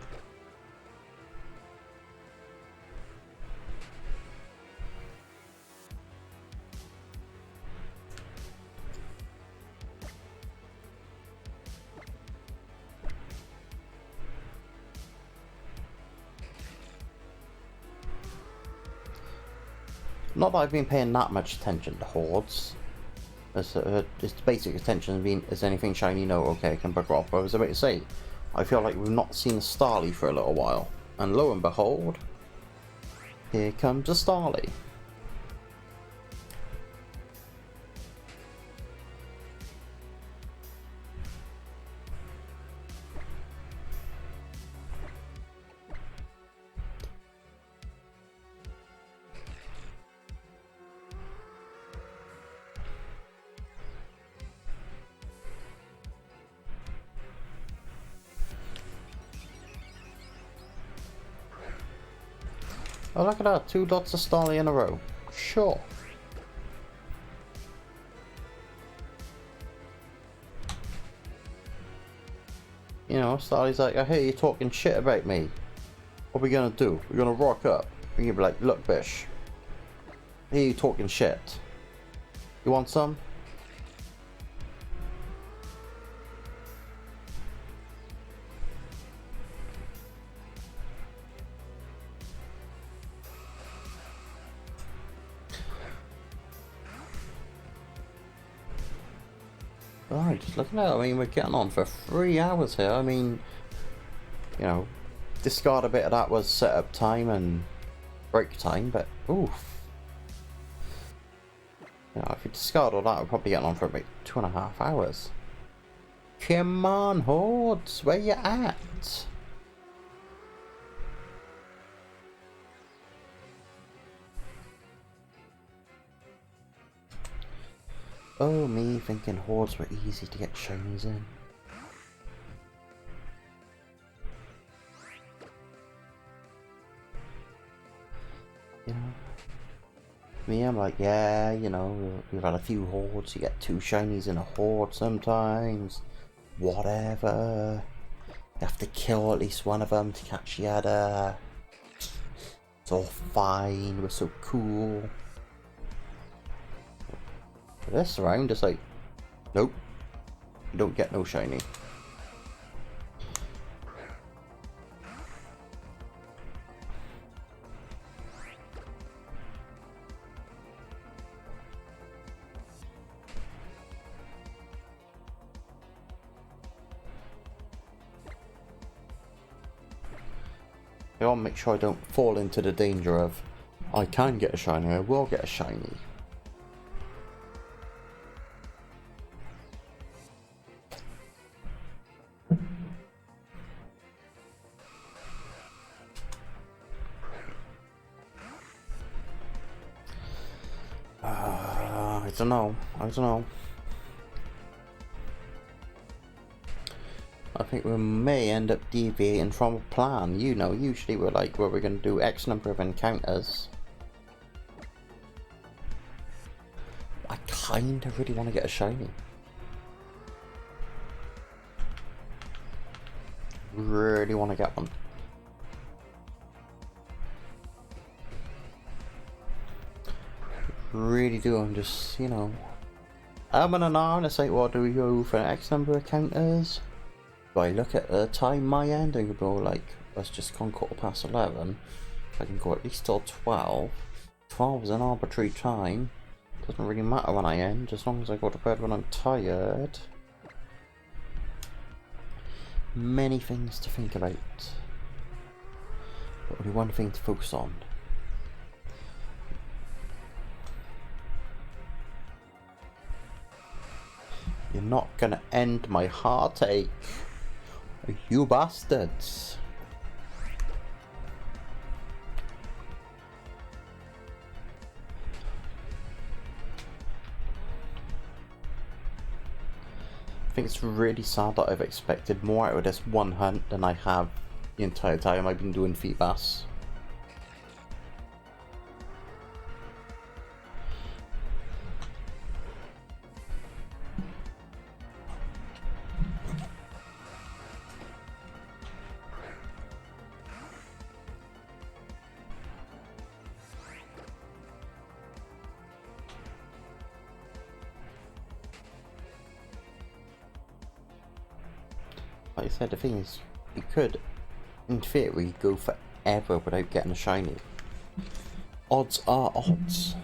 Not that I've been paying that much attention to Hordes. Its basic attention being, is anything shiny? No, okay, I can bugger off. But I was about to say, I feel like we've not seen a Starly for a little while. And lo and behold, here comes a Starly. Oh, look at that, 2 dots of Starly in a row. Sure. You know, Starly's like, I hear you talking shit about me. What are we gonna do? We're gonna rock up. We're gonna be like, look, bish. I hear you talking shit. You want some? Right, just looking at it, I mean, we're getting on for 3 hours here. I mean, you know, discard a bit of that was setup time and break time, but oof. You know, if you discard all that, we're probably getting on for about 2.5 hours. Come on, Hordes, where you at? Oh, me thinking Hordes were easy to get shinies in. You know, me, I'm like, yeah, you know, we've had a few Hordes, you get 2 shinies in a Horde sometimes. Whatever. You have to kill at least one of them to catch the other. It's all fine, we're so cool. But this round, it's like, nope, you don't get no shiny. I want to make sure I don't fall into the danger of, I can get a shiny, I will get a shiny. I don't know. I think we may end up deviating from a plan. You know, usually we're like, well, we're going to do X number of encounters. I kind of really want to get a shiny. Really want to get one. Really do. I'm just, you know, I'm in an hour and it's like, what do we go for X number of encounters? Do I look at the time my end and go like, let's just go 11:15. I can go at least till 12. 12 is an arbitrary time. Doesn't really matter when I end, as long as I go to bed when I'm tired. Many things to think about, but only one thing to focus on. You're not gonna end my heartache. You bastards. I think it's really sad that I've expected more out of this one hunt than I have the entire time I've been doing feet bass. Like I said, the thing is, you could, in theory, go forever without getting a shiny. Odds are odds.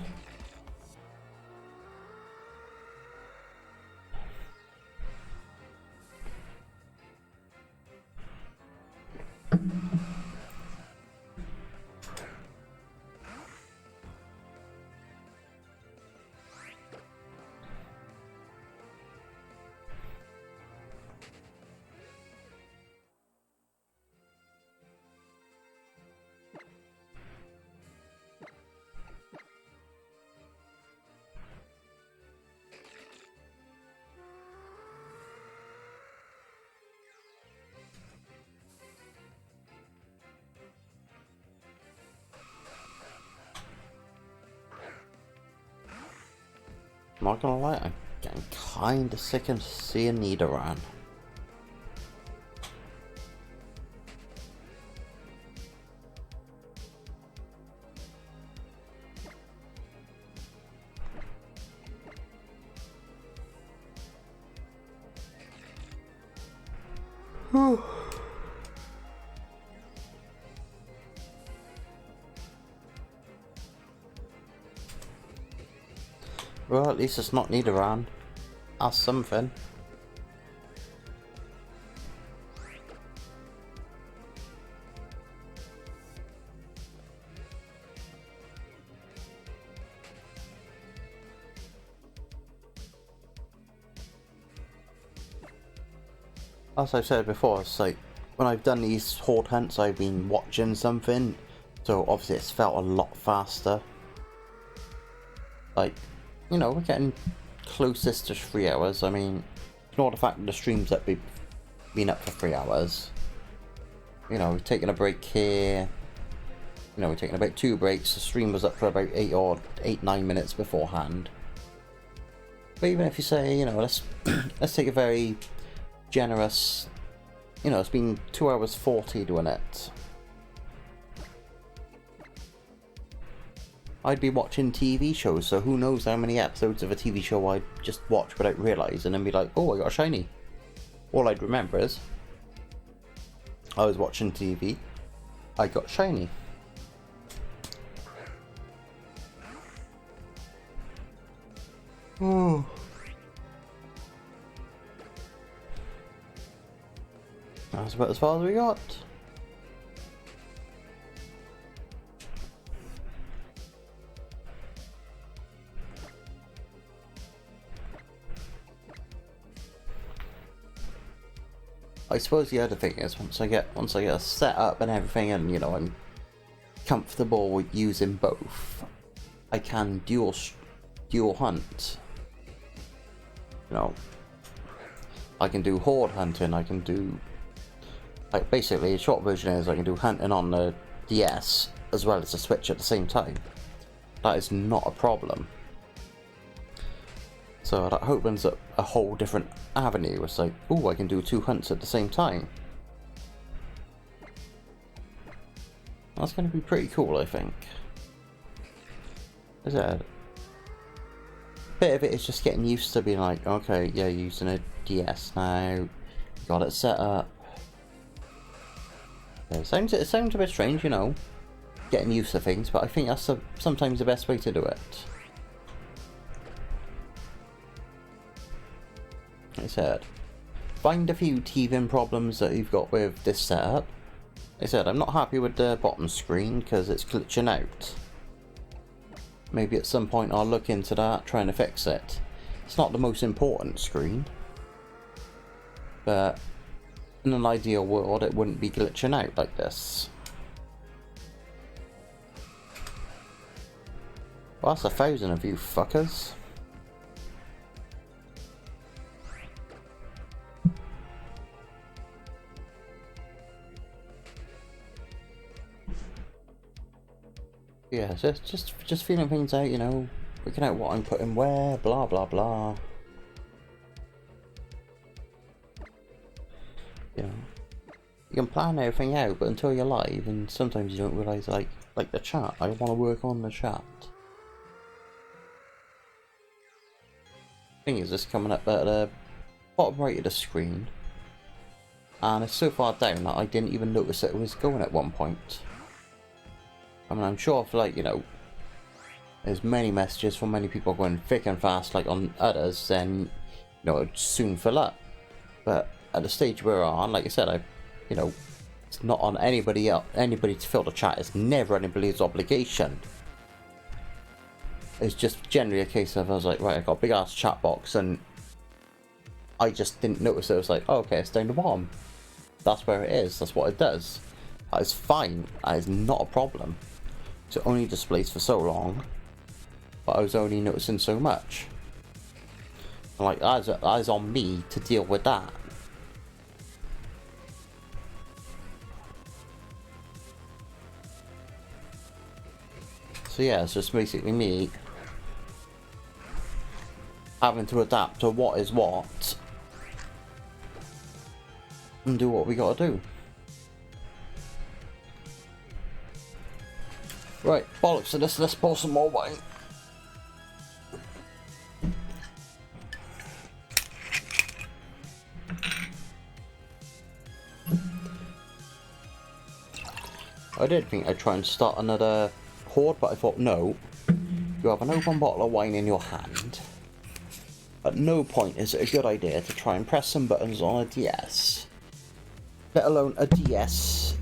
I'm not gonna lie, I'm getting kinda sick of seeing Nidoran. Well, at least it's not Nidoran. That's something. As I've said before, it's like, when I've done these horde hunts, I've been watching something, so obviously it's felt a lot faster. Like, you know, we're getting closest to 3 hours. I mean, ignore the fact that the stream's been up for 3 hours. You know, we've taken a break here. You know, we're taking about 2 breaks. The stream was up for about 9 minutes beforehand. But even if you say, you know, let's take a very generous, you know, it's been 2 hours 40 doing it. I'd be watching TV shows, so who knows how many episodes of a TV show I'd just watch without realising and be like, oh, I got a shiny. All I'd remember is I was watching TV, I got shiny. Oh. That's about as far as we got. I suppose the other thing is once I get a setup and everything, and you know I'm comfortable with using both, I can dual hunt. You know, I can do horde hunting. I can do, like, basically the short version is I can do hunting on the DS as well as the Switch at the same time. That is not a problem. So that opens up a whole different avenue. It's like, oh, I can do 2 hunts at the same time. That's going to be pretty cool, I think. Is it? A bit of it is just getting used to being like, okay, yeah, using a DS now, got it set up. Yeah, it sounds a bit strange, you know, getting used to things, but I think that's sometimes the best way to do it. Like I said, find a few teething problems that you've got with this setup. Like I said, I'm not happy with the bottom screen because it's glitching out. Maybe at some point I'll look into that, trying to fix it. It's not the most important screen, But in an ideal world, it wouldn't be glitching out like this. Well, that's 1,000 of you fuckers. Yeah, just feeling things out, you know, working out what I'm putting where, blah blah blah. You know, you can plan everything out, but until you're live, and sometimes you don't realise, like the chat. I want to work on the chat. Thing is, it's coming up at the bottom right of the screen, and it's so far down that I didn't even notice that it was going at one point. I mean, I'm sure if, like, you know, there's many messages from many people going thick and fast, like on others, then, you know, it'd soon fill up. But at the stage we're on, like I said, you know, it's not on anybody else. Anybody to fill the chat. It's never anybody's obligation. It's just generally a case of, I was like, right, I got a big ass chat box, and I just didn't notice it. It was like, oh, okay, it's down the bottom. That's where it is. That's what it does. That is fine. That is not a problem. So it only displays for so long, but I was only noticing so much. And like, that is on me to deal with that. So yeah, it's just basically me having to adapt to what is what and do what we gotta do. Right, bollocks to this, let's pour some more wine. I did think I'd try and start another horde, but I thought, no. You have an open bottle of wine in your hand. At no point is it a good idea to try and press some buttons on a DS. Let alone a DS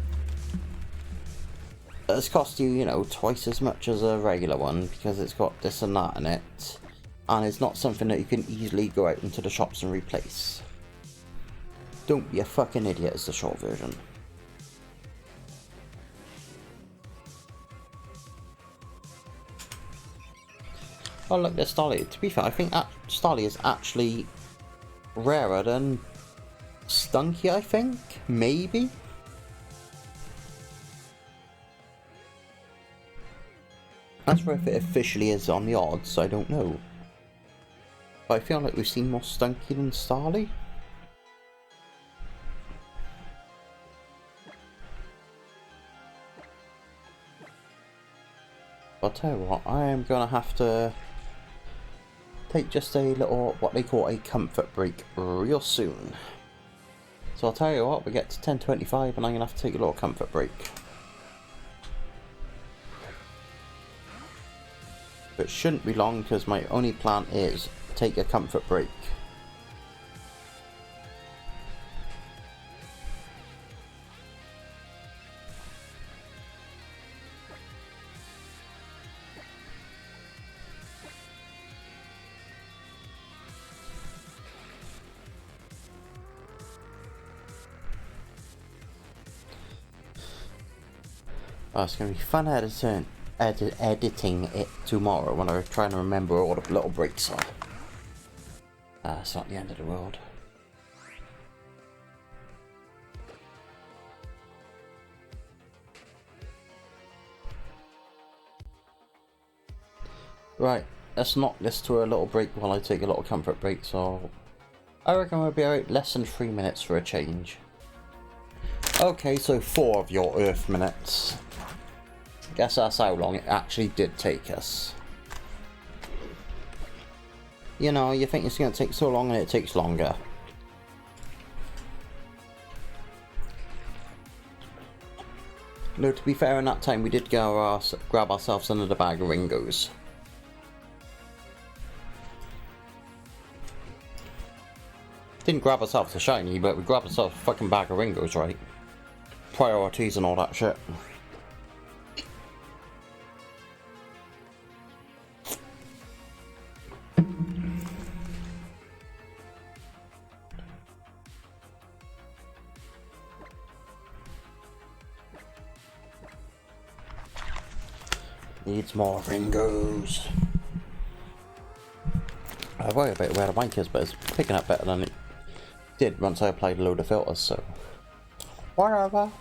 that's cost you, you know, twice as much as a regular one, because it's got this and that in it. And it's not something that you can easily go out into the shops and replace. Don't be a fucking idiot is the short version. Oh look, there's Starly. To be fair, I think Starly is actually rarer than Stunky, I think? Maybe? As for if it officially is on the odds, I don't know. But I feel like we've seen more Stunky than Starly. I'll tell you what, I am going to have to take just a little, what they call a comfort break real soon. So I'll tell you what, we get to 10:25 and I'm going to have to take a little comfort break. But it shouldn't be long because my only plan is take a comfort break. Oh, it's going to be fun editing it tomorrow when I try to remember all the little breaks are. It's not the end of the world. Right, let's knock this to a little break while I take a little comfort break, so I reckon we'll be out less than 3 minutes for a change. Okay, so 4 of your Earth minutes. Guess that's how long it actually did take us. You know, you think it's going to take so long and it takes longer. No, to be fair, in that time we did go grab ourselves another bag of Ringos. Didn't grab ourselves a shiny, but we grabbed ourselves a fucking bag of Ringos, right? Priorities and all that shit. Needs more fingers. I worry about where the mic is, but it's picking up better than it did once I applied a load of filters, so whatever.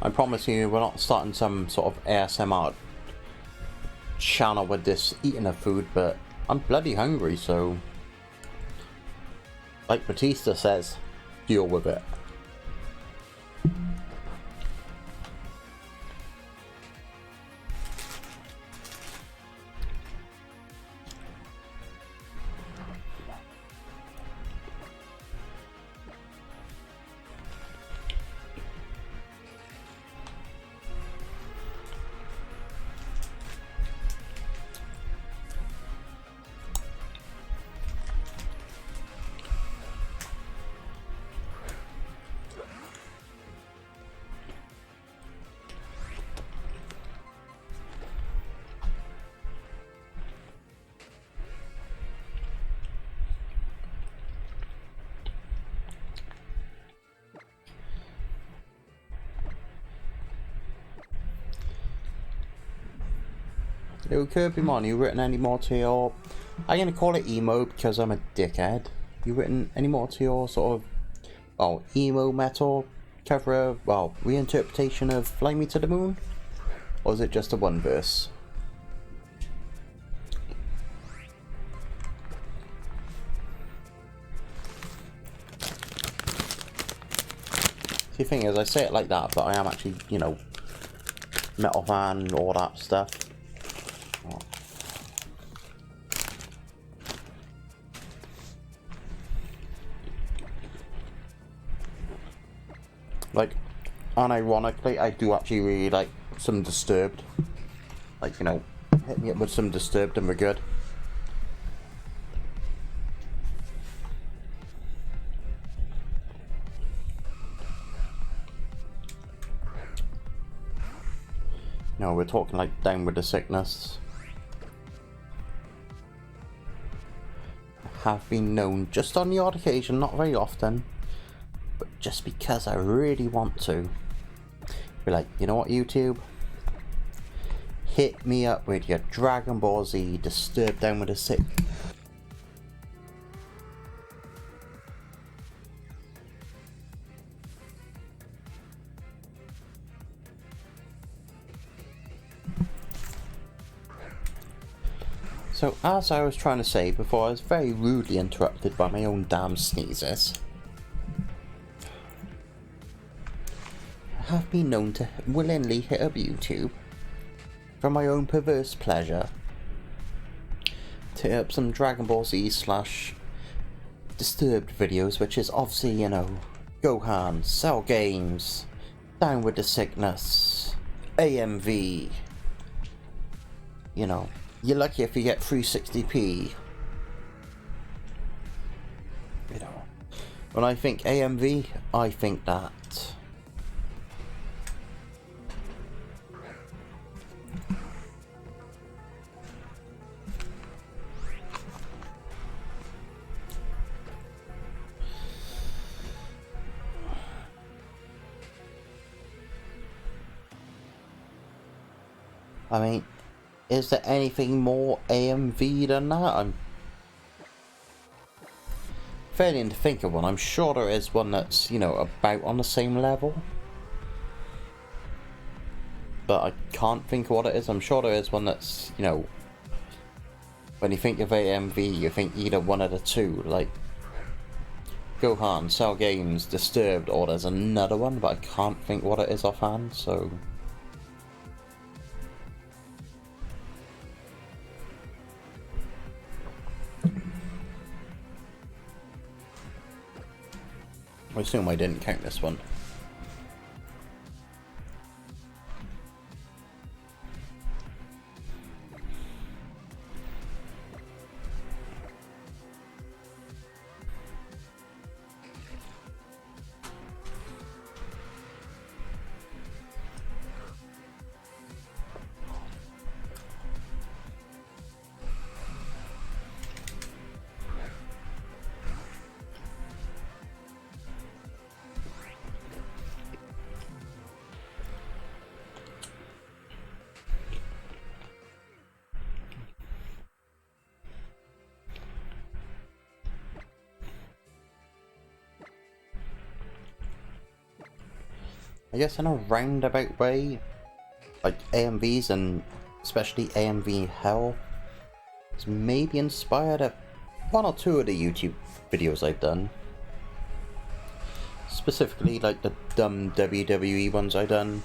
I promise you we're not starting some sort of ASMR channel with this eating of food, but I'm bloody hungry, so like Batista says, deal with it. Yo, Kirby you written any more to your... I'm gonna call it emo because I'm a dickhead. You written any more to your sort of, well, emo metal cover, well, reinterpretation of Fly Me to the Moon? Or is it just a one verse? The thing is, I say it like that, but I am actually, you know, metal fan, all that stuff. Like, unironically, I do actually really like some Disturbed. Like, you know, hit me up with some Disturbed and we're good. No, we're talking like Down with the Sickness. I have been known just on the odd occasion, not very often, but just because I really want to, be like, you know what, YouTube? Hit me up with your Dragon Ball Z Disturbed Down with the Sick. So, as I was trying to say before, I was very rudely interrupted by my own damn sneezes. I have been known to willingly hit up YouTube for my own perverse pleasure to hit up some Dragon Ball Z / Disturbed videos, which is obviously, you know, Gohan, Cell Games, Down with the Sickness, AMV, you know. You're lucky if you get 360p. You know, when I think AMV, I think that. I mean, is there anything more AMV than that? I'm failing to think of one. I'm sure there is one that's, you know, about on the same level. But I can't think of what it is. I'm sure there is one that's, you know, when you think of AMV, you think either one of the two. Like, Gohan, Cell Games, Disturbed, or there's another one, but I can't think what it is offhand, so... I assume I didn't count this one. I guess in a roundabout way, like AMVs and especially AMV Hell has maybe inspired one or two of the YouTube videos I've done. Specifically like the dumb WWE ones I've done.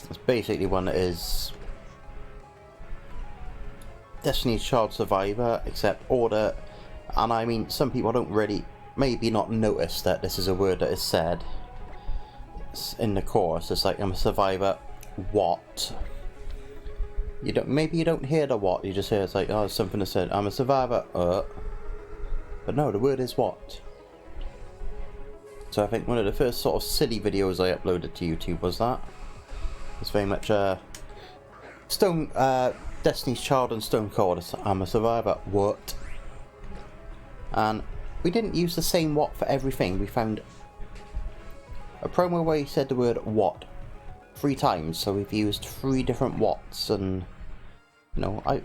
It's basically one that is Destiny's Child Survivor, except order, and I mean some people don't really, maybe not notice that this is a word that is said in the chorus. It's like, I'm a survivor, what? You don't, maybe you don't hear the what, you just hear it's like, oh, it's something that said, I'm a survivor, but no, the word is what. So I think one of the first sort of silly videos I uploaded to YouTube was that. It's very much Destiny's Child and Stone Cold, I'm a survivor, what? And we didn't use the same what for everything. We found a promo where he said the word what 3 times, so we've used 3 different whats, and you know, I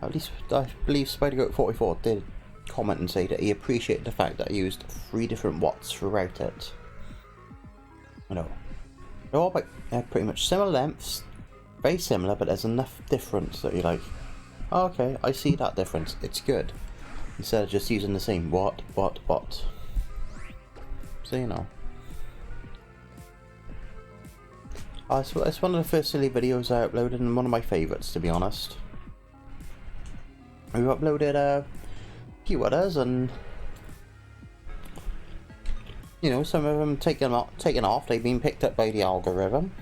believe SpiderGoat44 did comment and say that he appreciated the fact that I used 3 different whats throughout it. You know, they're all about pretty much similar lengths, very similar, but there's enough difference that you're like, oh, okay, I see that difference, it's good, instead of just using the same what. So you know. It's one of the first silly videos I uploaded, and one of my favourites, to be honest. We've uploaded a few others, and you know, some of them taken off. They've been picked up by the algorithm.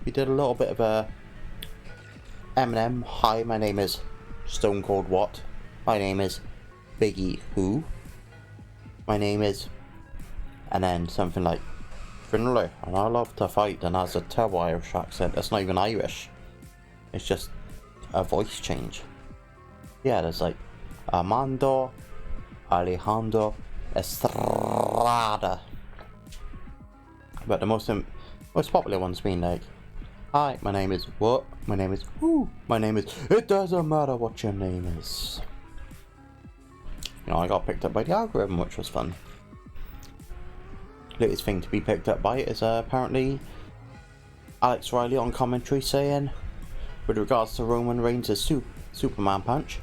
We did a little bit of a Eminem. Hi, my name is Stone Cold What. My name is Biggie Who. My name is, and then something like, Finley, and I love to fight, and has a terrible Irish accent. It's not even Irish, it's just a voice change. Yeah, there's like Armando Alejandro Estrada, but the most popular ones being like, hi, my name is what? My name is who? My name is, it doesn't matter what your name is. You know, I got picked up by the algorithm, which was fun. Latest thing to be picked up by is apparently Alex Riley on commentary saying, with regards to Roman Reigns' Superman punch,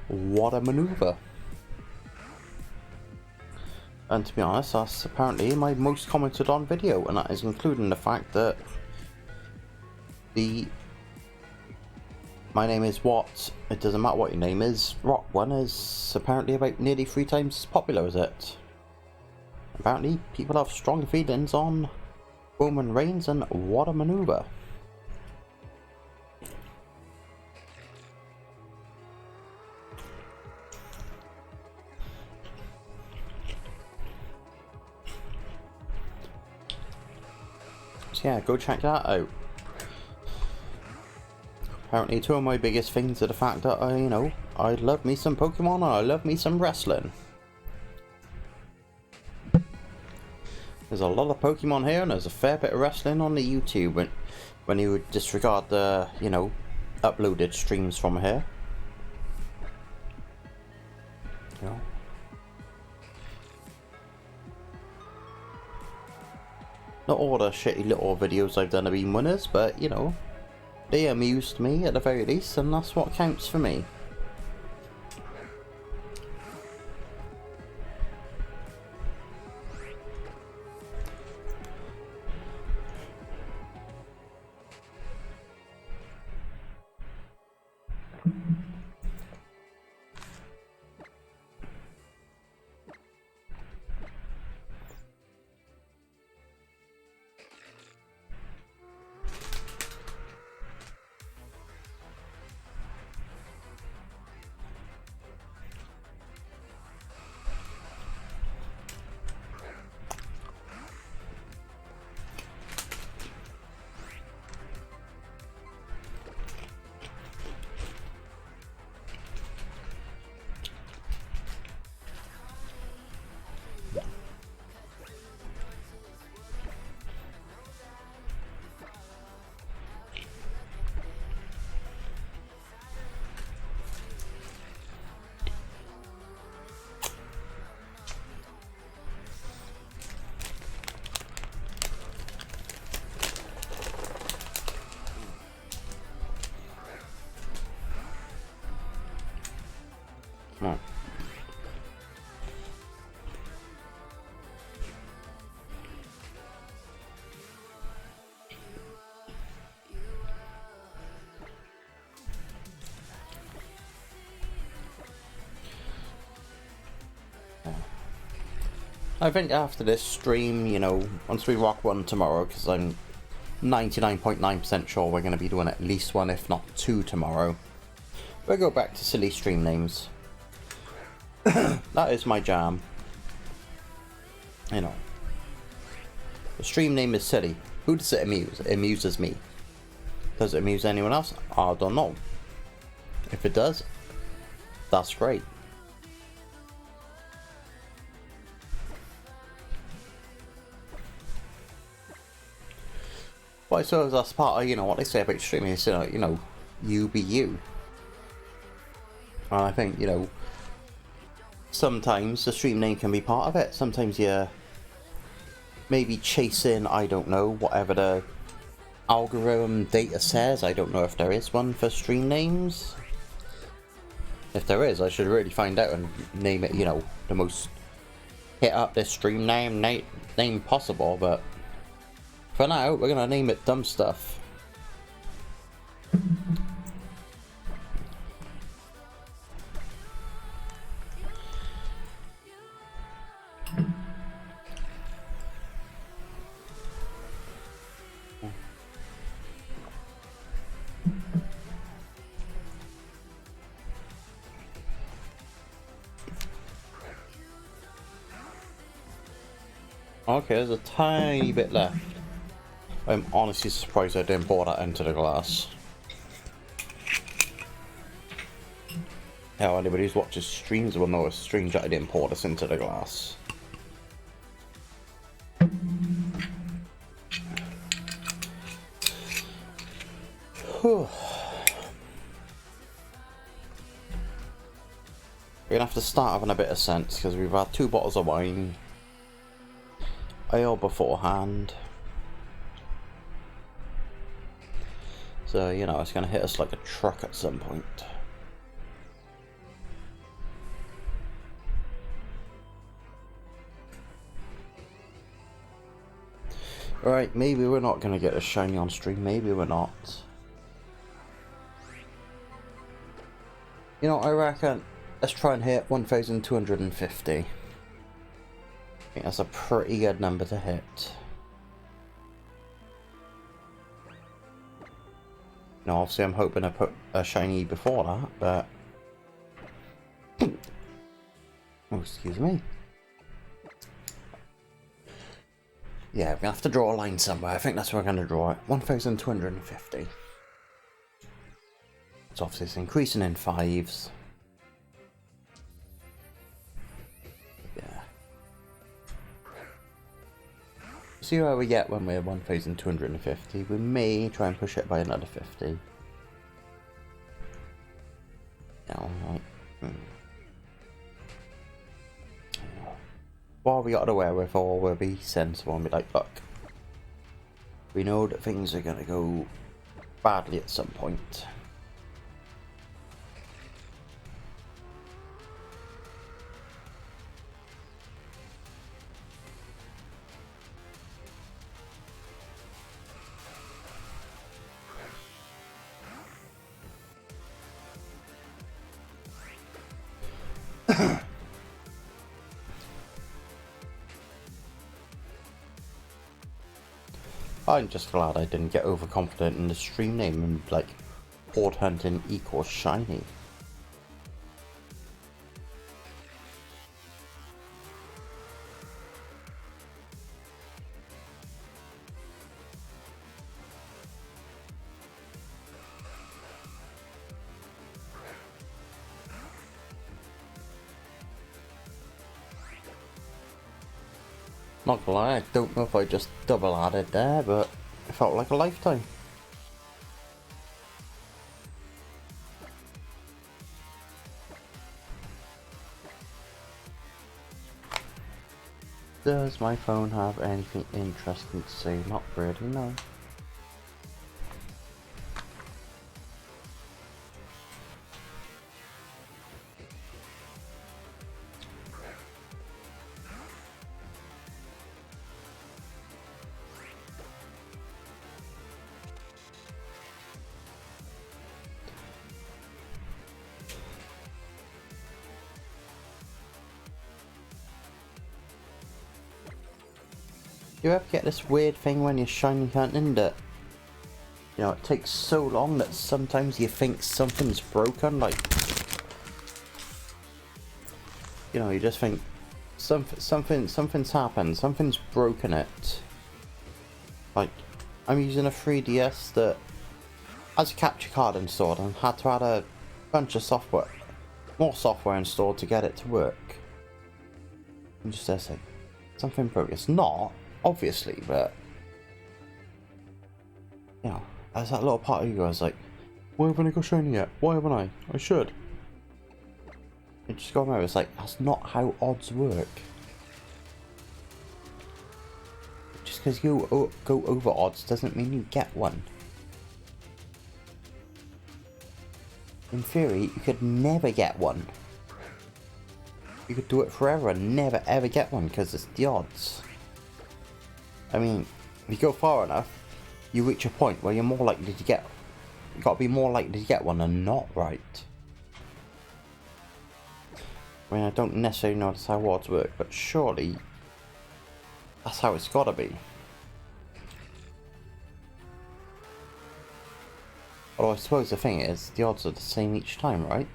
what a maneuver. And to be honest, that's apparently my most commented on video, and that is including the fact that my name is what, it doesn't matter what your name is, rock one is apparently about nearly 3 times as popular as it. Apparently, people have strong feelings on Roman Reigns and what a maneuver. So yeah, go check that out. Apparently, 2 of my biggest things are the fact that I love me some Pokemon and I love me some wrestling. There's a lot of Pokemon here, and there's a fair bit of wrestling on the YouTube when you would disregard the, you know, uploaded streams from here. You know. Not all the shitty little videos I've done have been winners, but, you know, they amused me at the very least, and that's what counts for me. I think after this stream, you know, once we rock one tomorrow, because I'm 99.9% sure we're going to be doing at least one, if not two tomorrow, we'll go back to silly stream names. That is my jam. You know. The stream name is silly. Who does it amuse? It amuses me. Does it amuse anyone else? I don't know. If it does, that's great. Well, I suppose that's part of, you know, what they say about streaming is, you know, you be you. And I think, you know, sometimes the stream name can be part of it. Sometimes you're maybe chasing, I don't know, whatever the algorithm data says. I don't know if there is one for stream names. If there is, I should really find out and name it, you know, the most hit up this stream name possible, but for now, we're gonna name it dumb stuff. Okay, there's a tiny bit left. I'm honestly surprised I didn't pour that into the glass. Hell, anybody who's watches streams will know it's strange that I didn't pour this into the glass. Whew. We're gonna have to start having a bit of sense because we've had 2 bottles of wine, ale beforehand. So, you know, it's gonna hit us like a truck at some point. Alright, maybe we're not gonna get a shiny on stream, maybe we're not. You know, I reckon let's try and hit 1,250. I think that's a pretty good number to hit. Now, obviously I'm hoping to put a shiny before that, but... oh, excuse me. Yeah, we're gonna have to draw a line somewhere. I think that's where we're gonna draw it. 1,250. So obviously it's increasing in 5s. Yeah. See where we get when we're 1,250. We may try and push it by another 50. Yeah, alright. What we got to wear with, or we'll be sensible and be like, look, we know that things are gonna go badly at some point. I'm just glad I didn't get overconfident in the stream name and like Horde Hunting equals shiny. Not gonna lie, I don't know if I just double added there, but it felt like a lifetime. Does my phone have anything interesting to say? Not really, no. You ever get this weird thing when you're shiny hunting that, you know, it takes so long that sometimes you think something's broken, like, you know, you just think something's happened, something's broken it. Like, I'm using a 3DS that has a capture card installed and had to add a bunch of software, more software installed to get it to work. I'm just there saying, something broke. It's not, obviously, but, you know, there's that little part of you guys like, why haven't I got shiny yet? Why haven't I? I should. You just go remember, it's like, that's not how odds work. Just because you go over odds doesn't mean you get one. In theory, you could never get one. You could do it forever and never ever get one because it's the odds. I mean, if you go far enough, you reach a point where you're more likely to get. You got to be more likely to get one than not, right? I mean, I don't necessarily know that's how odds work, but surely that's how it's got to be. Although I suppose the thing is, the odds are the same each time, right?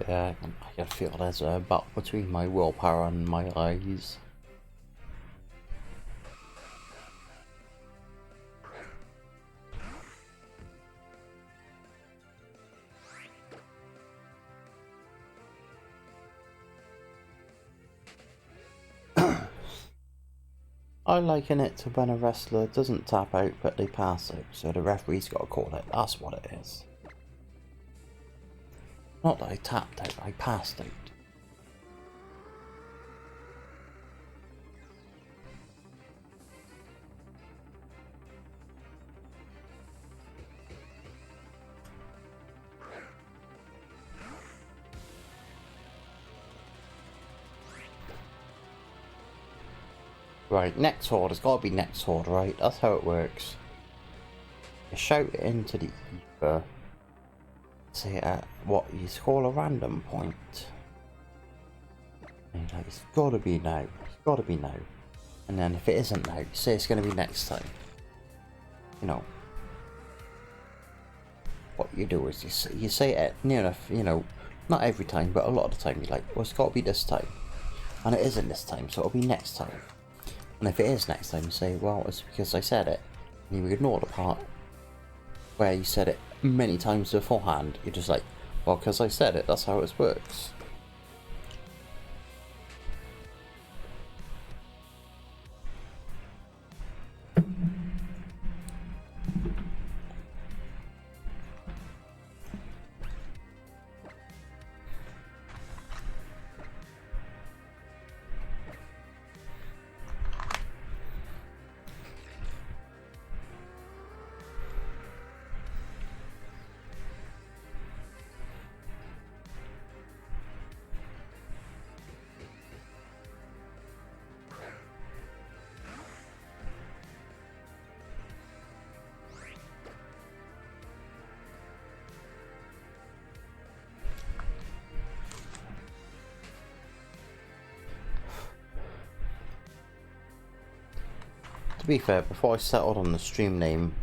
Yeah, I can feel there's a battle between my willpower and my eyes. I liken it to when a wrestler doesn't tap out but they pass out, so the referee's got to call it. That's what it is. Not that I tapped out, I passed out. Right, next horde, it's got to be next horde, right? That's how it works. You shout it into the ether. Say it at what you call a random point. And you're like, it's gotta be now, it's gotta be now. And then if it isn't now, you say it's gonna be next time. You know. What you do is you say it near enough, you know, not every time, but a lot of the time you're like, well, it's gotta be this time. And it isn't this time, so it'll be next time. And if it is next time, you say, well, it's because I said it. And you ignore the part where you said it many times beforehand. You're just like, well, because I said it, that's how it works. To be fair, before I settled on the stream name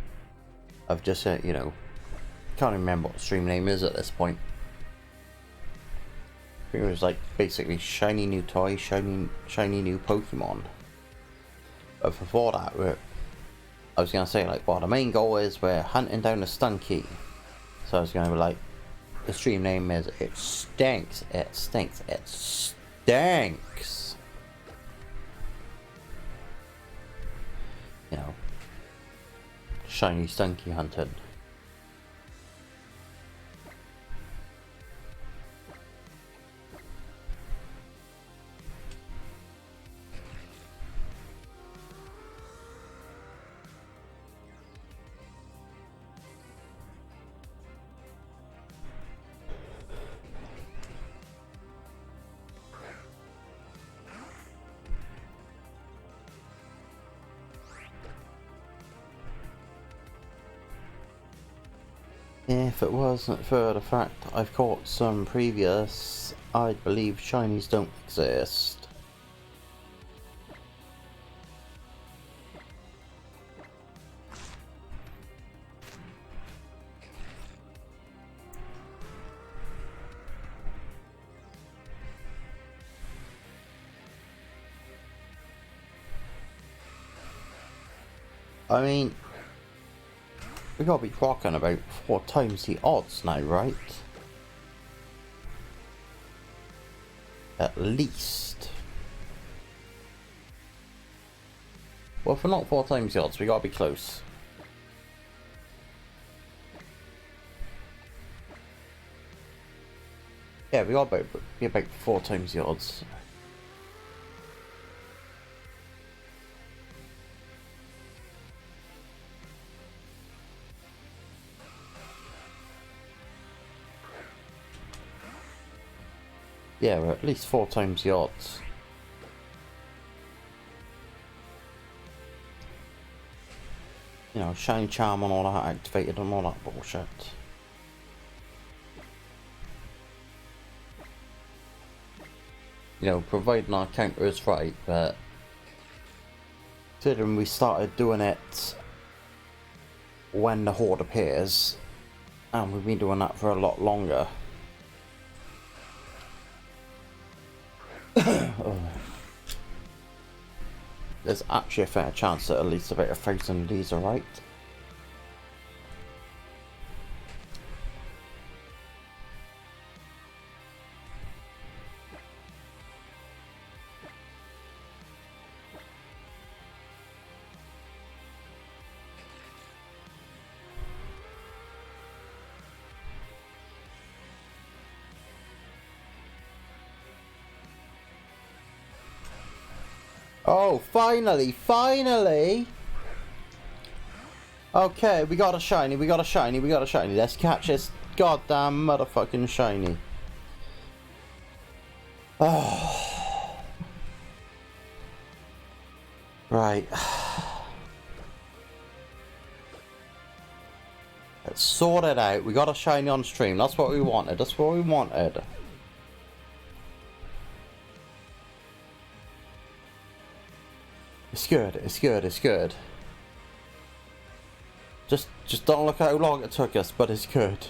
of just, you know, can't remember what the stream name is at this point. I think it was like basically shiny new toy, shiny new Pokemon. But before that, I was gonna say like, well, the main goal is we're hunting down a Stunky. So I was gonna be like, the stream name is It Stinks, It Stinks, It Stinks. You know, shiny Stunky hunting. If it wasn't for the fact I've caught some previous, I'd believe shinies don't exist. I mean, we gotta be clocking about 4 times the odds now, right? At least. Well, if we're not 4 times the odds, we gotta be close. Yeah, we gotta be about 4 times the odds. Yeah, we're at least 4 times the odds. You know, shiny charm and all that activated and all that bullshit. You know, providing our counter is right, but considering we started doing it when the Horde appears, and we've been doing that for a lot longer. Oh. There's actually a fair chance that at least about 1,000 of these are right. Oh, finally! Okay, we got a shiny. Let's catch this goddamn motherfucking shiny. Oh. Right. Let's sort it out. We got a shiny on stream. That's what we wanted. It's good. Just don't look at how long it took us, but it's good.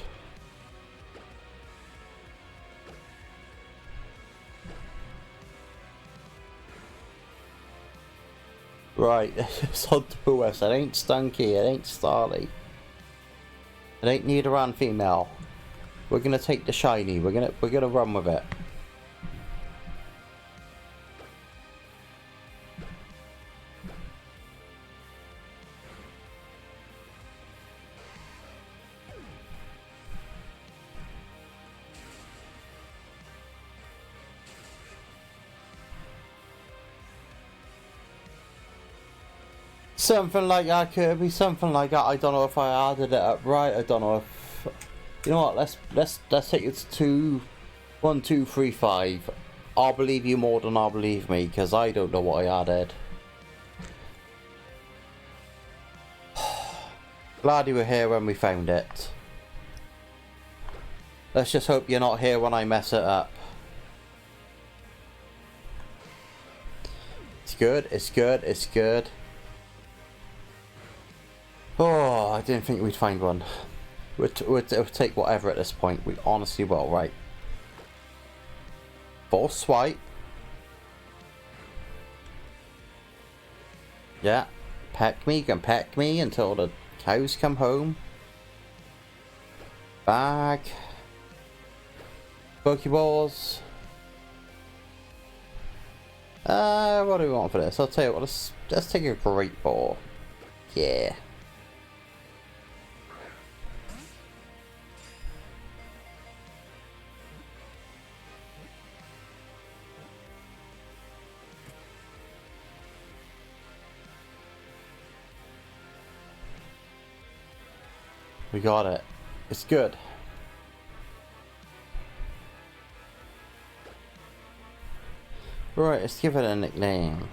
Right, it's on to us. It ain't Stunky, it ain't Starly. It ain't neither and female. We're gonna take the shiny, we're gonna run with it. Something like that, Kirby. Something like that. I don't know if I added it up right. I don't know if. You know what? Let's take it to 1, 2, 3, 5. I'll believe you more than I'll believe me, because I don't know what I added. Glad you were here when we found it. Let's just hope you're not here when I mess it up. It's good. Oh, I didn't think we'd find one. We'll take whatever at this point. We honestly will, right? Full swipe. Yeah. Peck me, can peck me until the cows come home. Bag. Pokeballs. What do we want for this? I'll tell you what, let's take a great ball. Yeah. We got it. It's good. Right, let's give it a nickname.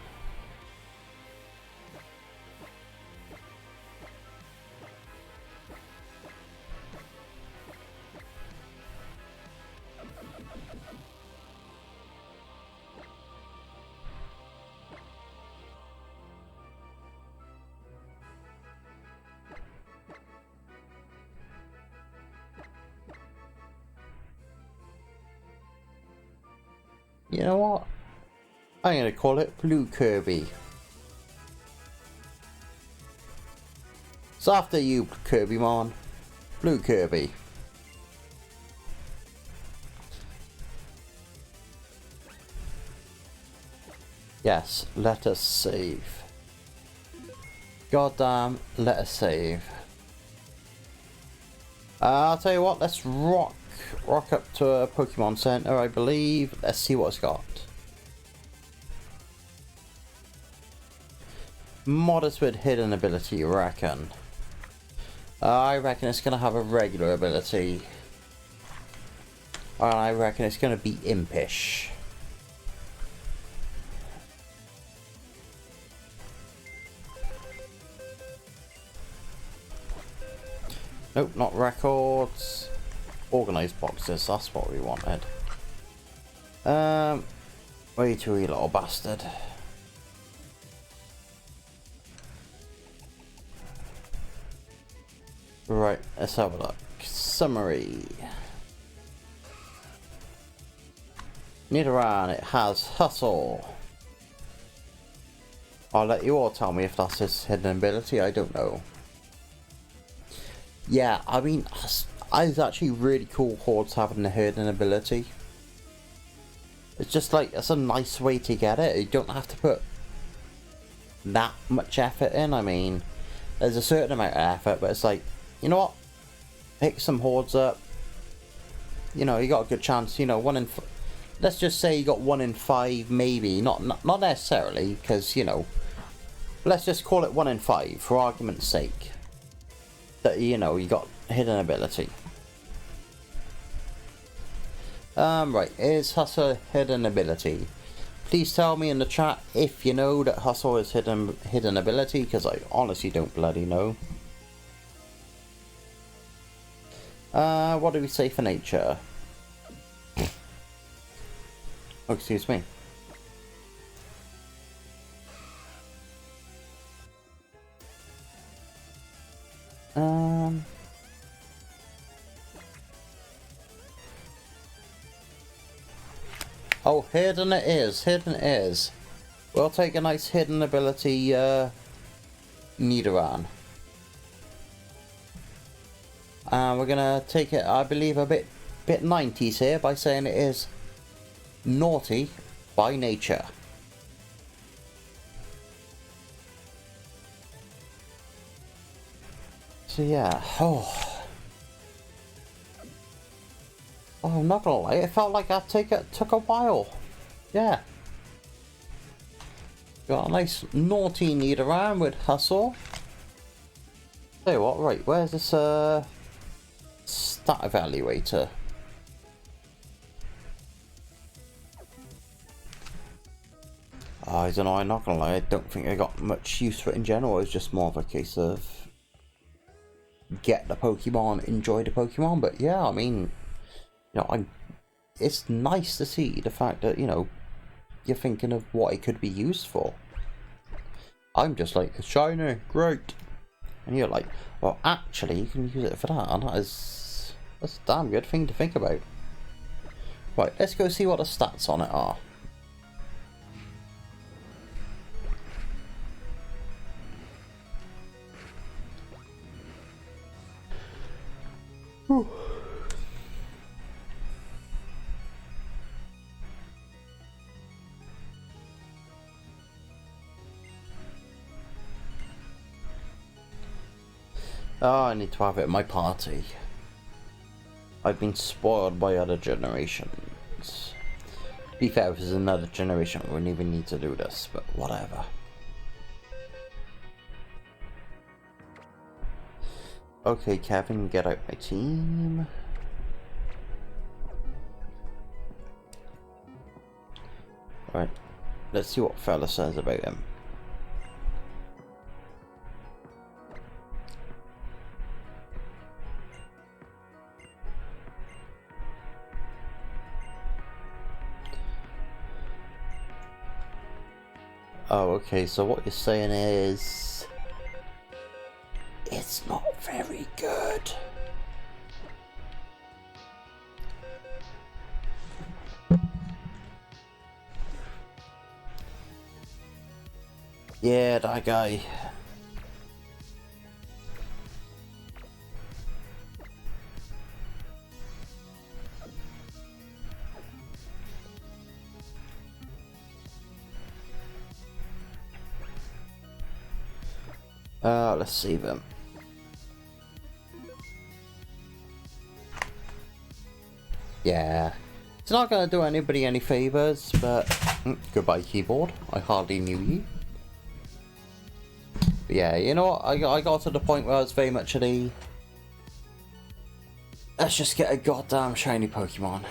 You know what? I'm gonna call it Blue Kirby. So after you, Kirby-mon. Blue Kirby. Yes, let us save. Goddamn, let us save. I'll tell you what, let's rock up to a Pokemon Center, I believe. Let's see what it's got. Modest with hidden ability, you reckon? I reckon it's gonna have a regular ability. And I reckon it's gonna be impish. Nope, not records. Organised boxes, that's what we wanted. Way too wee little bastard. Right, let's have a look. Summary. Nidoran, it has Hustle. I'll let you all tell me if that's his hidden ability, I don't know. Yeah, I mean, it's actually really cool Hordes having a hidden ability. It's just like, it's a nice way to get it. You don't have to put that much effort in. I mean, there's a certain amount of effort, but it's like, you know what? Pick some Hordes up. You know, you got a good chance, you know, let's just say you got 1 in 5, maybe. Not necessarily, because, you know, let's just call it 1 in 5, for argument's sake. That, you know, you got hidden ability. Right, is Hustle hidden ability? Please tell me in the chat if you know that Hustle is hidden ability, because I honestly don't bloody know. What do we say for nature? Oh, excuse me. Oh, hidden it is. Hidden it is. We'll take a nice hidden ability, Nidoran. We're gonna take it, I believe, a bit 90s here by saying it is naughty by nature. So yeah, Oh, I'm not gonna lie, it felt like that took a while. Yeah. Got a nice naughty Nidoran with Hustle. Tell you what, right, where's this stat evaluator? I don't know, I'm not gonna lie, I don't think I got much use for it in general. It's just more of a case of get the Pokemon, enjoy the Pokemon. But yeah, I mean, you know, it's nice to see the fact that, you know, you're thinking of what it could be used for. I'm just like, a shiner, great. And you're like, well, actually, you can use it for that, and that's a damn good thing to think about. Right, let's go see what the stats on it are. Whew. Oh, I need to have it in my party. I've been spoiled by other generations. To be fair, if there's another generation, we wouldn't even need to do this, but whatever. Okay, Kevin, get out my team. Right, let's see what fella says about him. Oh, okay, so what you're saying is... it's not very good. Yeah, that guy. Let's see them. Yeah. It's not gonna do anybody any favors, but... goodbye, keyboard. I hardly knew you. But yeah, you know what? I got to the point where I was very much at a... let's just get a goddamn shiny Pokemon.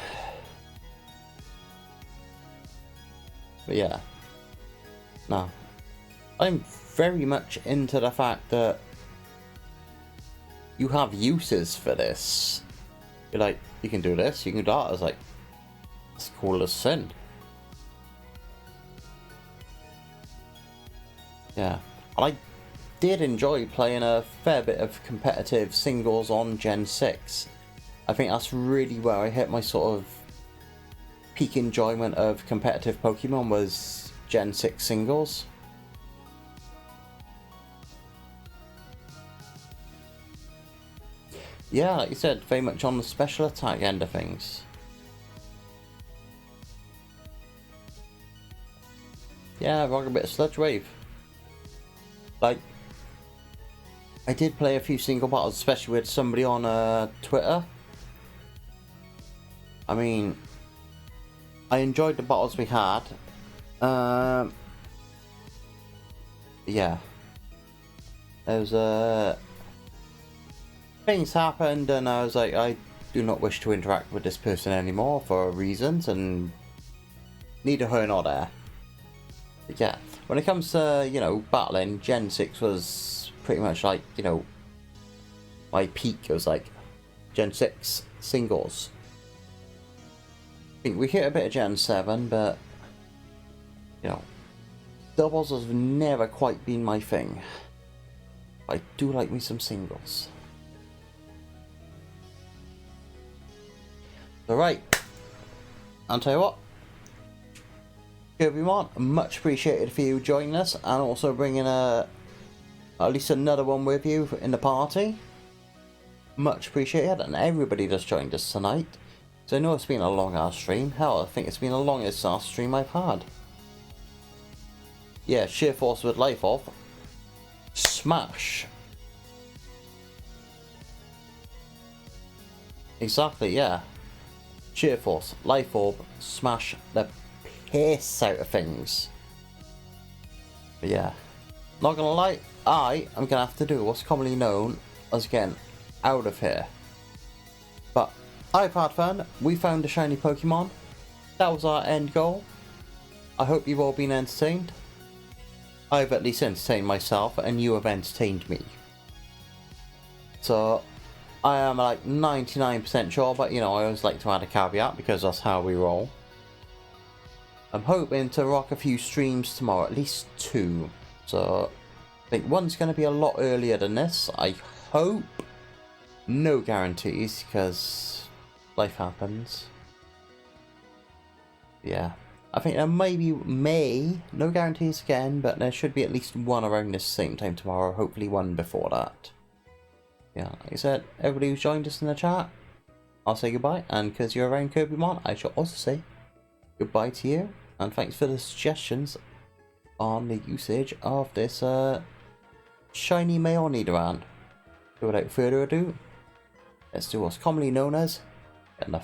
But yeah. No. I'm very much into the fact that you have uses for this. You're like, you can do this, you can do that. I was like, that's cool as sin. Yeah. And I did enjoy playing a fair bit of competitive singles on Gen 6. I think that's really where I hit my sort of peak enjoyment of competitive Pokemon was Gen 6 singles. Yeah, like you said, very much on the special attack end of things. Yeah, rock a bit of Sludge Wave. Like, I did play a few single battles, especially with somebody on Twitter. I mean, I enjoyed the battles we had. Yeah. There was things happened and I was like, I do not wish to interact with this person anymore for reasons, and neither her nor there. But yeah, when it comes to, you know, battling, Gen 6 was pretty much like, you know, my peak. It was like Gen 6 singles. I think we hit a bit of Gen 7, but, you know, doubles has never quite been my thing. I do like me some singles. Alright, I'll tell you what, everyone, much appreciated for you joining us and also bringing at least another one with you in the party. Much appreciated, and everybody that's joined us tonight. So I know it's been a long ass stream. Hell, I think it's been the longest ass stream I've had. Yeah, Sheer Force with Life Orb. Smash. Exactly, yeah. Sheer Force, Life Orb, smash the piss out of things. But yeah, not gonna lie, I am gonna have to do what's commonly known as getting out of here. But I've had fun, we found a shiny Pokemon, that was our end goal. I hope you've all been entertained. I've at least entertained myself and you have entertained me. So I am like 99% sure, but you know, I always like to add a caveat because that's how we roll. I'm hoping to rock a few streams tomorrow, at least 2. So I think one's going to be a lot earlier than this. I hope. No guarantees, because life happens. Yeah. I think there no guarantees again, but there should be at least one around this same time tomorrow. Hopefully one before that. Yeah, like I said, everybody who's joined us in the chat, I'll say goodbye. And because you're around Kirbymon, I shall also say goodbye to you. And thanks for the suggestions on the usage of this shiny Mayonidoran. So without further ado, let's do what's commonly known as getting the